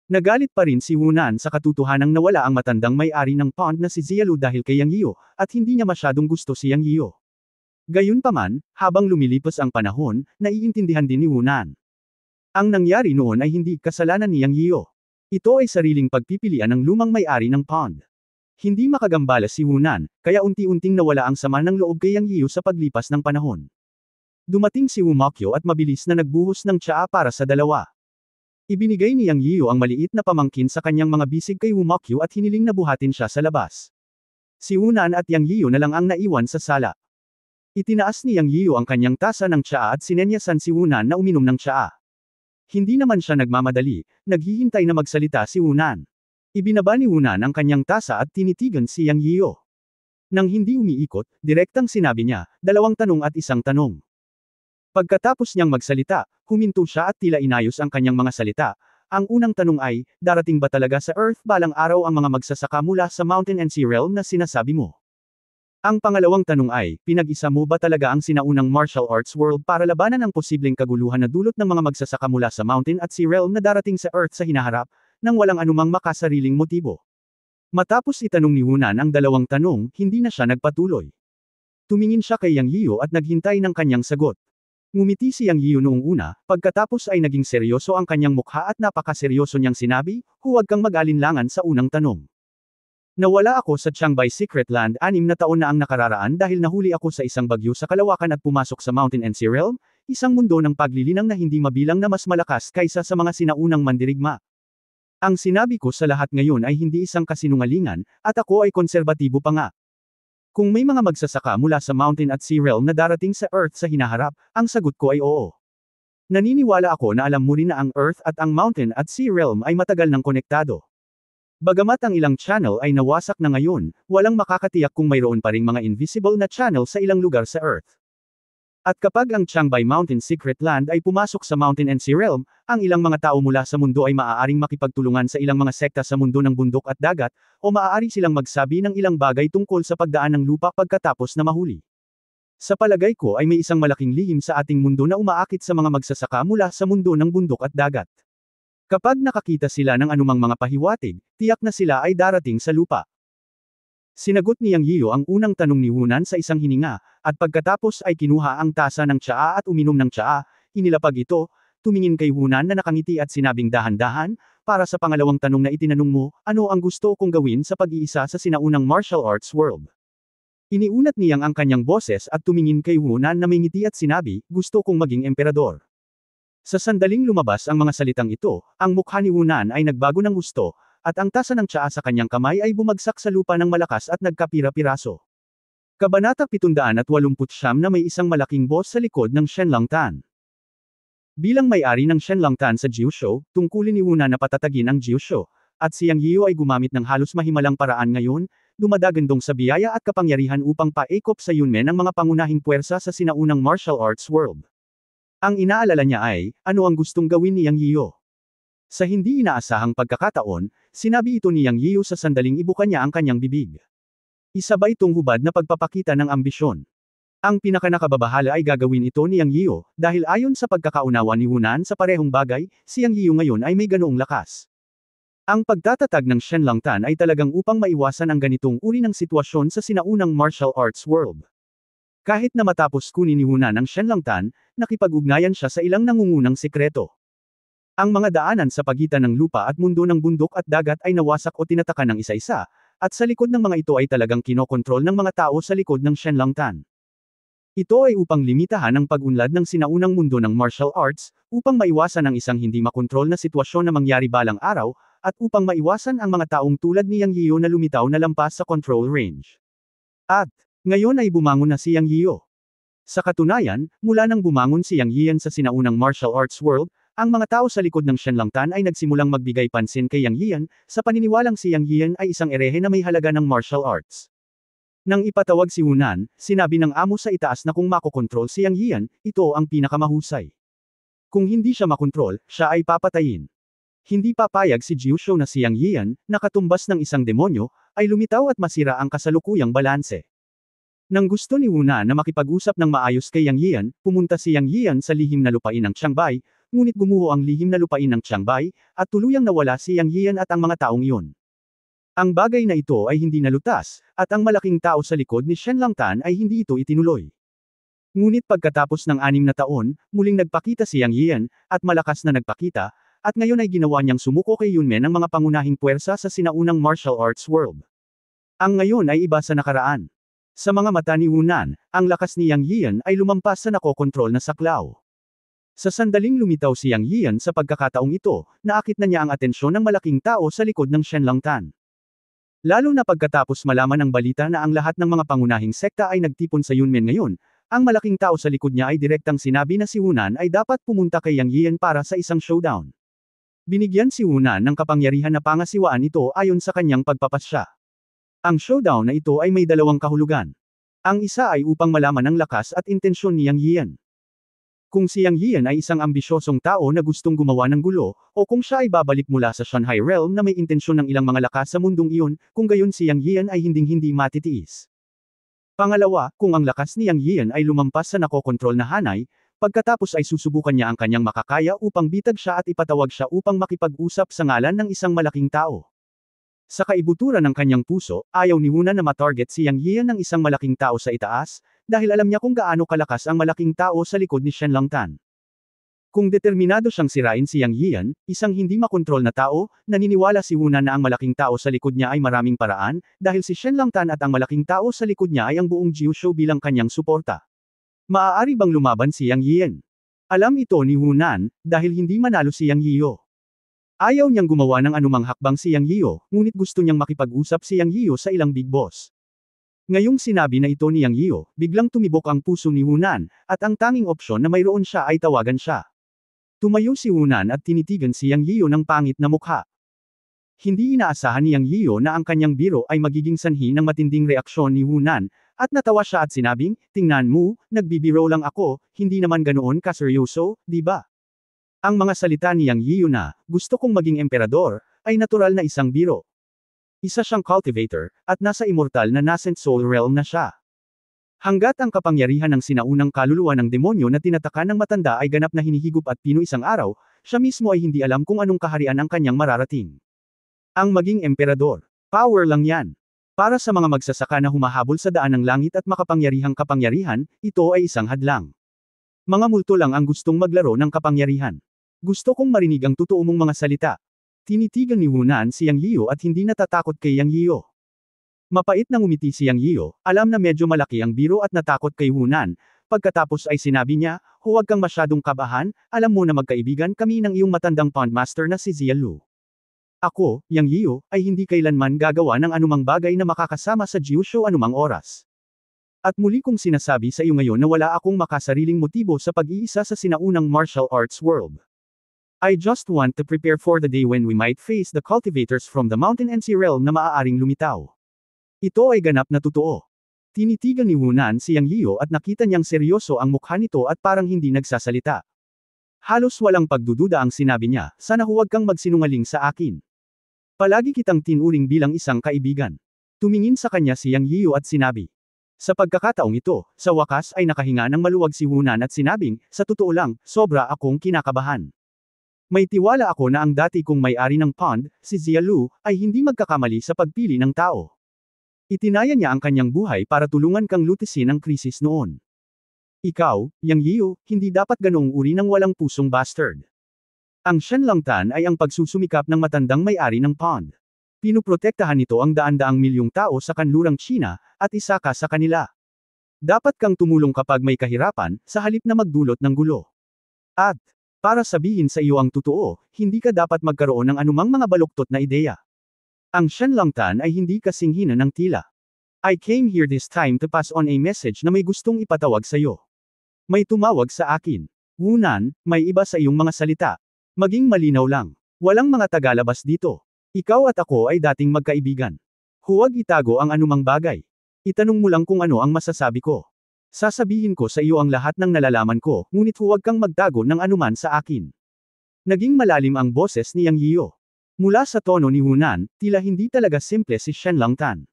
Nagalit pa rin si Hunan sa katotohanang nawala ang matandang may-ari ng pond na si Zialu dahil kay Yang Yiu, at hindi niya masyadong gusto si Yang Yiu. Gayunpaman, habang lumilipas ang panahon, naiintindihan din ni Hunan. Ang nangyari noon ay hindi kasalanan ni Yang Yiu. Ito ay sariling pagpipilian ng lumang may-ari ng pond. Hindi makagambala si Hunan, kaya unti-unting nawala ang sama ng loob kay Yang Yiu sa paglipas ng panahon. Dumating si Wu Mokyo at mabilis na nagbuhos ng tsaa para sa dalawa. Ibinigay ni Yang Yiu ang maliit na pamangkin sa kanyang mga bisig kay Wu Mokyo at hiniling na buhatin siya sa labas. Si Hunan at Yang Yiu na lang ang naiwan sa sala. Itinaas ni Yang Yiu ang kanyang tasa ng tsaa at sinenyasan si Hunan na uminom ng tsaa. Hindi naman siya nagmamadali, naghihintay na magsalita si Hunan. Ibinaba ni Hunan ang kanyang tasa at tinitigan si Yang Yiu. Nang hindi umiikot, direktang sinabi niya, 2 tanong at 1 tanong. Pagkatapos niyang magsalita, huminto siya at tila inayos ang kanyang mga salita. Ang unang tanong ay, darating ba talaga sa Earth balang araw ang mga magsasaka mula sa Mountain and Sea Realm na sinasabi mo? Ang pangalawang tanong ay, pinag-isa mo ba talaga ang sinaunang martial arts world para labanan ang posibleng kaguluhan na dulot ng mga magsasaka mula sa Mountain at Sea Realm na darating sa Earth sa hinaharap, nang walang anumang makasariling motibo? Matapos itanong ni Hunan ang 2 tanong, hindi na siya nagpatuloy. Tumingin siya kay Yang Yiu at naghintay ng kanyang sagot. Ngumiti si Yang Yiu noong una, pagkatapos ay naging seryoso ang kanyang mukha at napakaseryoso niyang sinabi, huwag kang mag-alinlangan sa unang tanong. Nawala ako sa Qiangbei Secret Land 6 na taon na ang nakararaan dahil nahuli ako sa isang bagyo sa kalawakan at pumasok sa Mountain and Sea Realm, isang mundo ng paglilinang na hindi mabilang na mas malakas kaysa sa mga sinaunang mandirigma. Ang sinabi ko sa lahat ngayon ay hindi isang kasinungalingan, at ako ay konserbatibo pa nga. Kung may mga magsasaka mula sa Mountain at Sea Realm na darating sa Earth sa hinaharap, ang sagot ko ay oo. Naniniwala ako na alam mo rin na ang Earth at ang Mountain at Sea Realm ay matagal nang konektado. Bagamat ang ilang channel ay nawasak na ngayon, walang makakatiyak kung mayroon pa ring mga invisible na channel sa ilang lugar sa Earth. At kapag ang Qiangbei Mountain Secret Land ay pumasok sa Mountain and Sea Realm, ang ilang mga tao mula sa mundo ay maaaring makipagtulungan sa ilang mga sekta sa mundo ng bundok at dagat, o maaari silang magsabi ng ilang bagay tungkol sa pagdaan ng lupa pagkatapos na mahuli. Sa palagay ko ay may isang malaking lihim sa ating mundo na umaakit sa mga magsasaka mula sa mundo ng bundok at dagat. Kapag nakakita sila ng anumang mga pahiwatig, tiyak na sila ay darating sa lupa. Sinagot ni Yang Yiu ang unang tanong ni Hunan sa isang hininga, at pagkatapos ay kinuha ang tasa ng tsaa at uminom ng tsaa, inilapag ito, tumingin kay Hunan na nakangiti at sinabing dahan-dahan, para sa pangalawang tanong na itinanong mo, ano ang gusto kong gawin sa pag-iisa sa sinaunang martial arts world? Iniunat niyang ang kanyang boses at tumingin kay Hunan na may ngiti at sinabi, gusto kong maging emperador. Sa sandaling lumabas ang mga salitang ito, ang mukha ni Hunan ay nagbago ng gusto, at ang tasa ng tsaa sa kanyang kamay ay bumagsak sa lupa ng malakas at nagkapira-piraso. Kabanata 789 na may isang malaking boss sa likod ng Shenlongtan. Bilang may-ari ng Shenlongtan sa Jiuzhou, tungkulin ni Hunan na patatagin ang Jiuzhou, at si Yang Yiu ay gumamit ng halos mahimalang paraan ngayon, dumadagandong sa biyaya at kapangyarihan upang paikop sa Yunmen ang mga pangunahing puwersa sa sinaunang martial arts world. Ang inaalala niya ay, ano ang gustong gawin ni Yang Yiu? Sa hindi inaasahang pagkakataon, sinabi ito ni Yang Yiu sa sandaling ibuka niya ang kanyang bibig. Isa ba itong hubad na pagpapakita ng ambisyon? Ang pinakanakababahala ay gagawin ito ni Yang Yiu, dahil ayon sa pagkakaunawa ni Hunan sa parehong bagay, si Yang Yiu ngayon ay may ganoong lakas. Ang pagtatatag ng Shenlongtan ay talagang upang maiwasan ang ganitong uri ng sitwasyon sa sinaunang martial arts world. Kahit na matapos kunin ni Hunan ang Shenlongtan, nakipag-ugnayan siya sa ilang nangungunang sikreto. Ang mga daanan sa pagitan ng lupa at mundo ng bundok at dagat ay nawasak o tinatakan ng isa-isa, at sa likod ng mga ito ay talagang kinokontrol ng mga tao sa likod ng Shenlongtan. Ito ay upang limitahan ang pag-unlad ng sinaunang mundo ng martial arts, upang maiwasan ang isang hindi makontrol na sitwasyon na mangyari balang araw, at upang maiwasan ang mga taong tulad ni Yang Yiu na lumitaw na lampas sa control range. At, ngayon ay bumangon na si Yang Yiu. Sa katunayan, mula nang bumangon si Yang Yian sa sinaunang martial arts world, ang mga tao sa likod ng Shenlongtan ay nagsimulang magbigay pansin kay Yang Yian, sa paniniwalang si Yang Yian ay isang erehe na may halaga ng martial arts. Nang ipatawag si Hunan, sinabi ng amo sa itaas na kung makokontrol si Yang Yian, ito ang pinakamahusay. Kung hindi siya makontrol, siya ay papatayin. Hindi papayag si Jiuzhou na si Yang Yian, na katumbas ng isang demonyo, ay lumitaw at masira ang kasalukuyang balanse. Nang gusto ni Hunan na makipag-usap ng maayos kay Yang Yian, pumunta si Yang Yian sa lihim na lupain ng Qiangbai, ngunit gumuho ang lihim na lupain ng Qiangbai, at tuluyang nawala si Yang Yian at ang mga taong iyon. Ang bagay na ito ay hindi nalutas, at ang malaking tao sa likod ni Shenlongtan ay hindi ito itinuloy. Ngunit pagkatapos ng 6 na taon, muling nagpakita si Yang Yian, at malakas na nagpakita, at ngayon ay ginawa niyang sumuko kay Yunmen ang mga pangunahing puwersa sa sinaunang martial arts world. Ang ngayon ay iba sa nakaraan. Sa mga mata ni Hunan, ang lakas ni Yang Yian ay lumampas sa nakokontrol na saklaw. Sa sandaling lumitaw si Yang Yian sa pagkakataong ito, naakit na niya ang atensyon ng malaking tao sa likod ng Shenlongtan. Lalo na pagkatapos malaman ang balita na ang lahat ng mga pangunahing sekta ay nagtipon sa Yunmen ngayon, ang malaking tao sa likod niya ay direktang sinabi na si Hunan ay dapat pumunta kay Yang Yian para sa isang showdown. Binigyan si Hunan ng kapangyarihan na pangasiwaan ito ayon sa kanyang pagpapasya. Ang showdown na ito ay may dalawang kahulugan. Ang isa ay upang malaman ang lakas at intensyon ni Yang Yian. Kung si Yang Yian ay isang ambisyosong tao na gustong gumawa ng gulo, o kung siya ay babalik mula sa Shanghai Realm na may intensyon ng ilang mga lakas sa mundong iyon, kung gayon si Yang Yian ay hinding-hindi matitiis. Pangalawa, kung ang lakas ni Yang Yian ay lumampas sa nakokontrol na hanay, pagkatapos ay susubukan niya ang kanyang makakaya upang bitag siya at ipatawag siya upang makipag-usap sa ngalan ng isang malaking tao. Sa kaibuturan ng kanyang puso, ayaw ni Hunan na matarget si Yang Yian ng isang malaking tao sa itaas, dahil alam niya kung gaano kalakas ang malaking tao sa likod ni Shenlongtan. Kung determinado siyang sirain si Yang Yian, isang hindi makontrol na tao, naniniwala si Hunan na ang malaking tao sa likod niya ay maraming paraan, dahil si Shenlongtan at ang malaking tao sa likod niya ay ang buong Jiuzhou bilang kanyang suporta. Maaari bang lumaban si Yang Yian? Alam ito ni Hunan, dahil hindi manalo si Yang Yiu. Ayaw niyang gumawa ng anumang hakbang si Yang Yiu, ngunit gusto niyang makipag-usap si Yang Yiu sa ilang big boss. Ngayong sinabi na ito ni Yang Yiu, biglang tumibok ang puso ni Hunan, at ang tanging opsyon na mayroon siya ay tawagan siya. Tumayo si Hunan at tinitigan si Yang Yiu ng pangit na mukha. Hindi inaasahan ni Yang Yiu na ang kanyang biro ay magiging sanhi ng matinding reaksyon ni Hunan, at natawa siya at sinabing, tingnan mo, nagbibiro lang ako, hindi naman ganoon kaseryoso, di ba? Ang mga salita ni Yang Yiu na, gusto kong maging emperador, ay natural na isang biro. Isa siyang cultivator, at nasa immortal na nascent soul realm na siya. Hanggat ang kapangyarihan ng sinaunang kaluluwa ng demonyo na tinataka ng matanda ay ganap na hinihigop at pino isang araw, siya mismo ay hindi alam kung anong kaharian ang kanyang mararating. Ang maging emperador. Power lang yan. Para sa mga magsasaka na humahabol sa daan ng langit at makapangyarihang kapangyarihan, ito ay isang hadlang. Mga multo lang ang gustong maglaro ng kapangyarihan. Gusto kong marinig ang totoo mong mga salita. Tinitigan ni Hunan si Yang Yiu at hindi natatakot kay Yang Yiu. Mapait na ngumiti si Yang Yiyo, alam na medyo malaki ang biro at natakot kay Hunan. Pagkatapos ay sinabi niya, huwag kang masyadong kabahan, alam mo na magkaibigan kami ng iyong matandang pondmaster na si Zia Lu. Ako, Yang Yiyo, ay hindi kailanman gagawa ng anumang bagay na makakasama sa Jiusho anumang oras. At muli kong sinasabi sa iyo ngayon na wala akong makasariling motibo sa pag-iisa sa sinaunang martial arts world. I just want to prepare for the day when we might face the cultivators from the mountain and sea realm na maaaring lumitaw. Ito ay ganap na totoo. Tinitigan ni Hunan si Yang Yiyo at nakita niyang seryoso ang mukha nito at parang hindi nagsasalita. Halos walang pagdududa ang sinabi niya, sana huwag kang magsinungaling sa akin. Palagi kitang tinuring bilang isang kaibigan. Tumingin sa kanya si Yang Yiyo at sinabi. Sa pagkakataong ito, sa wakas ay nakahinga ng maluwag si Hunan at sinabing, sa totoo lang, sobra akong kinakabahan. May tiwala ako na ang dati kong may-ari ng pond, si Zia Lu, ay hindi magkakamali sa pagpili ng tao. Itinaya niya ang kanyang buhay para tulungan kang lutisin ang krisis noon. Ikaw, Yang Yiyo, hindi dapat ganoong uri ng walang pusong bastard. Ang Shenlongtan ay ang pagsusumikap ng matandang may-ari ng pond. Pinuprotektahan nito ang daan-daang milyong tao sa kanlurang China, at isa ka sa kanila. Dapat kang tumulong kapag may kahirapan, sa halip na magdulot ng gulo. At, para sabihin sa iyo ang totoo, hindi ka dapat magkaroon ng anumang mga baluktot na ideya. Ang Shenlongtan ay hindi kasing hina ng tila. I came here this time to pass on a message na may gustong ipatawag sa iyo. May tumawag sa akin. Hunan, may iba sa iyong mga salita. Maging malinaw lang. Walang mga tagalabas dito. Ikaw at ako ay dating magkaibigan. Huwag itago ang anumang bagay. Itanong mo lang kung ano ang masasabi ko. Sasabihin ko sa iyo ang lahat ng nalalaman ko, ngunit huwag kang magtago ng anuman sa akin. Naging malalim ang boses ni Yang Yiyo. Mula sa tono ni Hunan, tila hindi talaga simple si Shenlongtan.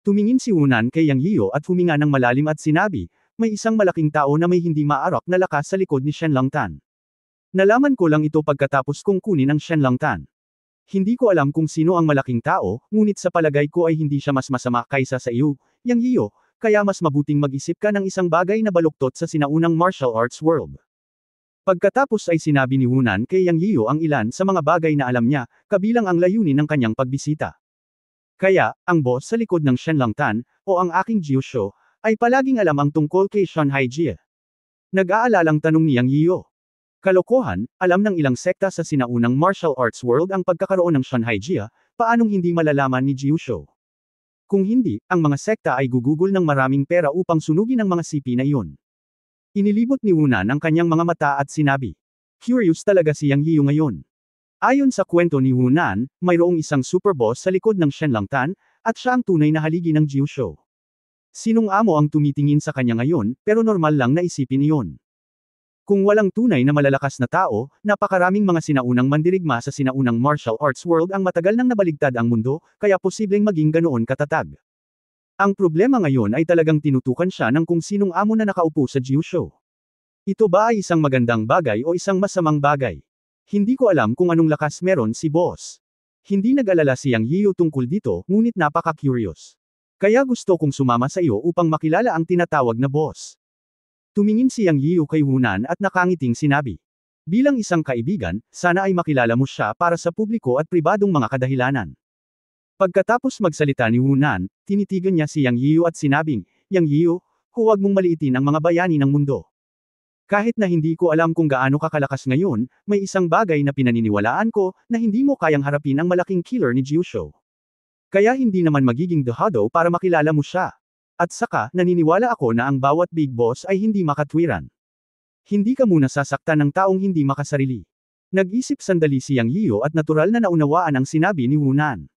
Tumingin si Hunan kay Yang Yiyo at huminga ng malalim at sinabi, may isang malaking tao na may hindi maarok na lakas sa likod ni Shenlongtan. Nalaman ko lang ito pagkatapos kong kunin ang Shenlongtan. Hindi ko alam kung sino ang malaking tao, ngunit sa palagay ko ay hindi siya mas masama kaysa sa iyo, Yang Yiyo. Kaya mas mabuting mag-isip ka ng isang bagay na baluktot sa sinaunang martial arts world. Pagkatapos ay sinabi ni Hunan kay Yang Yiyo ang ilan sa mga bagay na alam niya, kabilang ang layunin ng kanyang pagbisita. Kaya, ang boss sa likod ng Shenlongtan, o ang aking Jiusho, ay palaging alam ang tungkol kay Shanhai Jie. Nag-aalalang tanong ni Yang Yiyo. Kalokohan, alam ng ilang sekta sa sinaunang martial arts world ang pagkakaroon ng Shanhai Jie, paanong hindi malalaman ni Jiusho? Kung hindi, ang mga sekta ay gugugol ng maraming pera upang sunugin ang mga sipi na iyon. Inilibot ni Hunan ang kanyang mga mata at sinabi. Curious talaga si Yang Yiyo ngayon. Ayon sa kwento ni Hunan, mayroong isang super boss sa likod ng Shenlongtan, at siya ang tunay na haligi ng Jiusho. Sinong amo ang tumitingin sa kanya ngayon, pero normal lang na isipin iyon. Kung walang tunay na malalakas na tao, napakaraming mga sinaunang mandirigma sa sinaunang martial arts world ang matagal nang nabaligtad ang mundo, kaya posibleng maging ganoon katatag. Ang problema ngayon ay talagang tinutukan siya ng kung sinong amo na nakaupo sa Jiusho. Ito ba ay isang magandang bagay o isang masamang bagay? Hindi ko alam kung anong lakas meron si boss. Hindi nag-alala si Yang Yiyo tungkol dito, ngunit napaka-curious. Kaya gusto kong sumama sa iyo upang makilala ang tinatawag na boss. Tumingin si Yang Yiyo kay Hunan at nakangiting sinabi. Bilang isang kaibigan, sana ay makilala mo siya para sa publiko at pribadong mga kadahilanan. Pagkatapos magsalita ni Hunan, tinitigan niya si Yang Yiyo at sinabing, Yang Yiyo, huwag mong maliitin ang mga bayani ng mundo. Kahit na hindi ko alam kung gaano kakalakas ngayon, may isang bagay na pinaniniwalaan ko, na hindi mo kayang harapin ang malaking killer ni Jiusho. Kaya hindi naman magiging dehado para makilala mo siya. At saka, naniniwala ako na ang bawat big boss ay hindi makatwiran. Hindi ka muna sasaktan ng taong hindi makasarili. Nag-isip sandali si Yang Yiyo at natural na naunawaan ang sinabi ni Hunan.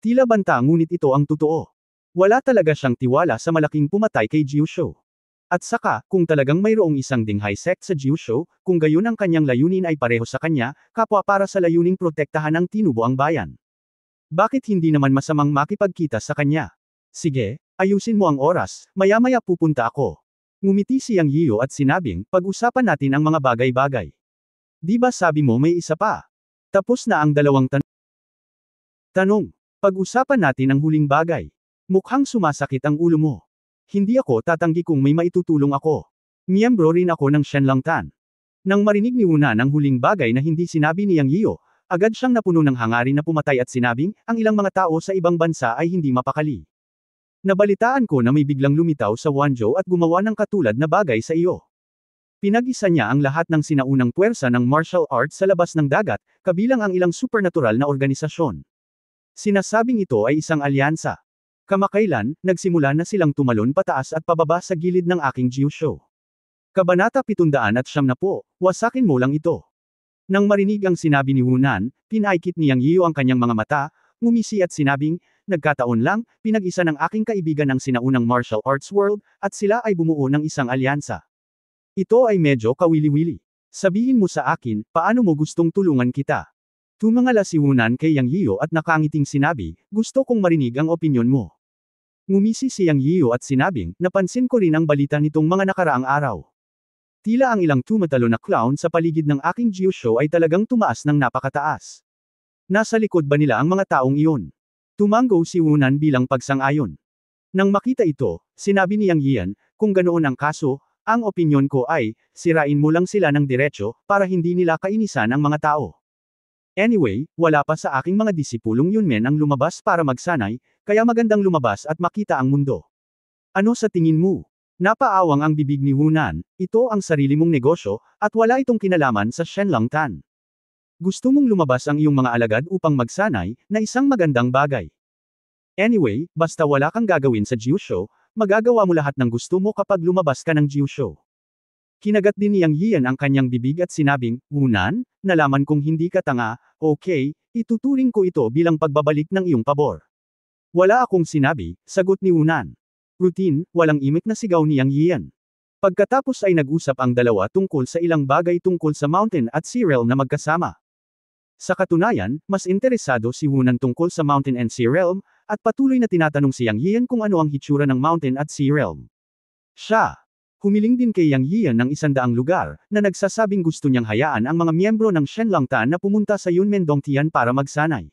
Tila banta ngunit ito ang totoo. Wala talaga siyang tiwala sa malaking pumatay kay Jiusho. At saka, kung talagang mayroong isang Dinghai sect sa Jiusho, kung gayon ang kanyang layunin ay pareho sa kanya, kapwa para sa layuning protektahan ng tinubo ang bayan. Bakit hindi naman masamang makipagkita sa kanya? Sige, ayusin mo ang oras, maya-maya pupunta ako. Ngumiti si Yang Yiyo at sinabing, pag-usapan natin ang mga bagay-bagay. Di ba sabi mo may isa pa? Tapos na ang dalawang tanong. Pag-usapan natin ang huling bagay. Mukhang sumasakit ang ulo mo. Hindi ako tatanggi kung may maitutulong ako. Miyembro rin ako ng Shenlongtan. Nang marinig ni Hunan ang huling bagay na hindi sinabi ni Yang Yiyo, agad siyang napuno ng hangarin na pumatay at sinabing, ang ilang mga tao sa ibang bansa ay hindi mapakali. Nabalitaan ko na may biglang lumitaw sa Wanzhou at gumawa ng katulad na bagay sa iyo. Pinag-isa niya ang lahat ng sinaunang puwersa ng martial arts sa labas ng dagat, kabilang ang ilang supernatural na organisasyon. Sinasabing ito ay isang alyansa. Kamakailan, nagsimula na silang tumalon pataas at pababa sa gilid ng aking Jiu-Show. Kabanata 770, wasakin mo lang ito. Nang marinig ang sinabi ni Hunan, pinaikit ni Yang Yiu ang kanyang mga mata, ngumisi at sinabing, nagkataon lang, pinag-isa ng aking kaibigan ang sinaunang martial arts world, at sila ay bumuo ng isang alyansa. Ito ay medyo kawili-wili. Sabihin mo sa akin, paano mo gustong tulungan kita? Tumangala si Hunan kay Yang Yiu at nakangiting sinabi, gusto kong marinig ang opinyon mo. Ngumisi si Yang Yiu at sinabing, napansin ko rin ang balita nitong mga nakaraang araw. Tila ang ilang tumatalo na clown sa paligid ng aking Jiu-Show ay talagang tumaas ng napakataas. Nasa likod ba nila ang mga taong iyon? Tumango si Hunan bilang pagsang-ayon. Nang makita ito, sinabi ni Yang Yian, kung ganoon ang kaso, ang opinyon ko ay, sirain mo lang sila ng diretsyo, para hindi nila kainisan ang mga tao. Anyway, wala pa sa aking mga disipulong Yunmen ang lumabas para magsanay, kaya magandang lumabas at makita ang mundo. Ano sa tingin mo? Napaawang ang bibig ni Hunan, ito ang sarili mong negosyo, at wala itong kinalaman sa Shenlong Tan. Gusto mong lumabas ang iyong mga alagad upang magsanay, na isang magandang bagay. Anyway, basta wala kang gagawin sa Jiu-Show, magagawa mo lahat ng gusto mo kapag lumabas ka ng Jiu-Show. Kinagat din ni Yang Yian ang kanyang bibig at sinabing, Hunan, nalaman kong hindi ka tanga, okay, ituturing ko ito bilang pagbabalik ng iyong pabor. Wala akong sinabi, sagot ni Hunan. Routine, walang imik na sigaw ni Yang Yian. Pagkatapos ay nag-usap ang dalawa tungkol sa ilang bagay tungkol sa Mountain at Sea Realm na magkasama. Sa katunayan, mas interesado si Hunan tungkol sa Mountain and Sea Realm, at patuloy na tinatanong si Yang Yian kung ano ang hitsura ng Mountain at Sea Realm. Siya. Humiling din kay Yang Yian ng 100 lugar, na nagsasabing gusto niyang hayaan ang mga miyembro ng Shenlong Tan na pumunta sa Yunmen Dongtian para magsanay.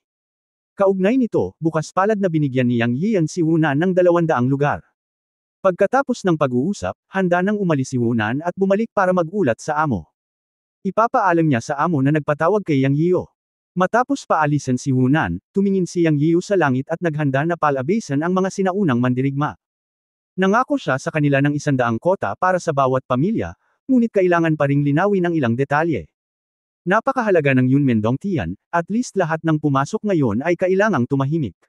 Kaugnay nito, bukas palad na binigyan ni Yang Yian si Hunan ng 200 lugar. Pagkatapos ng pag-uusap, handa nang umalis si Hunan at bumalik para mag-ulat sa amo. Ipapaalam niya sa amo na nagpatawag kay Yang Yiu. Matapos paalisan si Hunan, tumingin si Yang Yiu sa langit at naghanda na palabasan ang mga sinaunang mandirigma. Nangako siya sa kanila ng 100 kota para sa bawat pamilya, ngunit kailangan pa ring linawin ang ilang detalye. Napakahalaga ng Yunmen Dongtian, at least lahat ng pumasok ngayon ay kailangang tumahimik.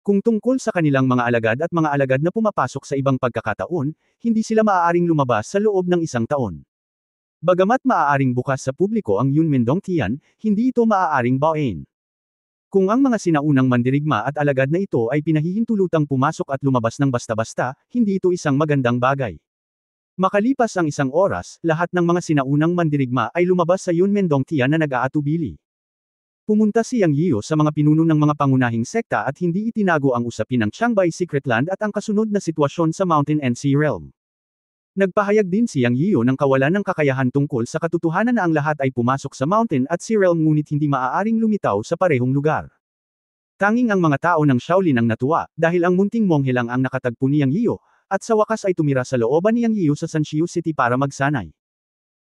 Kung tungkol sa kanilang mga alagad at mga alagad na pumapasok sa ibang pagkakataon, hindi sila maaaring lumabas sa loob ng 1 taon. Bagamat maaaring bukas sa publiko ang Yunmen Dongtian, hindi ito maaaring bawain. Kung ang mga sinaunang mandirigma at alagad na ito ay pinahihintulutang pumasok at lumabas ng basta-basta, hindi ito isang magandang bagay. Makalipas ang 1 oras, lahat ng mga sinaunang mandirigma ay lumabas sa Yunmen Dongtian na nag-aatubili. Pumunta si Yang Yiu sa mga pinuno ng mga pangunahing sekta at hindi itinago ang usapin ng Changbai Secret Land at ang kasunod na sitwasyon sa Mountain and Sea Realm. Nagpahayag din si Yang Yiu ng kawalan ng kakayahan tungkol sa katotohanan na ang lahat ay pumasok sa Mountain at Sea Realm ngunit hindi maaaring lumitaw sa parehong lugar. Tanging ang mga tao ng Shaolin ang natuwa, dahil ang munting monghe lang ang nakatagpo ni Yang Yiu, at sa wakas ay tumira sa looban ni Yang Yiu sa Sanxiu City para magsanay.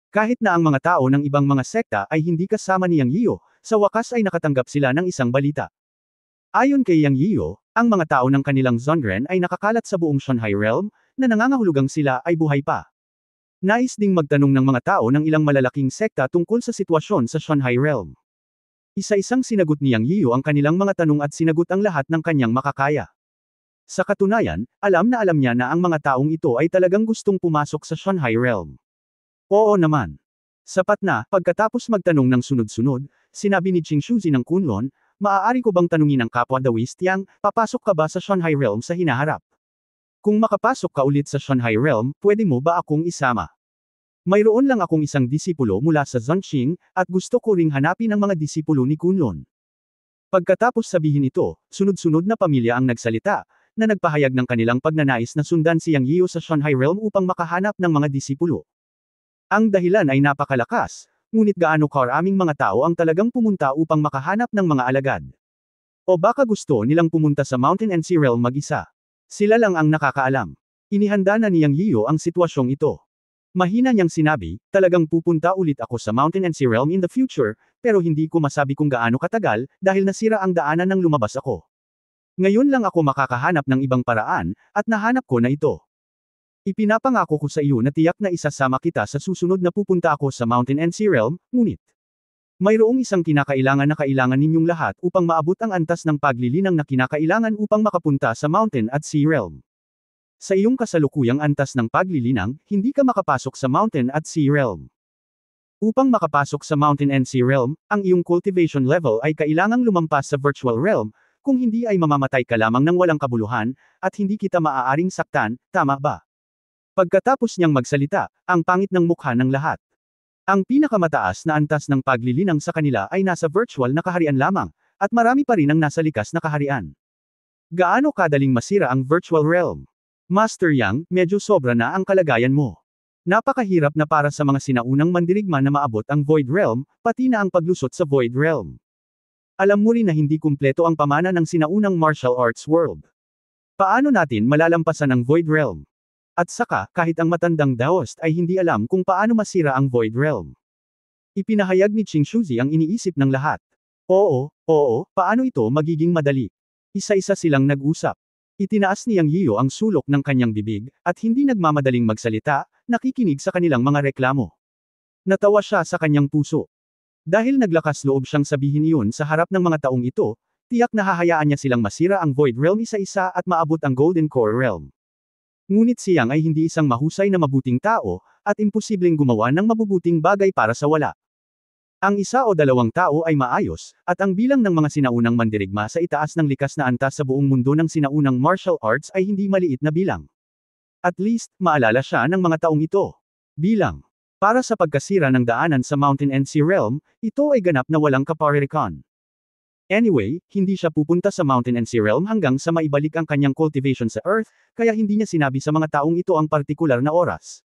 Kahit na ang mga tao ng ibang mga sekta ay hindi kasama ni Yang Yiu, sa wakas ay nakatanggap sila ng isang balita. Ayon kay Yang Yiu, ang mga tao ng kanilang Zongren ay nakakalat sa buong Shunhai Realm, na nangangahulugang sila ay buhay pa. Nais ding magtanong ng mga tao ng ilang malalaking sekta tungkol sa sitwasyon sa Shunhai Realm. Isa-isang sinagot ni Yang Yiu ang kanilang mga tanong at sinagot ang lahat ng kanyang makakaya. Sa katunayan, alam niya na ang mga taong ito ay talagang gustong pumasok sa Shunhai Realm. Oo naman. Sapat na, pagkatapos magtanong ng sunod-sunod, sinabi ni Qing Shuzi ng Kunlun, maaari ko bang tanungin ang kapwa Daoist Yang, papasok ka ba sa Shunhai Realm sa hinaharap? Kung makapasok ka ulit sa Shunhai Realm, pwede mo ba akong isama? Mayroon lang akong isang disipulo mula sa Zhongqing, at gusto ko ring hanapin ang mga disipulo ni Kunlun. Pagkatapos sabihin ito, sunod-sunod na pamilya ang nagsalita, na nagpahayag ng kanilang pagnanais na sundan si Yang Yiu sa Shunhai Realm upang makahanap ng mga disipulo. Ang dahilan ay napakalakas, ngunit gaano karaming mga tao ang talagang pumunta upang makahanap ng mga alagad. O baka gusto nilang pumunta sa Mountain and Sea Realm mag-isa. Sila lang ang nakakaalam. Inihanda na ni Yang Yiu ang sitwasyong ito. Mahina niyang sinabi, talagang pupunta ulit ako sa Mountain and Sea Realm in the future, pero hindi ko masabi kung gaano katagal, dahil nasira ang daanan nang lumabas ako. Ngayon lang ako makakahanap ng ibang paraan, at nahanap ko na ito. Ipinapangako ko sa iyo na tiyak na isasama kita sa susunod na pupunta ako sa Mountain and Sea Realm, ngunit mayroong isang kinakailangan na kailangan ninyong lahat upang maabot ang antas ng paglilinang na kinakailangan upang makapunta sa Mountain at Sea Realm. Sa iyong kasalukuyang antas ng paglilinang, hindi ka makapasok sa Mountain at Sea Realm. Upang makapasok sa Mountain and Sea Realm, ang iyong cultivation level ay kailangang lumampas sa Virtual Realm, kung hindi ay mamamatay ka lamang ng walang kabuluhan, at hindi kita maaaring saktan, tama ba? Pagkatapos niyang magsalita, ang pangit ng mukha ng lahat. Ang pinakamataas na antas ng paglilinang sa kanila ay nasa virtual na kaharian lamang, at marami pa rin ang nasa likas na kaharian. Gaano kadaling masira ang virtual realm? Master Yang, medyo sobra na ang kalagayan mo. Napakahirap na para sa mga sinaunang mandirigma na maabot ang Void Realm, pati na ang paglusot sa Void Realm. Alam mo rin na hindi kumpleto ang pamana ng sinaunang martial arts world. Paano natin malalampasan ang Void Realm? At saka, kahit ang matandang Daoist ay hindi alam kung paano masira ang Void Realm. Ipinahayag ni Qing Shuzi ang iniisip ng lahat. Oo, paano ito magiging madali? Isa-isa silang nag-usap. Itinaas ni Yang Yiyo ang sulok ng kanyang bibig, at hindi nagmamadaling magsalita, nakikinig sa kanilang mga reklamo. Natawa siya sa kanyang puso. Dahil naglakas loob siyang sabihin iyon sa harap ng mga taong ito, tiyak na hahayaan niya silang masira ang Void Realm isa-isa at maabot ang Golden Core Realm. Ngunit si Yang ay hindi isang mahusay na mabuting tao, at imposibleng gumawa ng mabubuting bagay para sa wala. Ang isa o dalawang tao ay maayos, at ang bilang ng mga sinaunang mandirigma sa itaas ng likas na antas sa buong mundo ng sinaunang martial arts ay hindi maliit na bilang. At least, maalala siya ng mga taong ito. Bilang. Para sa pagkasira ng daanan sa Mountain and Sea Realm, ito ay ganap na walang kaparirikon. Anyway, hindi siya pupunta sa Mountain and Sea Realm hanggang sa maibalik ang kanyang cultivation sa Earth, kaya hindi niya sinabi sa mga taong ito ang partikular na oras.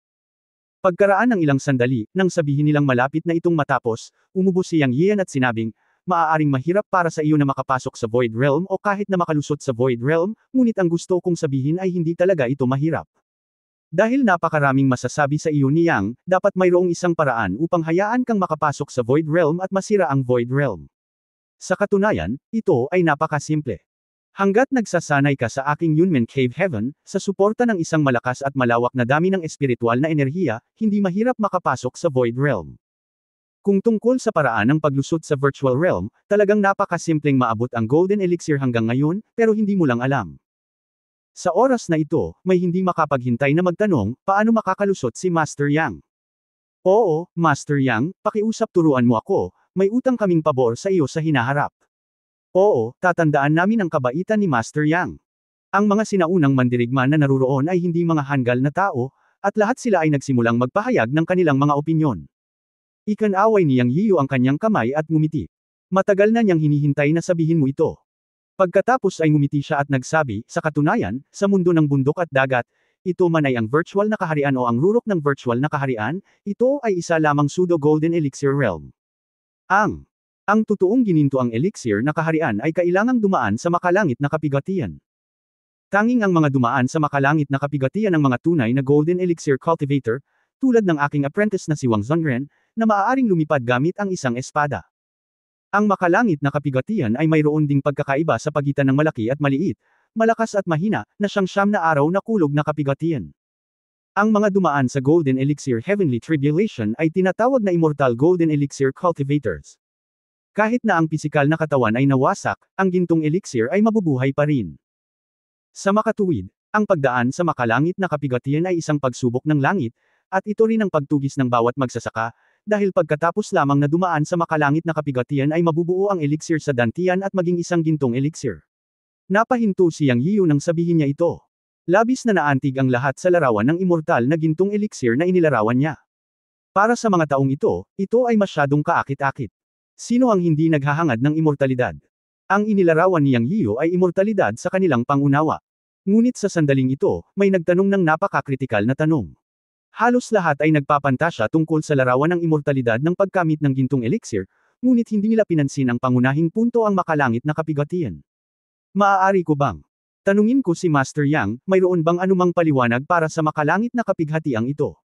Pagkaraan ng ilang sandali, nang sabihin nilang malapit na itong matapos, umubos si Yang Yian at sinabing, maaaring mahirap para sa iyo na makapasok sa Void Realm o kahit na makalusot sa Void Realm, ngunit ang gusto kong sabihin ay hindi talaga ito mahirap. Dahil napakaraming masasabi sa iyo ni Yang, dapat mayroong isang paraan upang hayaan kang makapasok sa Void Realm at masira ang Void Realm. Sa katunayan, ito ay napakasimple. Hanggat nagsasanay ka sa aking Yunmen Cave Heaven, sa suporta ng isang malakas at malawak na dami ng espiritual na enerhiya, hindi mahirap makapasok sa Void Realm. Kung tungkol sa paraan ng paglusot sa Virtual Realm, talagang napakasimpleng maabot ang Golden Elixir hanggang ngayon, pero hindi mo lang alam. Sa oras na ito, may hindi makapaghintay na magtanong, paano makakalusot si Master Yang? Oo, Master Yang, pakiusap turuan mo ako, may utang kaming pabor sa iyo sa hinaharap. Oo, tatandaan namin ang kabaitan ni Master Yang. Ang mga sinaunang mandirigma na naruroon ay hindi mga hanggal na tao, at lahat sila ay nagsimulang magpahayag ng kanilang mga opinyon. Ikinaway ni Yang Yiyo ang kanyang kamay at ngumiti. Matagal na niyang hinihintay na sabihin mo ito. Pagkatapos ay ngumiti siya at nagsabi, sa katunayan, sa mundo ng bundok at dagat, ito man ay ang virtual na kaharian o ang rurok ng virtual na kaharian, ito ay isa lamang pseudo-golden elixir realm. Ang totoong ginintoang elixir na kaharian ay kailangang dumaan sa makalangit na kapigatian. Tanging ang mga dumaan sa makalangit na kapigatian ng mga tunay na golden elixir cultivator, tulad ng aking apprentice na si Wang Zhongren, na maaaring lumipad gamit ang isang espada. Ang makalangit na kapigatian ay mayroon ding pagkakaiba sa pagitan ng malaki at maliit, malakas at mahina, na siyang-siyam na araw na kulog na kapigatian. Ang mga dumaan sa Golden Elixir Heavenly Tribulation ay tinatawag na Immortal Golden Elixir Cultivators. Kahit na ang pisikal na katawan ay nawasak, ang gintong elixir ay mabubuhay pa rin. Sa makatuwid, ang pagdaan sa makalangit na kapigatian ay isang pagsubok ng langit, at ito rin ang pagtugis ng bawat magsasaka, dahil pagkatapos lamang na dumaan sa makalangit na kapigatian ay mabubuo ang elixir sa dantian at maging isang gintong elixir. Napahinto si Yang Yiyo nang sabihin niya ito. Labis na naantig ang lahat sa larawan ng immortal na gintong elixir na inilarawan niya. Para sa mga taong ito ay masyadong kaakit-akit. Sino ang hindi naghahangad ng immortalidad? Ang inilarawan ni Yang Yiyo ay immortalidad sa kanilang pangunawa. Ngunit sa sandaling ito, may nagtanong ng napakakritikal na tanong. Halos lahat ay nagpapantasya tungkol sa larawan ng immortalidad ng pagkamit ng gintong elixir, ngunit hindi nila pinansin ang pangunahing punto ang makalangit na kapigatian. Maaari ko bang tanungin ko si Master Yang, mayroon bang anumang paliwanag para sa makalangit na kapighatiang ito?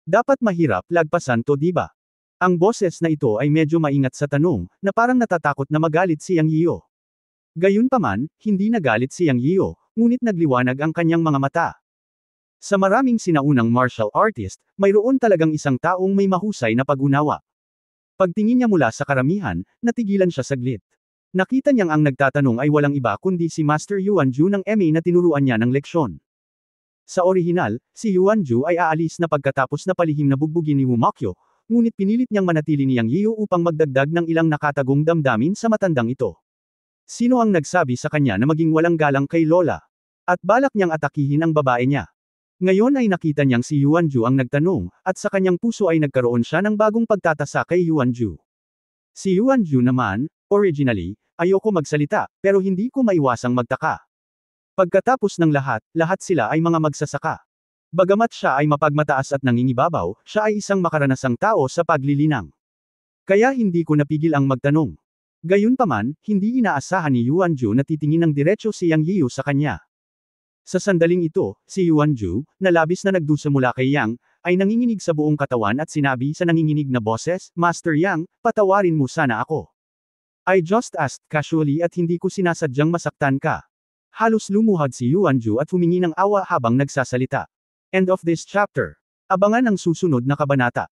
Dapat mahirap lagpasan to, di ba? Ang boses na ito ay medyo maingat sa tanong, na parang natatakot na magalit si Yang Yiyo. Gayunpaman, hindi nagalit si Yang Yeo, ngunit nagliwanag ang kanyang mga mata. Sa maraming sinaunang martial artist, mayroon talagang isang taong may mahusay na pag-unawa. Pagtingin niya mula sa karamihan, natigilan siya saglit. Nakita niyang ang nagtatanong ay walang iba kundi si Master Yuanju ng MA na tinuruan niya ng leksyon. Sa orihinal, si Yuanju ay aalis na pagkatapos na palihim na bugbugin ni Wumakyo, ngunit pinilit niyang manatili ni Yang Yeo upang magdagdag ng ilang nakatagong damdamin sa matandang ito. Sino ang nagsabi sa kanya na maging walang galang kay Lola? At balak niyang atakihin ang babae niya. Ngayon ay nakita niyang si Yuanju ang nagtanong, at sa kanyang puso ay nagkaroon siya ng bagong pagtatasa kay Yuanju. Si Yuanju naman, originally, ayoko magsalita, pero hindi ko maiwasang magtaka. Pagkatapos ng lahat, lahat sila ay mga magsasaka. Bagamat siya ay mapagmataas at nangingibabaw, siya ay isang makaranasang tao sa paglilinang. Kaya hindi ko napigil ang magtanong. Gayunpaman, hindi inaasahan ni Yuanju na titingin ng diretso si Yang Yeo sa kanya. Sa sandaling ito, si Yuanju, na labis na nagdusa mula kay Yang, ay nanginginig sa buong katawan at sinabi sa nanginginig na boses, Master Yang, patawarin mo sana ako. I just asked casually at hindi ko sinasadyang masaktan ka. Halos lumuhad si Yuanju at humingi ng awa habang nagsasalita. End of this chapter. Abangan ang susunod na kabanata.